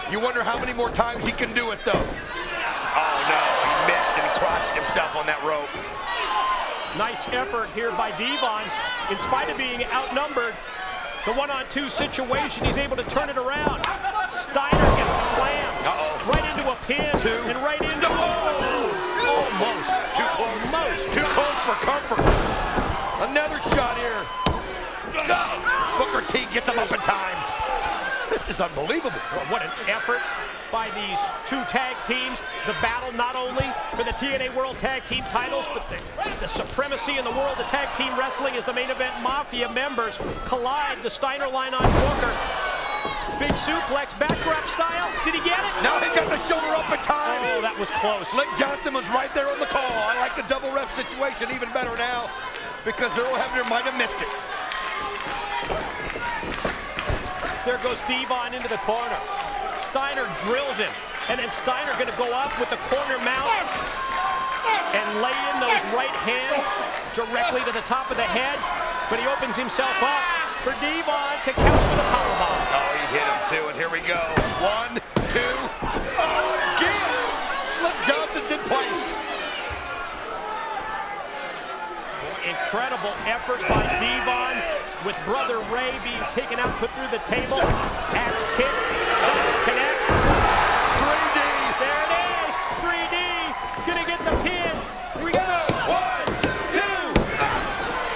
You wonder how many more times he can do it, though. Oh, no, he missed and crotched himself on that rope. Nice effort here by Devon. In spite of being outnumbered, the 1-on-2 situation, he's able to turn it around. Steiner gets slammed right into a pin and right into almost. Too close. Almost. Too close for comfort. Another shot here. Booker T gets him up in time. This is unbelievable. Well, what an effort by these 2 tag teams. The battle not only for the TNA World Tag Team titles, but the supremacy in the world of tag team wrestling as the main event Mafia members collide. The Steiner line on Booker. Big suplex, backdrop style. Did he get it? No, he got the shoulder up in time. Oh, that was close. Slick Johnson was right there on the call. I like the double ref situation even better now because Earl Hebner might have missed it. There goes Devon into the corner. Steiner drills him, and then Steiner gonna go up with the corner mount and lay in those right hands directly to the top of the head, but he opens himself up for Devon to count with a powerbomb. Oh, he hit him too, and here we go. 1, 2, again! Slick Johnson's in place. Incredible effort by Devon with Brother Ray being taken out, put through the table. Axe kick, doesn't connect. 3D. There it is, 3D, gonna get the pin. Here we go. 1, 2.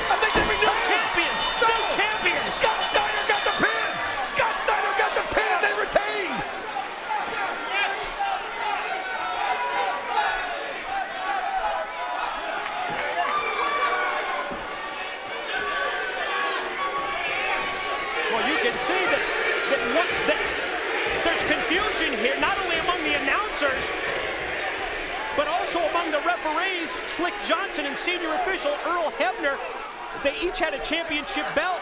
I think they renewed champions. New champions. Scott Steiner got the pin. Scott Steiner got the pin. They retained. Well, you can see that there's confusion here, not only among the announcers, but also among the referees. Slick Johnson and senior official Earl Hebner, they each had a championship belt,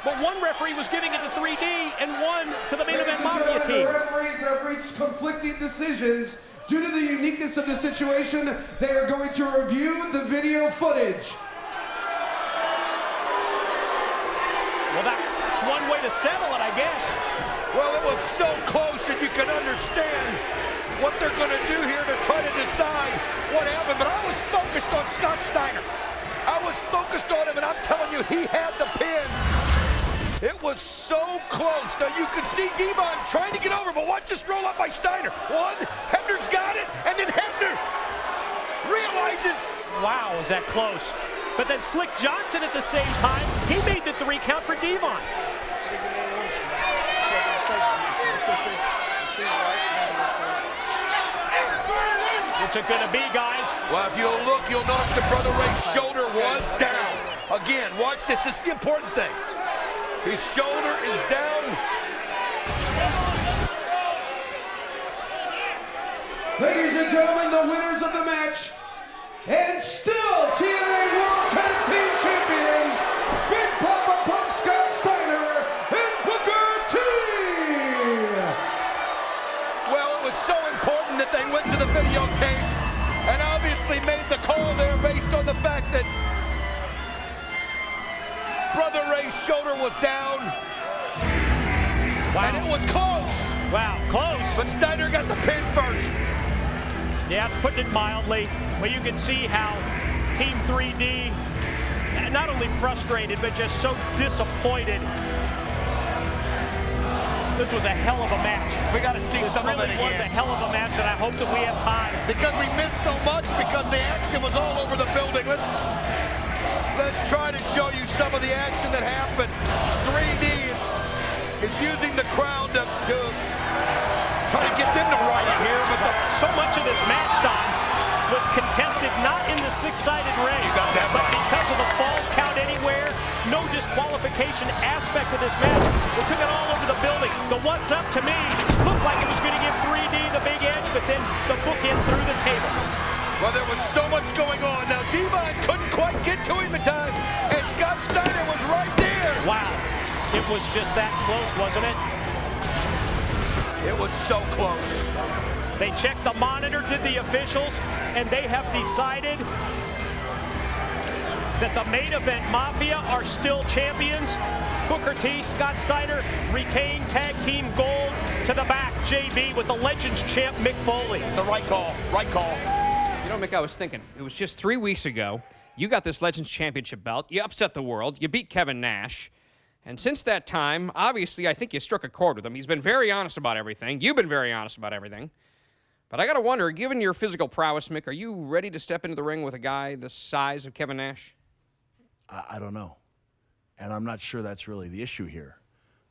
but one referee was giving it to 3D and one to the main event Mafia team. The referees have reached conflicting decisions. Due to the uniqueness of the situation, they are going to review the video footage. Well, that's one way to settle it, I guess. Well, it was so close that you can understand what they're going to do here to try to decide what happened. But I was focused on Scott Steiner. I was focused on him, and I'm telling you, he had the pin. It was so close. Now, you can see Devon trying to get over, but watch this roll up by Steiner. 1, Hebner's got it, and then Hebner realizes. Wow, was that close. But then Slick Johnson at the same time, he made the 3 count for Devon. What's it gonna be, guys? Well, if you'll look, you'll notice that Brother Ray's shoulder was down. Again, watch this. This is the important thing. His shoulder is down. Ladies and gentlemen, the winners of the match, and still TNA World Tag Team Champions, Big Papa Pump Scott Steiner and Booker T. Well, it was so important that they went to the videotape and obviously made the call there based on the fact that Brother Ray's shoulder was down. Wow. And it was close. Wow, close. But Steiner got the pin first. Yeah, it's putting it mildly. But you can see how Team 3D, not only frustrated, but just so disappointed. This was a hell of a match. We got to see some of it again. It really was a hell of a match, and I hope that we have time. Because we missed so much, because the action was all over the building. Let's try to show you some of the action that happened. 3D is using the crowd to try to get them to riot here, but so much of this match, Don, was contested not in the six-sided ring, but because of the falls count anywhere, no disqualification aspect of this match. They took it all over the building. The what's up to me looked like it was going to give 3D the big edge, but then the bookend through the table. Well, there was so much going on. Now, Devon couldn't quite get to him in time, and Scott Steiner was right there. Wow. It was just that close, wasn't it? It was so close. They checked the monitor, did the officials, and they have decided that the main event Mafia are still champions. Booker T, Scott Steiner retain tag team gold to the back. JB with the Legends champ Mick Foley. The right call, right call. You know, Mick, I was thinking, it was just 3 weeks ago, you got this Legends Championship belt, you upset the world, you beat Kevin Nash, and since that time, obviously, I think you struck a chord with him. He's been very honest about everything. You've been very honest about everything. But I got to wonder, given your physical prowess, Mick, are you ready to step into the ring with a guy the size of Kevin Nash? I don't know. And I'm not sure that's really the issue here.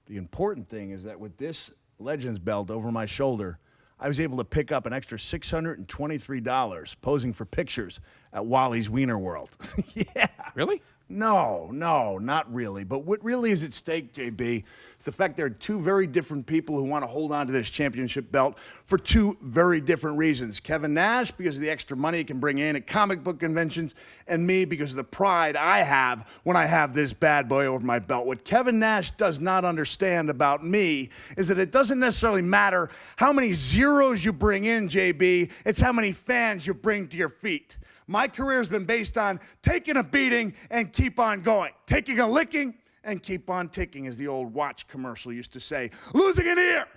The important thing is that with this Legends belt over my shoulder, I was able to pick up an extra $623 posing for pictures at Wally's Wiener World. Yeah. Really? No, not really. But what really is at stake, JB, is the fact there are two very different people who want to hold on to this championship belt for two very different reasons. Kevin Nash, because of the extra money he can bring in at comic book conventions, and me, because of the pride I have when I have this bad boy over my belt. What Kevin Nash does not understand about me is that it doesn't necessarily matter how many zeros you bring in, JB, it's how many fans you bring to your feet. My career has been based on taking a beating and keep on going. Taking a licking and keep on ticking, as the old watch commercial used to say. Losing an ear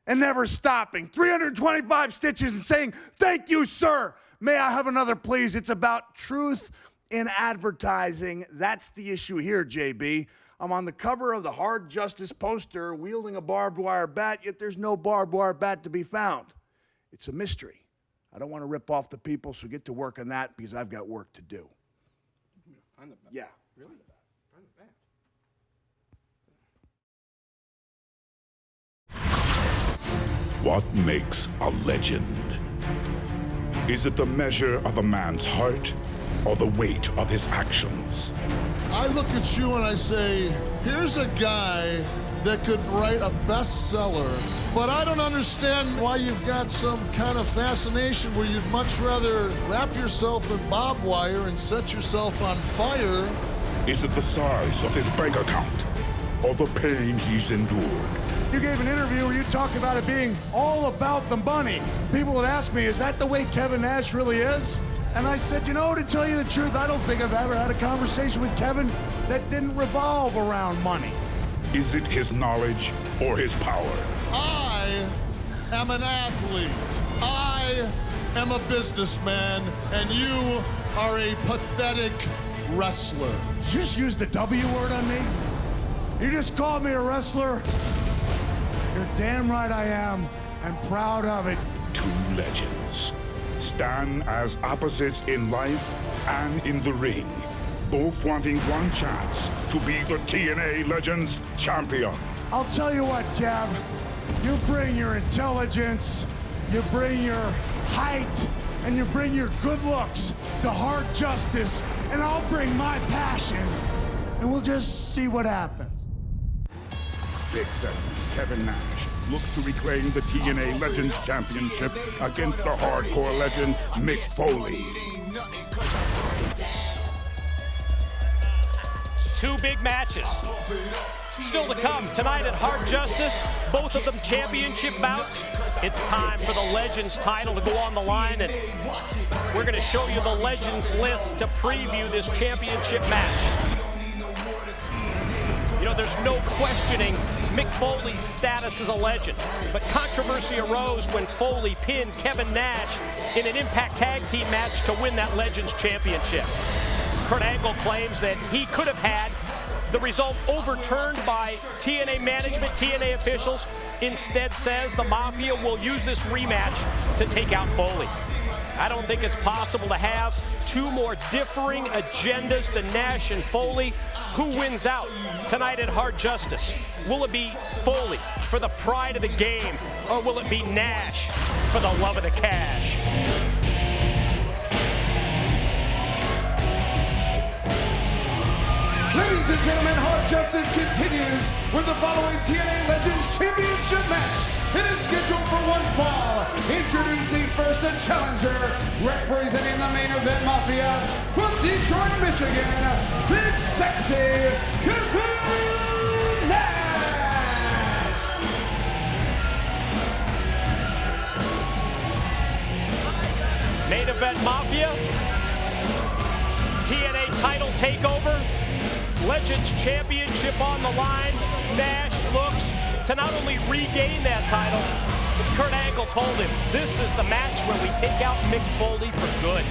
and never stopping. 325 stitches and saying, "Thank you, sir. May I have another, please?" It's about truth in advertising. That's the issue here, JB. I'm on the cover of the Hard Justice poster wielding a barbed wire bat, yet there's no barbed wire bat to be found. It's a mystery. I don't want to rip off the people, so get to work on that because I've got work to do. Find the bat. Yeah. Really? Find the bat. What makes a legend? Is it the measure of a man's heart or the weight of his actions? I look at you and I say, here's a guy that could write a bestseller, but I don't understand why you've got some kind of fascination where you'd much rather wrap yourself in barbed wire and set yourself on fire. Is it the size of his bank account or the pain he's endured? You gave an interview where you talked about it being all about the money. People would ask me, is that the way Kevin Nash really is? And I said, you know, to tell you the truth, I don't think I've ever had a conversation with Kevin that didn't revolve around money. Is it his knowledge or his power? I am an athlete. I am a businessman, and you are a pathetic wrestler. Did you just use the W word on me? You just called me a wrestler? You're damn right I am, and proud of it. Two legends stand as opposites in life and in the ring, both wanting one chance to be the TNA Legends champion. I'll tell you what, Kev. You bring your intelligence, you bring your height, and you bring your good looks to Hard Justice, and I'll bring my passion, and we'll just see what happens. Big Sexy Kevin Nash looks to reclaim the TNA Legends Championship against the hardcore legend Mick Foley. Two big matches still to come tonight at Hard Justice, both of them championship bouts. It's time for the Legends title to go on the line, and we're going to show you the Legends list to preview this championship match. You know, there's no questioning Mick Foley's status as a legend, but controversy arose when Foley pinned Kevin Nash in an Impact Tag Team match to win that Legends Championship. Kurt Angle claims that he could have had the result overturned by TNA management, TNA officials, instead says the Mafia will use this rematch to take out Foley. I don't think it's possible to have two more differing agendas than Nash and Foley. Who wins out tonight at Hard Justice? Will it be Foley for the pride of the game, or will it be Nash for the love of the cash? Ladies and gentlemen, Hard Justice continues with the following TNA Legends Championship match. It is scheduled for one fall. Introducing first a challenger, representing the main event Mafia from Detroit, Michigan, Big Sexy Kevin Nash. Main event Mafia, TNA title takeover, Legends Championship on the line. Nash looks to not only regain that title, but Kurt Angle told him this is the match where we take out Mick Foley for good.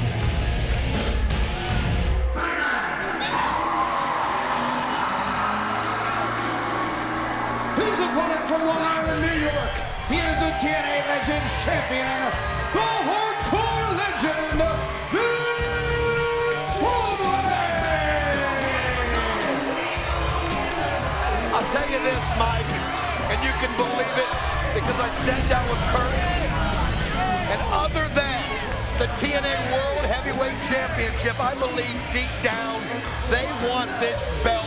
His opponent from Long Island, New York. He is the TNA Legends Champion, the Hardcore Legend, Mick Foley. I'll tell you this, Mike, and you can believe it because I sat down with Kurt, and other than the TNA World Heavyweight Championship, I believe deep down they want this belt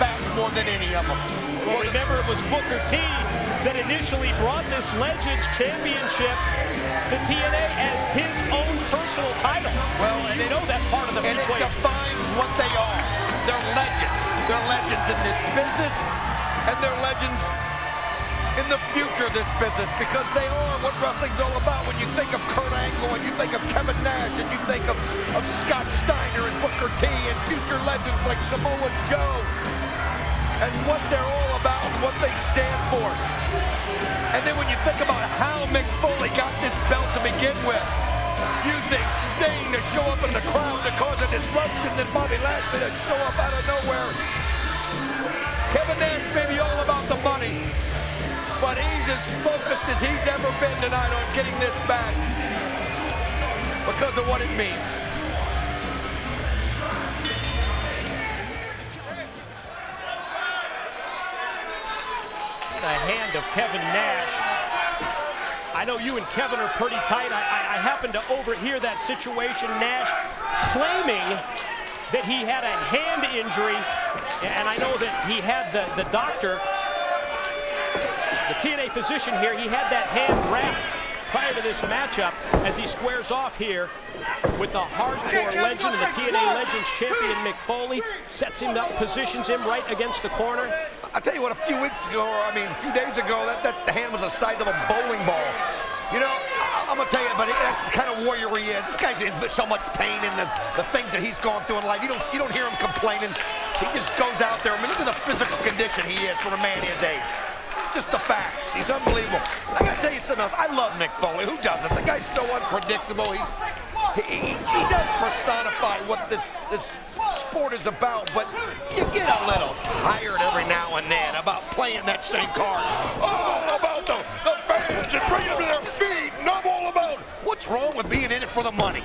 back more than any of them. Well, remember, it was Booker T that initially brought this Legends Championship to TNA as his own personal title. Well, and you know that's part of the and equation. It defines what they are. They're legends. They're legends in this business, and they're legends in the future of this business, because they are what wrestling's all about. When you think of Kurt Angle, and you think of Kevin Nash, and you think of Scott Steiner and Booker T, and future legends like Samoa Joe, and what they're all about and what they stand for. And then when you think about how Mick Foley got this belt to begin with, using Sting to show up in the crowd to cause a disruption, and Bobby Lashley to show up out of nowhere. Kevin Nash may be all about the money, but he's as focused as he's ever been tonight on getting this back because of what it means. The hand of Kevin Nash. I know you and Kevin are pretty tight. I happened to overhear that situation. Nash claiming that he had a hand injury, and I know that he had the doctor, the TNA physician here, he had that hand wrapped prior to this matchup as he squares off here with the hardcore legend and the TNA Legends champion Mick Foley. Sets him up, positions him right against the corner. I'll tell you what, a few days ago, that hand was the size of a bowling ball. You know, I'm gonna tell you, but that's the kind of warrior he is. This guy's in so much pain in the things that he's gone through in life. You don't hear him complaining. He just goes out there. I mean, look at the physical condition he is for a man his age. Just the facts. He's unbelievable. I gotta tell you something else. I love Mick Foley. Who doesn't? The guy's so unpredictable. He does personify what this sport is about, but you get a little tired every now and then about playing that same card. Oh, about the fans and bringing them to their feet, and I'm all about what's wrong with being in it for the money.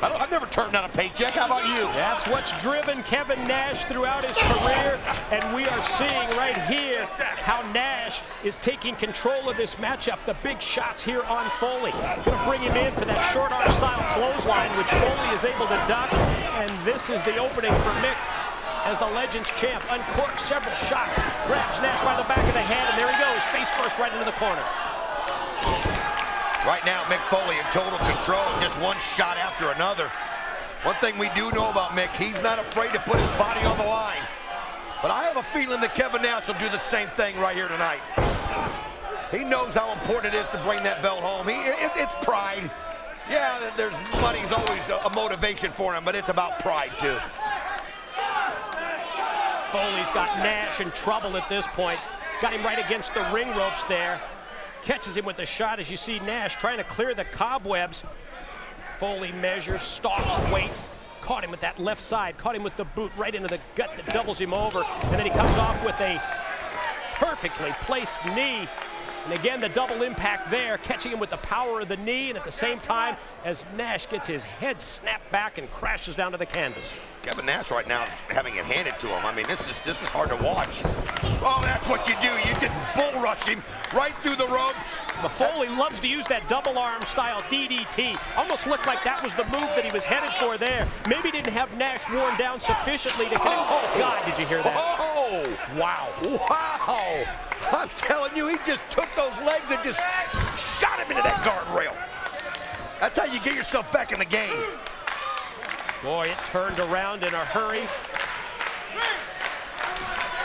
I've never turned down a paycheck. How about you? That's what's driven Kevin Nash throughout his career, and we are seeing right here how Nash is taking control of this matchup. The big shots here on Foley. Going to bring him in for that short arm style clothesline, which Foley is able to duck, and this is the opening for Mick as the Legends champ. Uncorks several shots, grabs Nash by the back of the head, and there he goes, face first right into the corner. Right now, Mick Foley in total control, just one shot after another. One thing we do know about Mick, he's not afraid to put his body on the line. But I have a feeling that Kevin Nash will do the same thing right here tonight. He knows how important it is to bring that belt home. It's pride. Yeah, there's money's always a motivation for him, but it's about pride too. Foley's got Nash in trouble at this point. Got him right against the ring ropes there. Catches him with a shot as you see Nash trying to clear the cobwebs. Foley measures, stalks, waits. Caught him with that left side. Caught him with the boot right into the gut that doubles him over. And then he comes off with a perfectly placed knee. And again, the double impact there, catching him with the power of the knee, and at the same time, as Nash gets his head snapped back and crashes down to the canvas. Kevin Nash right now having it handed to him. I mean, this is hard to watch. Oh, that's what you do. You just bull rush him right through the ropes. Foley loves to use that double arm style DDT. Almost looked like that was the move that he was headed for there. Maybe didn't have Nash worn down sufficiently to connect. Oh, God, did you hear that? Oh, wow. Wow. I'm telling you, he just took those legs and just shot him into that guardrail. That's how you get yourself back in the game. Boy, it turned around in a hurry.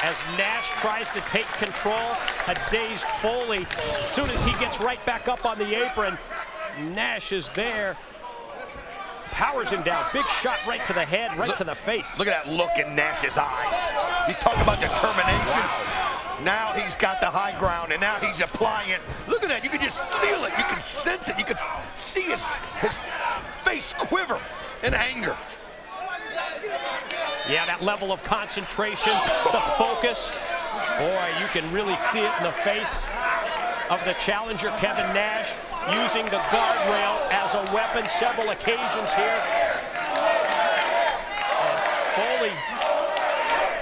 As Nash tries to take control, a dazed Foley. As soon as he gets right back up on the apron, Nash is there. Powers him down. Big shot right to the head, right to the face. Look at that look in Nash's eyes. You talk about determination. Wow. Now he's got the high ground, and now he's applying it. Look at that. You can just feel it. You can sense it. You can see his face quiver in anger. Yeah, that level of concentration, the focus. Boy, you can really see it in the face of the challenger, Kevin Nash, using the guardrail as a weapon several occasions here. And Foley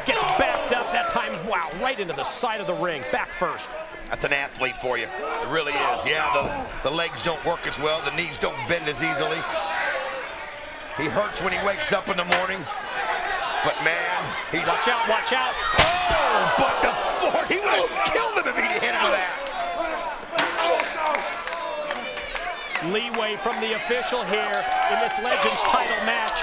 gets backed up that time, wow, right into the side of the ring, back first. That's an athlete for you. It really is. Yeah, the legs don't work as well. The knees don't bend as easily. He hurts when he wakes up in the morning. But man, he's... Watch out, watch out. Oh, but the Ford, he would have killed him if he'd hit him with that. Leeway from the official here in this Legends title match.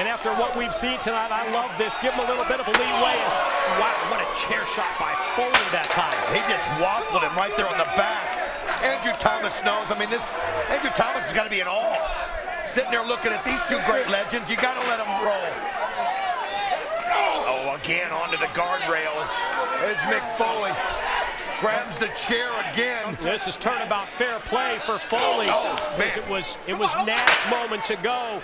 And after what we've seen tonight, I love this. Give him a little bit of a leeway. And wow, what a chair shot by Foley that time. He just waffled him right there on the back. Andrew Thomas knows. I mean, Andrew Thomas has got to be in awe. Sitting there looking at these two great legends, you got to let them roll. Oh, again onto the guardrails. There's Mick Foley. Grabs the chair again. This is turnabout fair play for Foley. Oh, man. It was Nash moments ago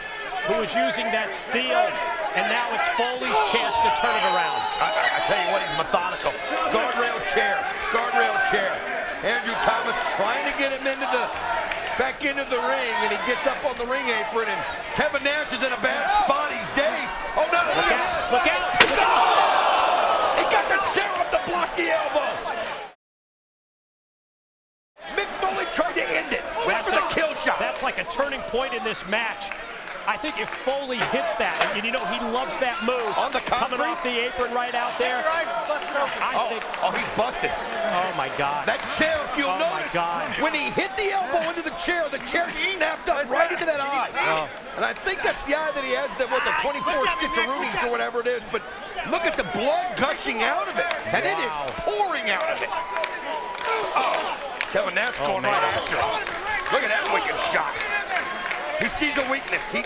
who was using that steel, and now it's Foley's chance to turn it around. I tell you what, he's methodical. Guardrail chair, guardrail chair. Andrew Thomas trying to get him back into the ring, and he gets up on the ring apron, and Kevin Nash is in a bad spot. He's dazed. Oh no, look at this. Look out. Oh! He got the chair up to block the elbow. Mick Foley tried to end it. Went for the kill shot. That's like a turning point in this match. I think if Foley hits that, and you know he loves that move. On the concrete? Coming off the apron right out there. He's busted. Oh my God. That chair, if you'll notice, when he hit the elbow into the chair snapped up right into that eye. And I think that's the eye that he has, the 24 stitcheroonies or whatever it is. But look at the blood gushing out of it. And it is pouring out of it. Oh, Kevin Nash going right after him. Look at that wicked shot. He sees a weakness. He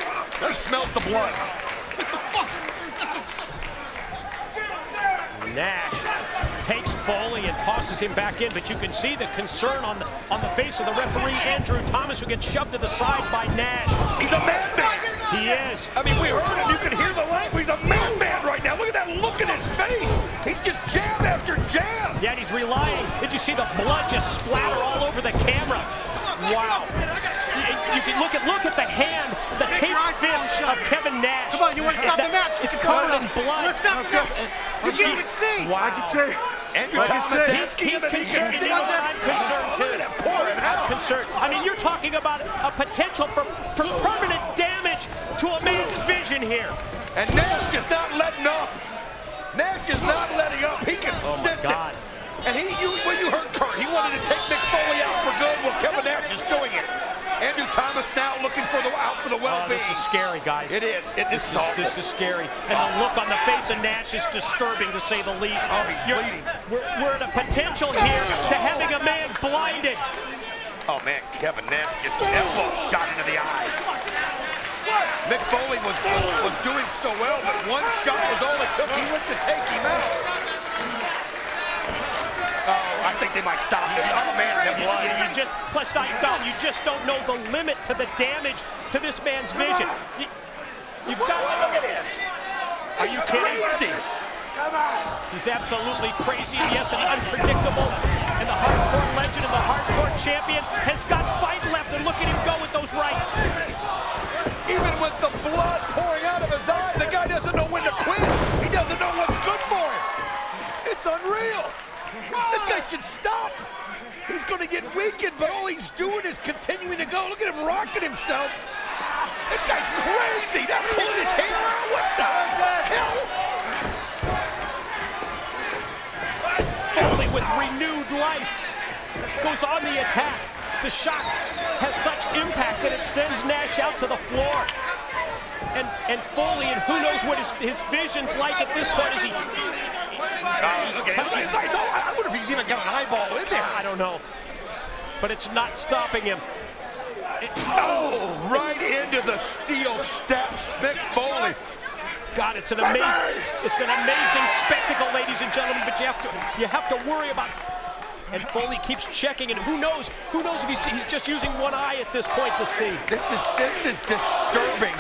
smells the blood. Nash takes Foley and tosses him back in, but you can see the concern on the face of the referee, Andrew Thomas, who gets shoved to the side by Nash. He's a madman. He is. I mean, we heard him. You can hear the language. He's a madman right now. Look at that look in his face. He's just jab after jab. Yeah, and he's relying. Did you see the blood just splatter all over the camera? Wow. You can look at the hand, the taped fist of Kevin Nash. Come on, you want to stop the match? It's covered in blood. Let's stop the match. You can't even see. Wow. Andrew Thomas, he's concerned. I'm concerned too. I'm concerned. I mean, you're talking about a potential for permanent damage to a man's vision here. And Nash is not letting up. Nash is not letting up. He can sense it. And when you heard Kurt, he wanted to take Mick Foley out for good. Well, Kevin Nash is doing it. Andrew Thomas now looking out for the well-being. This is scary, guys. It is. This is scary. And the look on the face of Nash is disturbing, to say the least. Oh, he's bleeding. We're at a potential here to having a man blinded. Oh, man, Kevin Nash just elbow shot into the eye. Mick Foley was doing so well, but one shot was all it took. He went to take him out. Oh, I think they might stop this. Oh, man, the blood. You just don't know the limit to the damage to this man's vision. You've got to look at this. Are you kidding? Crazy. He's absolutely crazy, yes, and unpredictable. And the hardcore legend and the hardcore champion has got fight left, and look at him go with those rights. Even with the blood pouring out of his eye, the guy doesn't know when to quit. He doesn't know what's good for him. It's unreal. This guy should stop. He's going to get weakened, but all he's doing is continuing to go. Look at him rocking himself. This guy's crazy. Now pulling his hair out. What the hell? Foley with renewed life goes on the attack. The shot has such impact that it sends Nash out to the floor. And Foley, and who knows what his vision's like at this point as he... I wonder if he's even got an eyeball in there. I don't know. But it's not stopping him. Right into the steel steps, Mick Foley. God, it's an amazing spectacle, ladies and gentlemen, but you have to worry about. And Foley keeps checking, and who knows if he's just using one eye at this point to see. This is disturbing,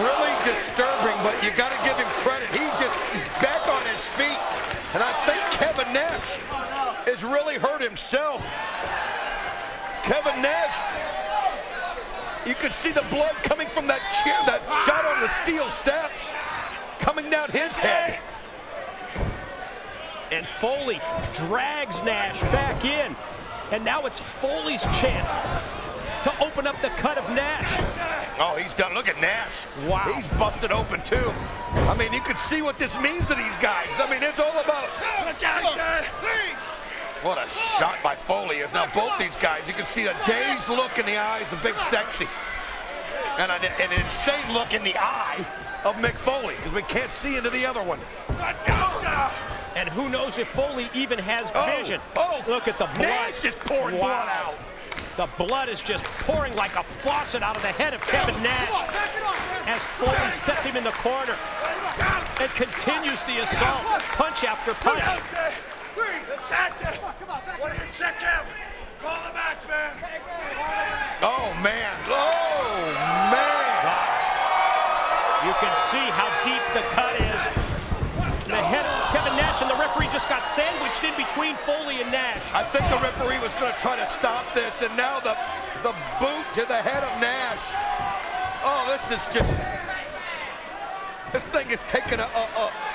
really disturbing. But you got to give him credit. He's back on his feet, and I think Kevin Nash has really hurt himself. Kevin Nash, you can see the blood coming from that chair, that shot on the steel steps, coming down his head. And Foley drags Nash back in. And now it's Foley's chance to open up the cut of Nash. Oh, he's done. Look at Nash. Wow. He's busted open, too. I mean, you can see what this means to these guys. I mean, it's all about... What a shot by Foley is. Now, both these guys, you can see a dazed look in the eyes of Big Sexy. And an insane look in the eye of Mick Foley, because we can't see into the other one. And who knows if Foley even has vision. Look at the blood. Nash is pouring blood out. The blood is just pouring like a faucet out of the head of Kevin Nash as Foley sets him in the corner and continues the assault, punch after punch. What do you check him? Call the match, man. Oh, man. Oh, man. You can see how deep the cut is. The head of Kevin Nash, and the referee just got sandwiched in between Foley and Nash. I think the referee was going to try to stop this, and now the boot to the head of Nash. Oh, this is just... This thing has taken a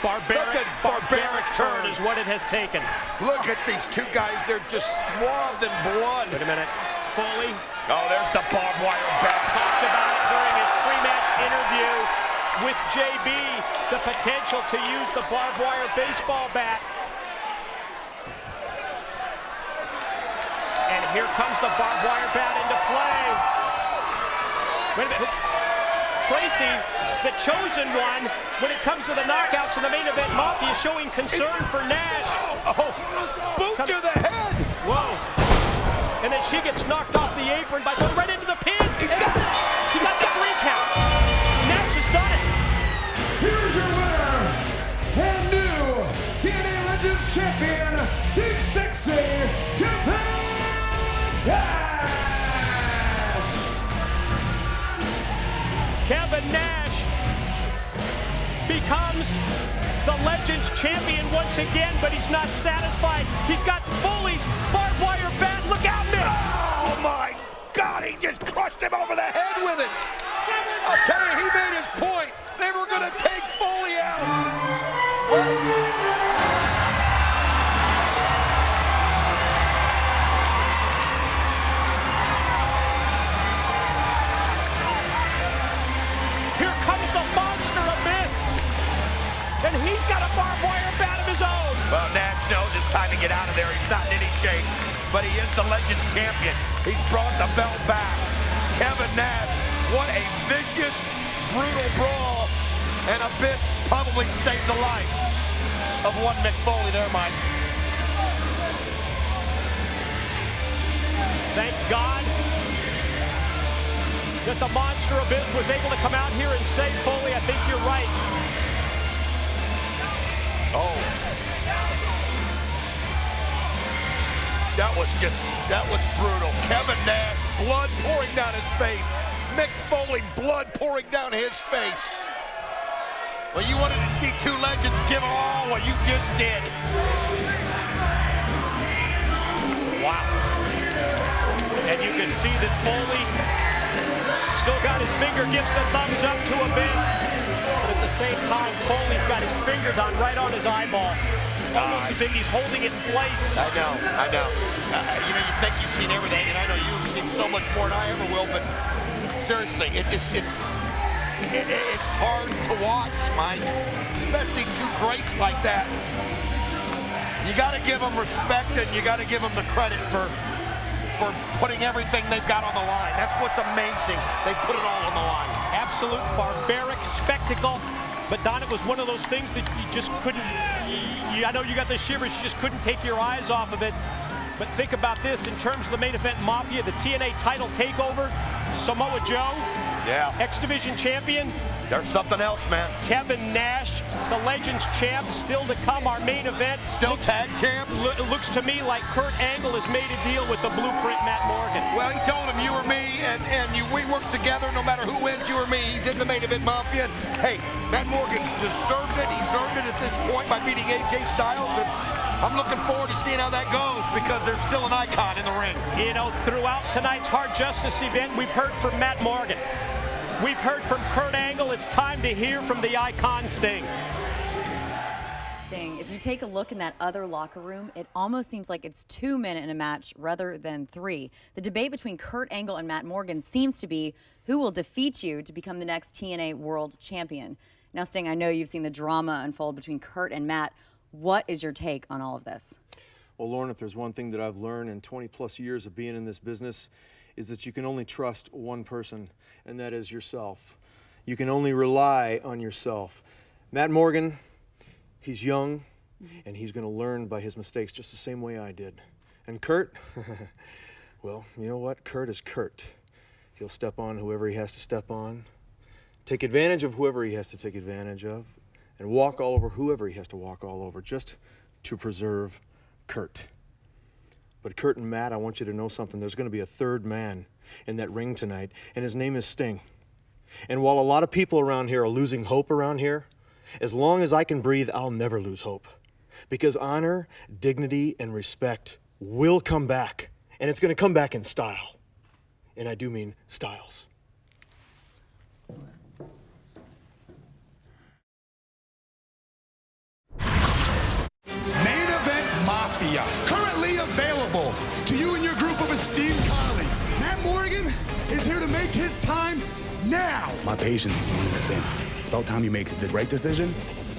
barbaric turn is what it has taken. Look at these two guys. They're just swathed in blood. Wait a minute. Foley. Oh, there's the barbed wire bat. Talked about it during his pre-match interview with JB, the potential to use the barbed wire baseball bat. And here comes the barbed wire bat into play. Wait a minute. Tracy, the chosen one, when it comes to the knockouts in the main event, Mafia showing concern for Nash. Oh, boot to the head. Whoa. And then she gets knocked off the apron by going right into the pin. She got the 3 count. Nash has done it. Here's your winner and new TNA Legends Champion, Big Sexy Kevin Nash. Kevin Nash becomes the Legends Champion once again, but he's not satisfied. He's got Foley's barbed wire bat. Look out, Mick! Oh, my God, he just crushed him over the head with it. I'll tell you, he made his point. They were going to take Foley out. And he's got a barbed wire bat of his own. Well, Nash knows it's time to get out of there. He's not in any shape, but he is the Legends Champion. He's brought the belt back. Kevin Nash, what a vicious, brutal brawl. And Abyss probably saved the life of one Mick Foley there, Mike. Thank God that the monster Abyss was able to come out here and save Foley. I think you're right. Oh. That was brutal. Kevin Nash, blood pouring down his face. Mick Foley, blood pouring down his face. Well, you wanted to see two legends give all what you just did. Wow. And you can see that Foley still got his finger, gives the thumbs up to a bit. But at the same time, Foley's got his finger right on his eyeball. Almost as if he's holding it in place. I know. You know, you think you've seen everything, and I know you've seen so much more than I ever will, but seriously, it's hard to watch, Mike, especially two greats like that. You got to give them respect, and you got to give them the credit for putting everything they've got on the line. That's what's amazing. They put it all on the line. Absolute barbaric spectacle. But Don, it was one of those things that you just couldn't, I know you got the shivers, you just couldn't take your eyes off of it. But think about this, in terms of the main event Mafia, the TNA title takeover, Samoa Joe, X Division champion. There's something else, man. Kevin Nash, the Legends champ, still to come, our main event. Still tag champs. It looks to me like Kurt Angle has made a deal with the Blueprint Matt Morgan. Well, he told him you or me, and we work together no matter who wins, you or me. He's in the main event Mafia. Hey, Matt Morgan's deserved it. He's earned it at this point by beating AJ Styles. And I'm looking forward to seeing how that goes because there's still an icon in the ring. You know, throughout tonight's Hard Justice event, we've heard from Matt Morgan. We've heard from Kurt Angle. It's time to hear from the icon Sting. Sting, if you take a look in that other locker room, it almost seems like it's 2 men in a match rather than 3. The debate between Kurt Angle and Matt Morgan seems to be who will defeat you to become the next TNA World Champion. Now, Sting, I know you've seen the drama unfold between Kurt and Matt. What is your take on all of this? Well, Lauren, if there's one thing that I've learned in 20+ years of being in this business, is that you can only trust one person, and that is yourself. You can only rely on yourself. Matt Morgan, he's young, and he's going to learn by his mistakes just the same way I did. And Kurt, well, you know what? Kurt is Kurt. He'll step on whoever he has to step on, take advantage of whoever he has to take advantage of, and walk all over whoever he has to walk all over just to preserve Kurt. But Kurt and Matt, I want you to know something. There's going to be a third man in that ring tonight, and his name is Sting. And while a lot of people around here are losing hope around here, as long as I can breathe, I'll never lose hope. Because honor, dignity, and respect will come back, and it's going to come back in style. And I do mean styles. Main event Mafia, currently available to you and your group of esteemed colleagues. Matt Morgan is here to make his time now. My patience is running thin. It's about time you make the right decision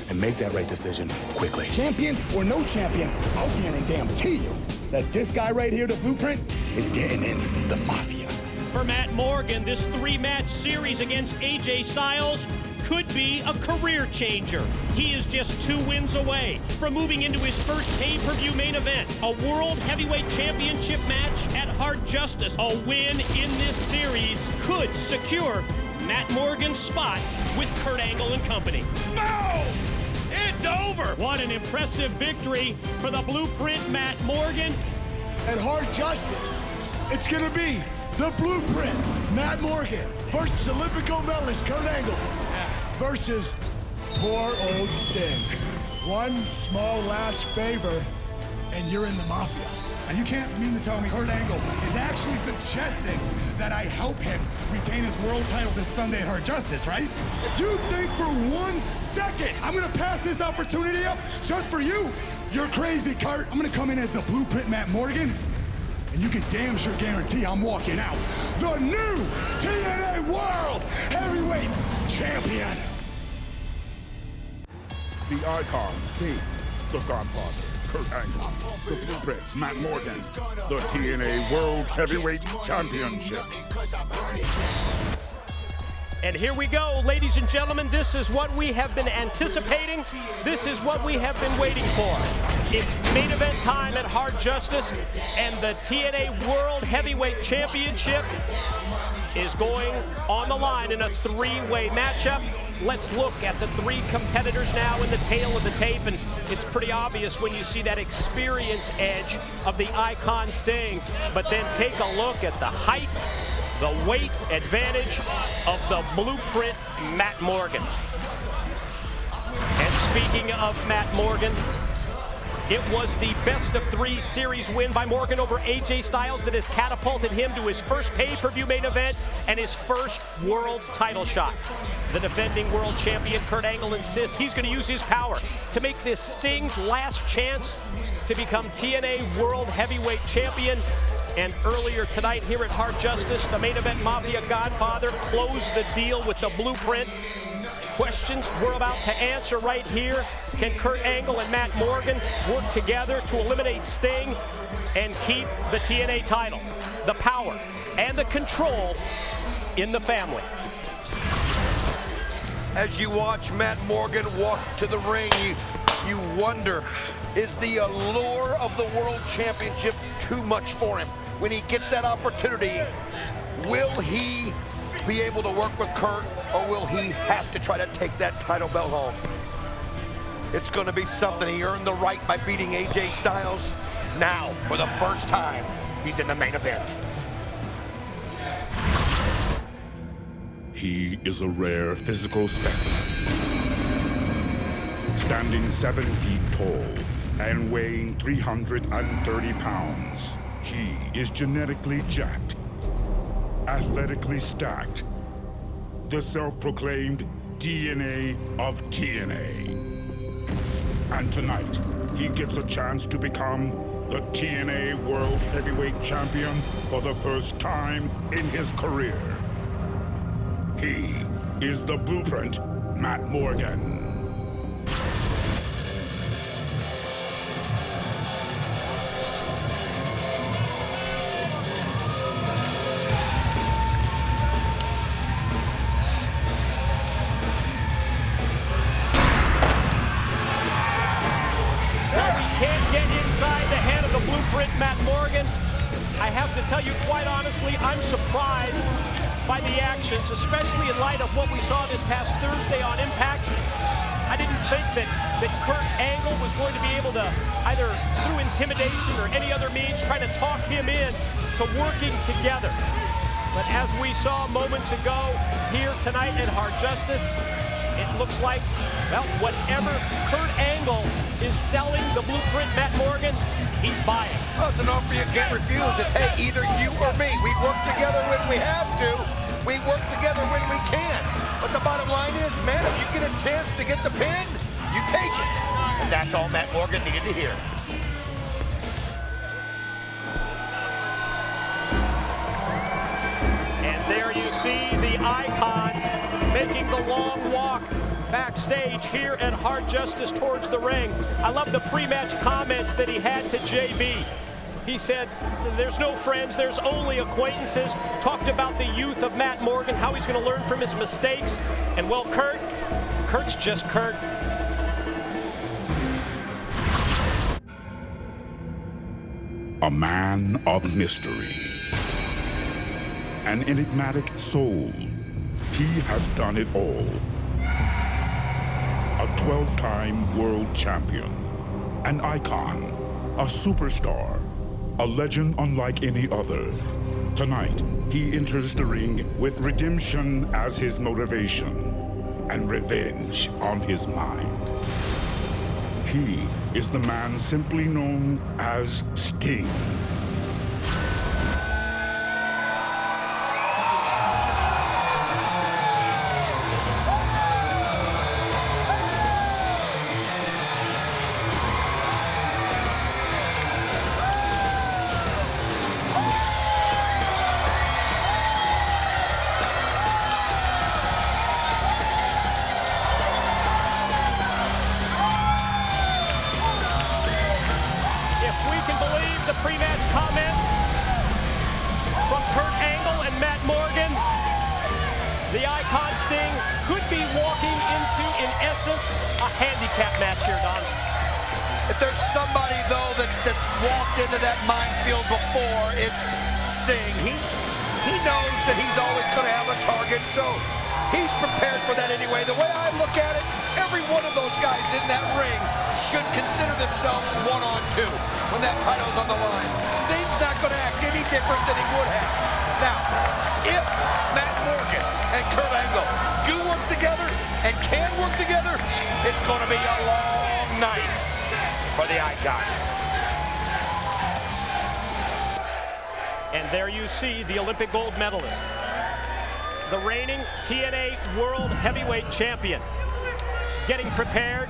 and make that right decision quickly. Champion or no champion, I'll guarantee you that this guy right here, the Blueprint, is getting in the Mafia. For Matt Morgan, this 3-match series against AJ Styles could be a career changer. He is just 2 wins away from moving into his first pay-per-view main event, a World Heavyweight Championship match at Hard Justice. A win in this series could secure Matt Morgan's spot with Kurt Angle and company. No! It's over! What an impressive victory for the Blueprint Matt Morgan. At Hard Justice, it's gonna be the Blueprint Matt Morgan versus Olympic gold medalist Kurt Angle versus poor old Sting. One small last favor, and you're in the Mafia. And you can't mean to tell me Kurt Angle is actually suggesting that I help him retain his world title this Sunday at Hard Justice, right? If you think for 1 second I'm gonna pass this opportunity up just for you, you're crazy, Kurt. I'm gonna come in as the Blueprint Matt Morgan, and you can damn sure guarantee I'm walking out the new TNA World Heavyweight Champion. The icon, Sting, the Godfather, Kurt Angle, the Blueprint, Matt Morgan, the TNA World Heavyweight Championship. And here we go, ladies and gentlemen. This is what we have been anticipating. This is what we have been waiting for. It's main event time at Hard Justice, and the TNA World Heavyweight Championship is going on the line in a 3-way matchup. Let's look at the 3 competitors now in the tail of the tape, and it's pretty obvious when you see that experience edge of the icon Sting. But then take a look at the height, the weight advantage of the Blueprint Matt Morgan. Speaking of Matt Morgan, it was the best-of-3 series win by Morgan over AJ Styles that has catapulted him to his first pay-per-view main event and his first world title shot. The defending world champion Kurt Angle insists he's going to use his power to make this Sting's last chance to become TNA World Heavyweight Champion. And earlier tonight here at Hard Justice, the main event Mafia Godfather closed the deal with the Blueprint. Questions we're about to answer right here. Can Kurt Angle and Matt Morgan work together to eliminate Sting and keep the TNA title, the power, and the control in the family? As you watch Matt Morgan walk to the ring, you wonder, is the allure of the World Championship too much for him? When he gets that opportunity, will he be able to work with Kurt, or will he have to try to take that title belt home? It's going to be something. He earned the right by beating AJ Styles. Now, for the first time, he's in the main event. He is a rare physical specimen. Standing 7 feet tall and weighing 330 pounds, he is genetically jacked, athletically stacked, the self-proclaimed DNA of TNA. And tonight, he gets a chance to become the TNA World Heavyweight Champion for the first time in his career. He is the Blueprint, Matt Morgan. Matt Morgan, I have to tell you quite honestly, I'm surprised by the actions, especially in light of what we saw this past Thursday on Impact. I didn't think that Kurt Angle was going to be able to, either through intimidation or any other means, try to talk him in to working together. But as we saw moments ago here tonight at Hard Justice, it looks like, well, whatever Kurt Angle is selling the Blueprint Matt Morgan, he's buying. Well, it's an offer you can't refuse. It's, hey, either you or me. We work together when we have to. We work together when we can. But the bottom line is, man, if you get a chance to get the pin, you take it. And that's all Matt Morgan needed to hear. And there you see the icon making the long walk backstage here at Hard Justice towards the ring. I love the pre-match comments that he had to JB. He said, there's no friends, there's only acquaintances. Talked about the youth of Matt Morgan, how he's going to learn from his mistakes. And well, Kurt's just Kurt. A man of mystery. An enigmatic soul. He has done it all. A 12-time world champion, an icon, a superstar, a legend unlike any other. Tonight, he enters the ring with redemption as his motivation and revenge on his mind. He is the man simply known as Sting. A handicap match here, Don. If there's somebody, though, that's walked into that minefield before, it's Sting. He knows that he's always going to have a target, so he's prepared for that anyway. The way I look at it, every one of those guys in that ring should consider themselves one-on-two when that title's on the line. Sting's not going to act any different than he would have. Now, if Matt Morgan and Kurt Angle do work together and can work together, it's going to be a long night for the Icon. And there you see the Olympic gold medalist, the reigning TNA World Heavyweight Champion, getting prepared,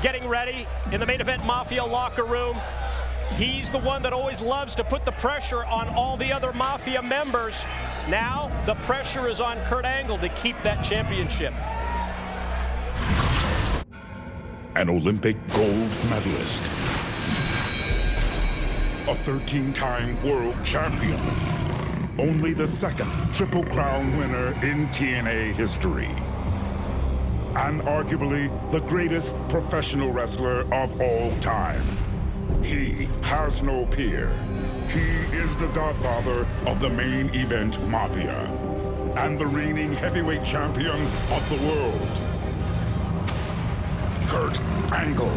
getting ready in the main event Mafia locker room. He's the one that always loves to put the pressure on all the other Mafia members. Now the pressure is on Kurt Angle to keep that championship. An Olympic gold medalist, a 13-time world champion, only the second Triple Crown winner in TNA history, and arguably the greatest professional wrestler of all time. He has no peer. He is the godfather of the main event Mafia and the reigning heavyweight champion of the world, Kurt Angle.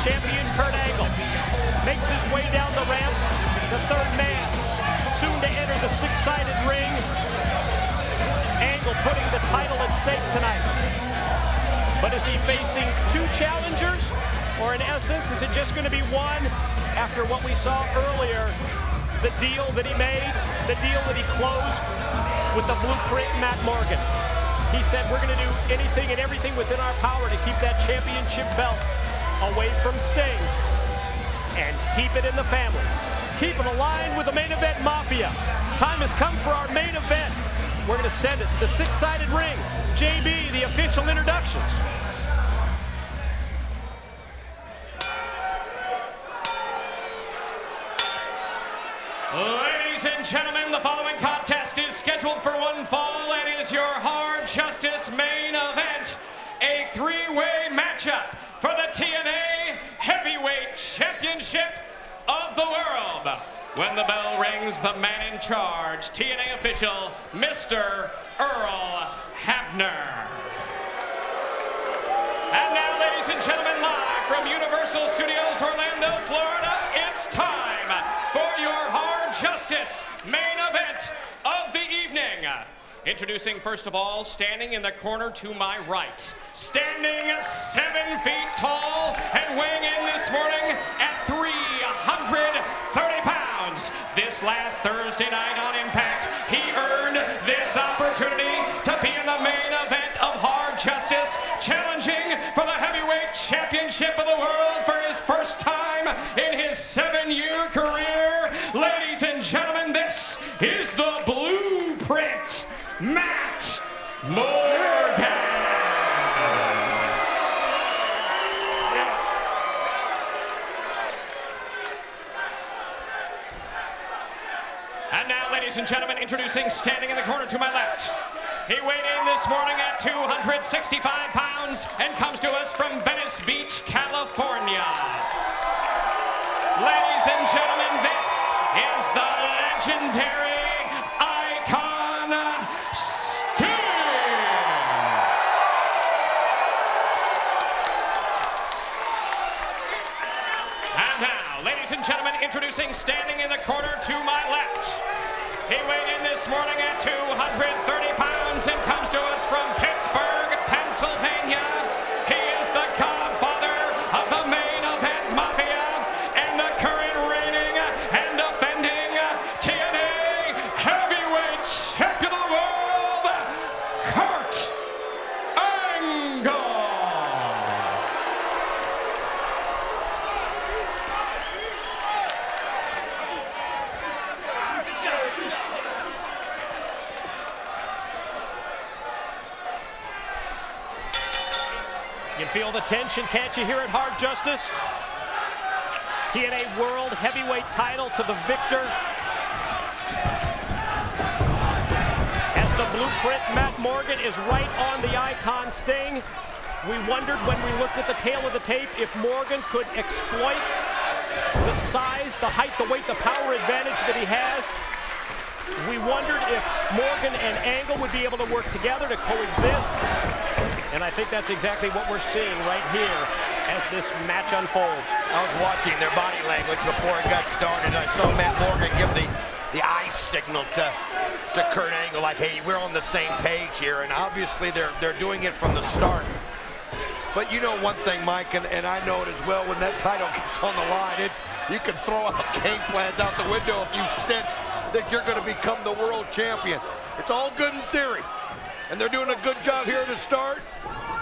Champion Kurt Angle makes his way down the ramp, the third man, soon to enter the six-sided ring. Angle putting the title at stake tonight. But is he facing two challengers, or in essence, is it just going to be one after what we saw earlier, the deal that he made, the deal that he closed with the Blueprint Matt Morgan? He said, we're going to do anything and everything within our power to keep that championship belt away from Sting and keep it in the family. Keep it aligned with the main event Mafia. Time has come for our main event. We're going to send it to the six-sided ring. JB, the official introductions. Ladies and gentlemen, the following contest is scheduled for one fall and is your Hard Justice main event. A three-way matchup for the TNA Heavyweight Championship of the world. When the bell rings, the man in charge, TNA official, Mr. Earl Hebner. And now, ladies and gentlemen, live from Universal Studios, Orlando, Florida, it's time for your Hard Justice main event of the evening. Introducing, first of all, standing in the corner to my right, standing 7 feet tall and weighing in this morning at 330 pounds. This last Thursday night on Impact, he earned this opportunity to be in the main event of Hard Justice, challenging for the heavyweight championship of the world for his first time in his 7-year career. Ladies and gentlemen, this is the Blueprint Matt Morgan. And now, ladies and gentlemen, introducing, standing in the corner to my left. He weighed in this morning at 265 pounds and comes to us from Venice Beach, California. Ladies and gentlemen, this is the legendary Icon Steiner. And now, ladies and gentlemen, introducing, standing in the corner to my left. He weighed in this morning at 230 pounds and comes to us from Pittsburgh, Pennsylvania. He is the godfather of the main event Mafia and the current reigning and defending TNA Heavyweight Champion of the World, Kurt Angle. You feel the tension, can't you, here at Hard Justice? TNA World Heavyweight title to the victor. blueprint, Matt Morgan, is right on the icon Sting. We wondered when we looked at the tail of the tape if Morgan could exploit the size, the height, the weight, the power advantage that he has. We wondered if Morgan and Angle would be able to work together to coexist. And I think that's exactly what we're seeing right here as this match unfolds. I was watching their body language before it got started. I saw Matt Morgan give the eye signal to Kurt Angle, like, hey, we're on the same page here. And obviously they're doing it from the start. But you know one thing, Mike, and I know it as well, when that title gets on the line, you can throw out game plans out the window if you sense that you're going to become the world champion. It's all good in theory, and they're doing a good job here to start,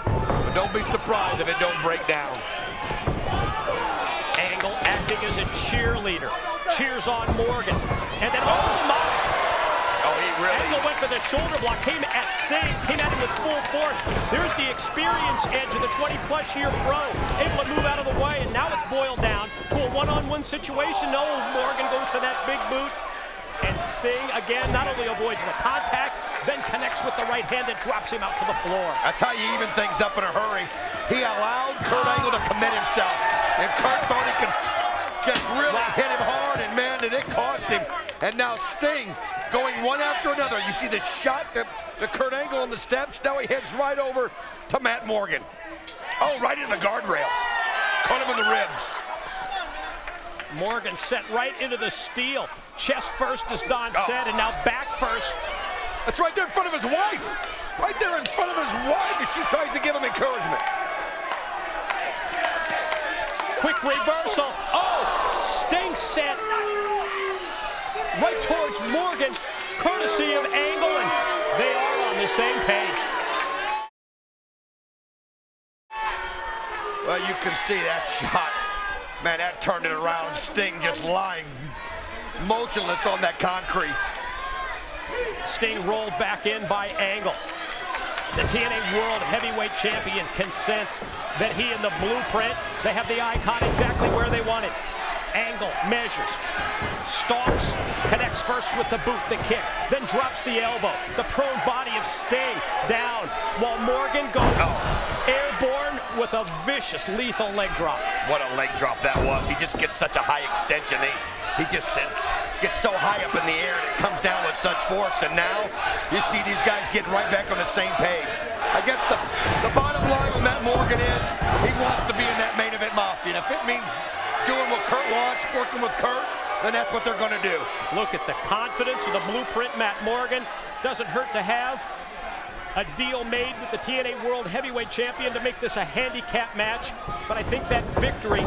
but don't be surprised if it don't break down. Angle acting as a cheerleader, cheers on Morgan, and then, oh my! Oh, he really... Angle went for the shoulder block, came at Sting, came at him with full force. There's the experience edge of the 20-plus year pro, able to move out of the way, and now it's boiled down to a one-on-one situation. No, Morgan goes for that big boot, and Sting, again, not only avoids the contact, then connects with the right hand that drops him out to the floor. That's how you even things up in a hurry. He allowed Kurt Angle to commit himself, and Kurt thought he could just really hit him hard, and man, did it cost him. And now Sting going one after another. You see the shot to Kurt Angle on the steps. Now he heads right over to Matt Morgan. Oh, right in the guardrail. Caught him in the ribs. Morgan set right into the steel. Chest first, as Don said, and now back first. That's right there in front of his wife. Right there in front of his wife as she tries to give him encouragement. Quick reversal. Oh, Sting set right towards Morgan, courtesy of Angle, and they are on the same page. Well, you can see that shot. Man, that turned it around. Sting just lying motionless on that concrete. Sting rolled back in by Angle. The TNA World Heavyweight Champion can sense that he and the blueprint, they have the icon exactly where they want it. Angle measures, stalks, connects first with the boot, the kick, then drops the elbow. The prone body of Sting down, while Morgan goes airborne with a vicious, lethal leg drop. What a leg drop that was. He just gets such a high extension. He just gets so high up in the air and it comes down with such force. And now you see these guys getting right back on the same page. I guess the bottom line with Matt Morgan is he wants to be in that main event Mafia. And if it means doing what Kurt wants, working with Kurt, then that's what they're going to do. Look at the confidence of the blueprint, Matt Morgan. Doesn't hurt to have a deal made with the TNA World Heavyweight Champion to make this a handicap match. But I think that victory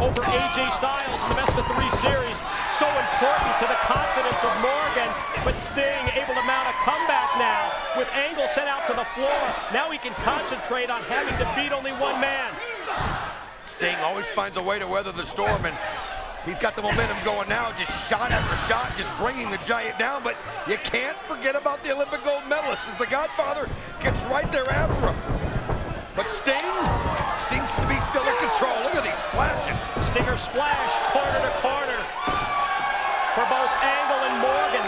over AJ Styles in the best of 3 series, so important to the confidence of Morgan. But Sting able to mount a comeback now with Angle sent out to the floor. Now he can concentrate on having to beat only one man. Sting always finds a way to weather the storm, and he's got the momentum going now, just shot after shot, just bringing the giant down. But you can't forget about the Olympic gold medalist, as the Godfather gets right there after him. But Sting seems to be still in control. Look at these splashes. Stinger splash, corner to corner for both Angle and Morgan.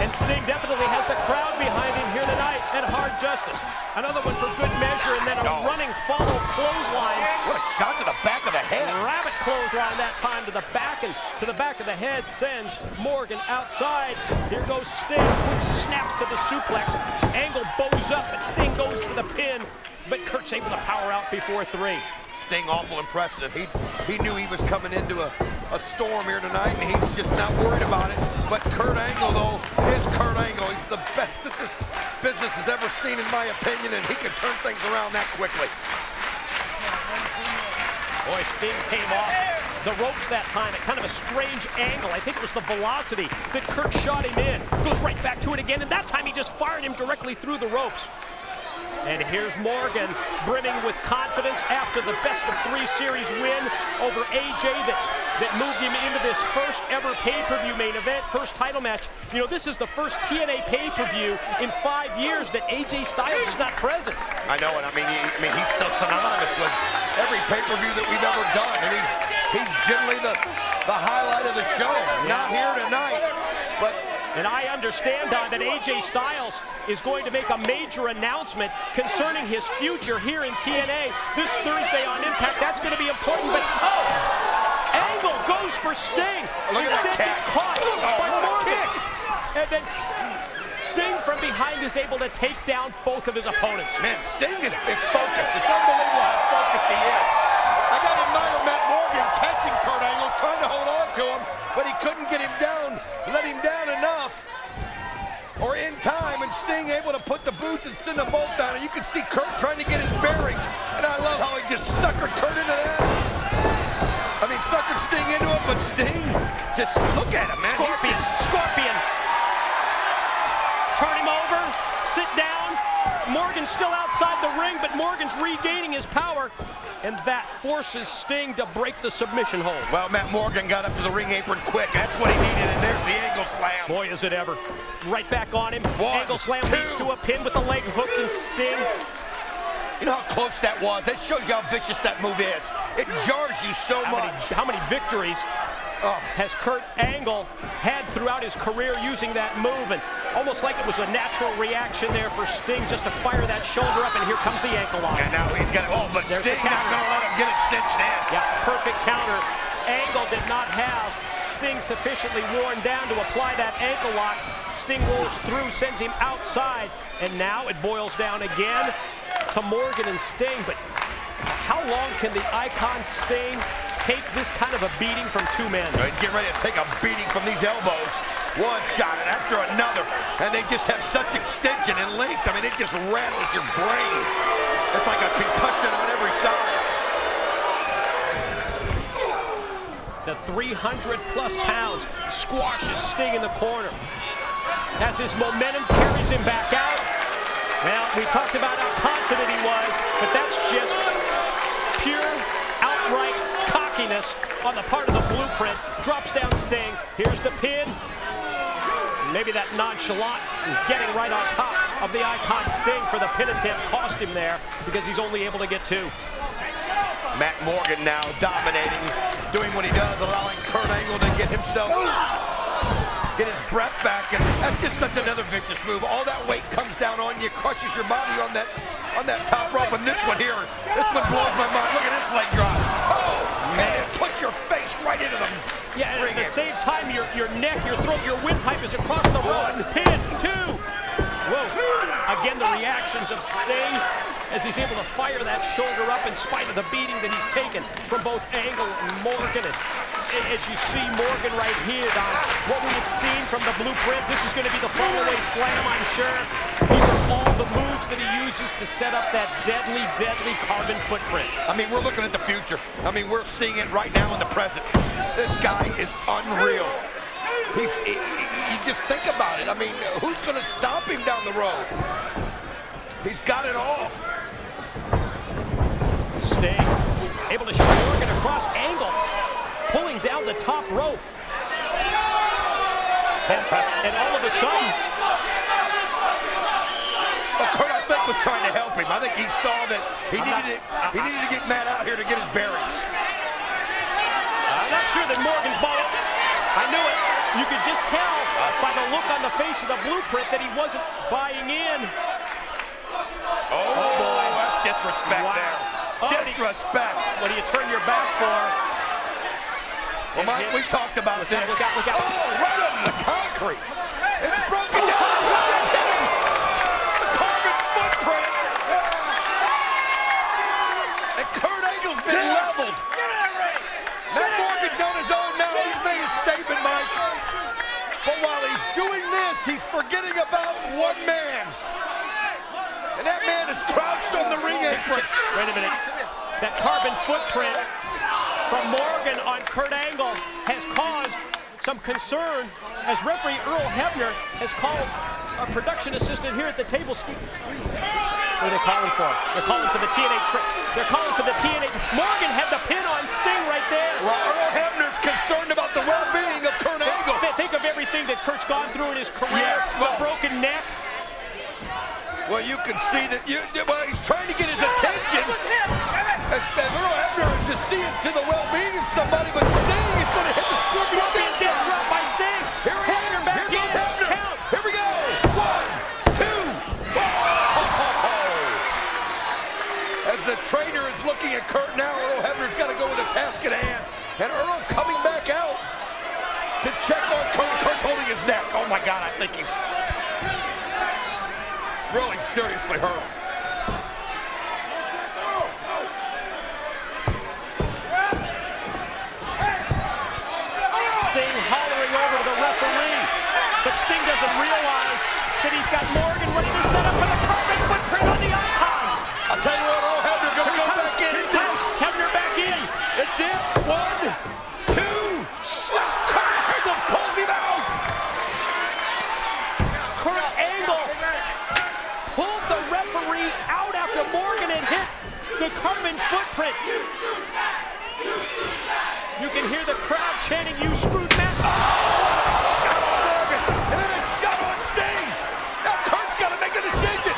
And Sting definitely has the crowd behind him here tonight at Hard Justice. Another one for good measure, and then a running follow clothesline. What a shot to the back of the head. Rabbit clothesline that time to the back, and to the back of the head sends Morgan outside. Here goes Sting, quick snap to the suplex. Angle bows up, and Sting goes for the pin, but Kurt's able to power out before 3. Sting awful impressive. He knew he was coming into a storm here tonight, and he's just not worried about it. But Kurt Angle, though, is Kurt Angle. He's the best that this business has ever seen, in my opinion, and he can turn things around that quickly. Boy, Sting came off the ropes that time at kind of a strange angle. I think it was the velocity that Kurt shot him in. Goes right back to it again, and that time he just fired him directly through the ropes. And here's Morgan, brimming with confidence after the best of 3 series win over AJ that moved him into this first ever pay-per-view main event, first title match. You know, this is the first TNA pay-per-view in 5 years that AJ Styles is not present. I know it. I mean, he's still synonymous with every pay-per-view that we've ever done. And he's generally the highlight of the show. Not here tonight, but And I understand, Don, that AJ Styles is going to make a major announcement concerning his future here in TNA this Thursday on Impact. That's going to be important, but Angle goes for Sting. Instead gets caught by Morgan. And then Sting from behind is able to take down both of his opponents. Man, Sting is focused. It's unbelievable how focused he is. I got to admire Matt Morgan catching Kurt Angle, trying to hold on to him, but he couldn't get him down, let him down enough, or in time, and Sting able to put the boots and send them both down, and you can see Kurt trying to get his bearings, and I love how he just suckered Kurt into that. I mean, suckered Sting into it, but Sting, just look at him, man. Scorpion. Turn him over, sit down. Morgan's still outside the ring, but Morgan's regaining his power, and that forces Sting to break the submission hold. Well, Matt Morgan got up to the ring apron quick. That's what he needed, and there's the angle slam. Boy, is it ever. Right back on him. Angle slam leads to a pin with the leg hook, and Sting. You know how close that was? That shows you how vicious that move is. It jars you so much. How many victories has Kurt Angle had throughout his career using that move? And almost like it was a natural reaction there for Sting just to fire that shoulder up, and here comes the ankle lock. And now he's got it. Oh, but Sting not going to let him get it cinched in. Yeah, perfect counter. Angle did not have Sting sufficiently worn down to apply that ankle lock. Sting rolls through, sends him outside, and now it boils down again to Morgan and Sting. But how long can the Icon Sting take this kind of a beating from two men? Right, get ready to take a beating from these elbows. One shot and after another, and they just have such extension and length. I mean, it just rattles your brain. It's like a concussion on every side. The 300-plus pounds squashes Sting in the corner. As his momentum carries him back out. Well, we talked about how confident he was, but that's just pure, outright cockiness on the part of the Blueprint. Drops down Sting. Here's the pin. Maybe that nonchalance and getting right on top of the Icon Sting for the pin attempt cost him there because he's only able to get two. Matt Morgan now dominating, doing what he does, allowing Kurt Angle to get himself, get his breath back, and that's just such another vicious move. All that weight comes down on you, crushes your body on that top rope, and this one here, this one blows my mind. Look at this leg drop. Oh, man, it puts your face right into them. Yeah, and at the same time, your neck, your throat, your windpipe is across the rope. Pin, two. Whoa. Again, the reactions of Sting as he's able to fire that shoulder up in spite of the beating that he's taken from both Angle and Morgan. And as you see Morgan right here, Don, what we have seen from the Blueprint, this is going to be the fall-away slam, I'm sure. These are all the moves that he uses to set up that deadly, deadly carbon footprint. I mean, we're looking at the future. I mean, we're seeing it right now in the present. This guy is unreal. You just think about it. I mean, who's going to stop him down the road? He's got it all. Sting able to shoot Morgan across, Angle pulling down the top rope. And all of a sudden, well, Kurt, I think, was trying to help him. I think he saw that he needed to get Matt out here to get his bearings. I'm not sure that Morgan's ball. I knew it. You could just tell by the look on the face of the Blueprint that he wasn't buying in. Oh boy, that's disrespect there. Disrespect. What do you turn your back for? Well, Mike, we talked about this. Look out, look out. Oh, right under the concrete. It's broken down. It's hitting the carbon footprint. And Kurt Angle's been leveled. Matt Morgan's on his own now. He's made a statement, Mike. But while he's doing this, he's forgetting about one man. And that man is crouched on the ring apron. Wait a minute. That carbon footprint from Morgan on Kurt Angle has caused some concern as referee Earl Hebner has called our production assistant here at the table. What are they calling for? They're calling for the TNA trick. They're calling for the TNA. Morgan had the pin on Sting right there. Well, Earl Hebner's concerned about the well-being of Kurt Angle. Think of everything that Kurt's gone through in his career. Yes, the broken neck. Well, you can see that he's trying to get his attention. As Earl Hebner is just seeing to the well-being of somebody, but Sting is going to hit the scorpion. Scorpion death drop by Sting. Here he is. Hebner back in. And Earl coming back out to check on Kurt. Kurt's holding his neck. Oh my God, I think he's really seriously hurt. Sting hollering over to the referee, but Sting doesn't realize that he's got Morgan ready to set up for the carbon footprint on the icon. I'll tell you what, Earl Hebner gonna go back in. Here comes Hebner back in. It's it. 1, 2. Kurt Angle pulls him out. Kurt Angle pulled the referee out after Morgan had hit the carbon footprint. You can hear the crowd chanting, "You screwed Matt." Oh, shot on Morgan, and then a shot on Sting. Now Kurt's got to make a decision.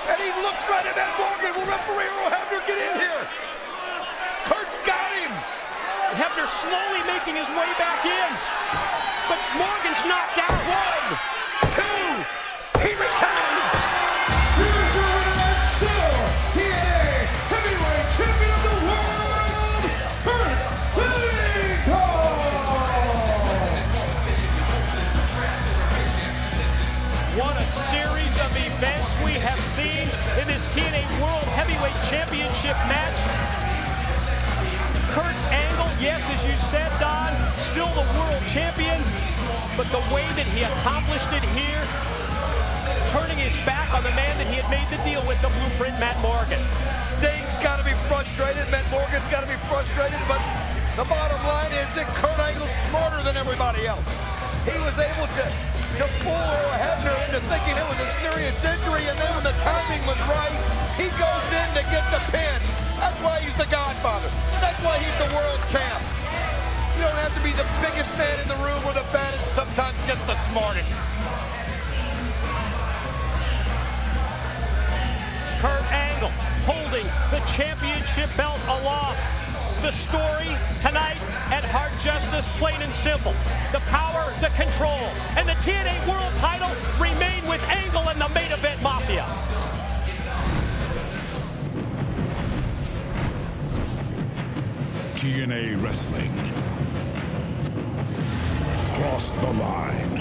And he looks right at Matt Morgan. Will referee Earl Hebner get in here? Kurt's got him. Hebner slowly making his way back in, but Morgan's knocked out. 1, 2. He retains. Here's your winner and still TNA Heavyweight Champion of the World, Kurt Angle! What a series of events we have seen in this TNA World Heavyweight Championship match. Kurt Angle, yes, as you said, Don, still the world champion, but the way that he accomplished it here, turning his back on the man that he had made the deal with, the Blueprint, Matt Morgan. Sting's got to be frustrated. Matt Morgan's got to be frustrated, but the bottom line is that Kurt Angle's smarter than everybody else. He was able to fool Earl Hebner into thinking it was a serious injury, and then when the timing was right, he goes in to get the pin. That's why he's the Godfather. That's why he's the world champ. You don't have to be the biggest man in the room or the baddest, sometimes just the smartest. Kurt Angle holding the championship belt aloft. The story tonight at Hard Justice, plain and simple. The power, the control, and the TNA World title remain with Angle and the main event Mafia. TNA Wrestling. Cross the line.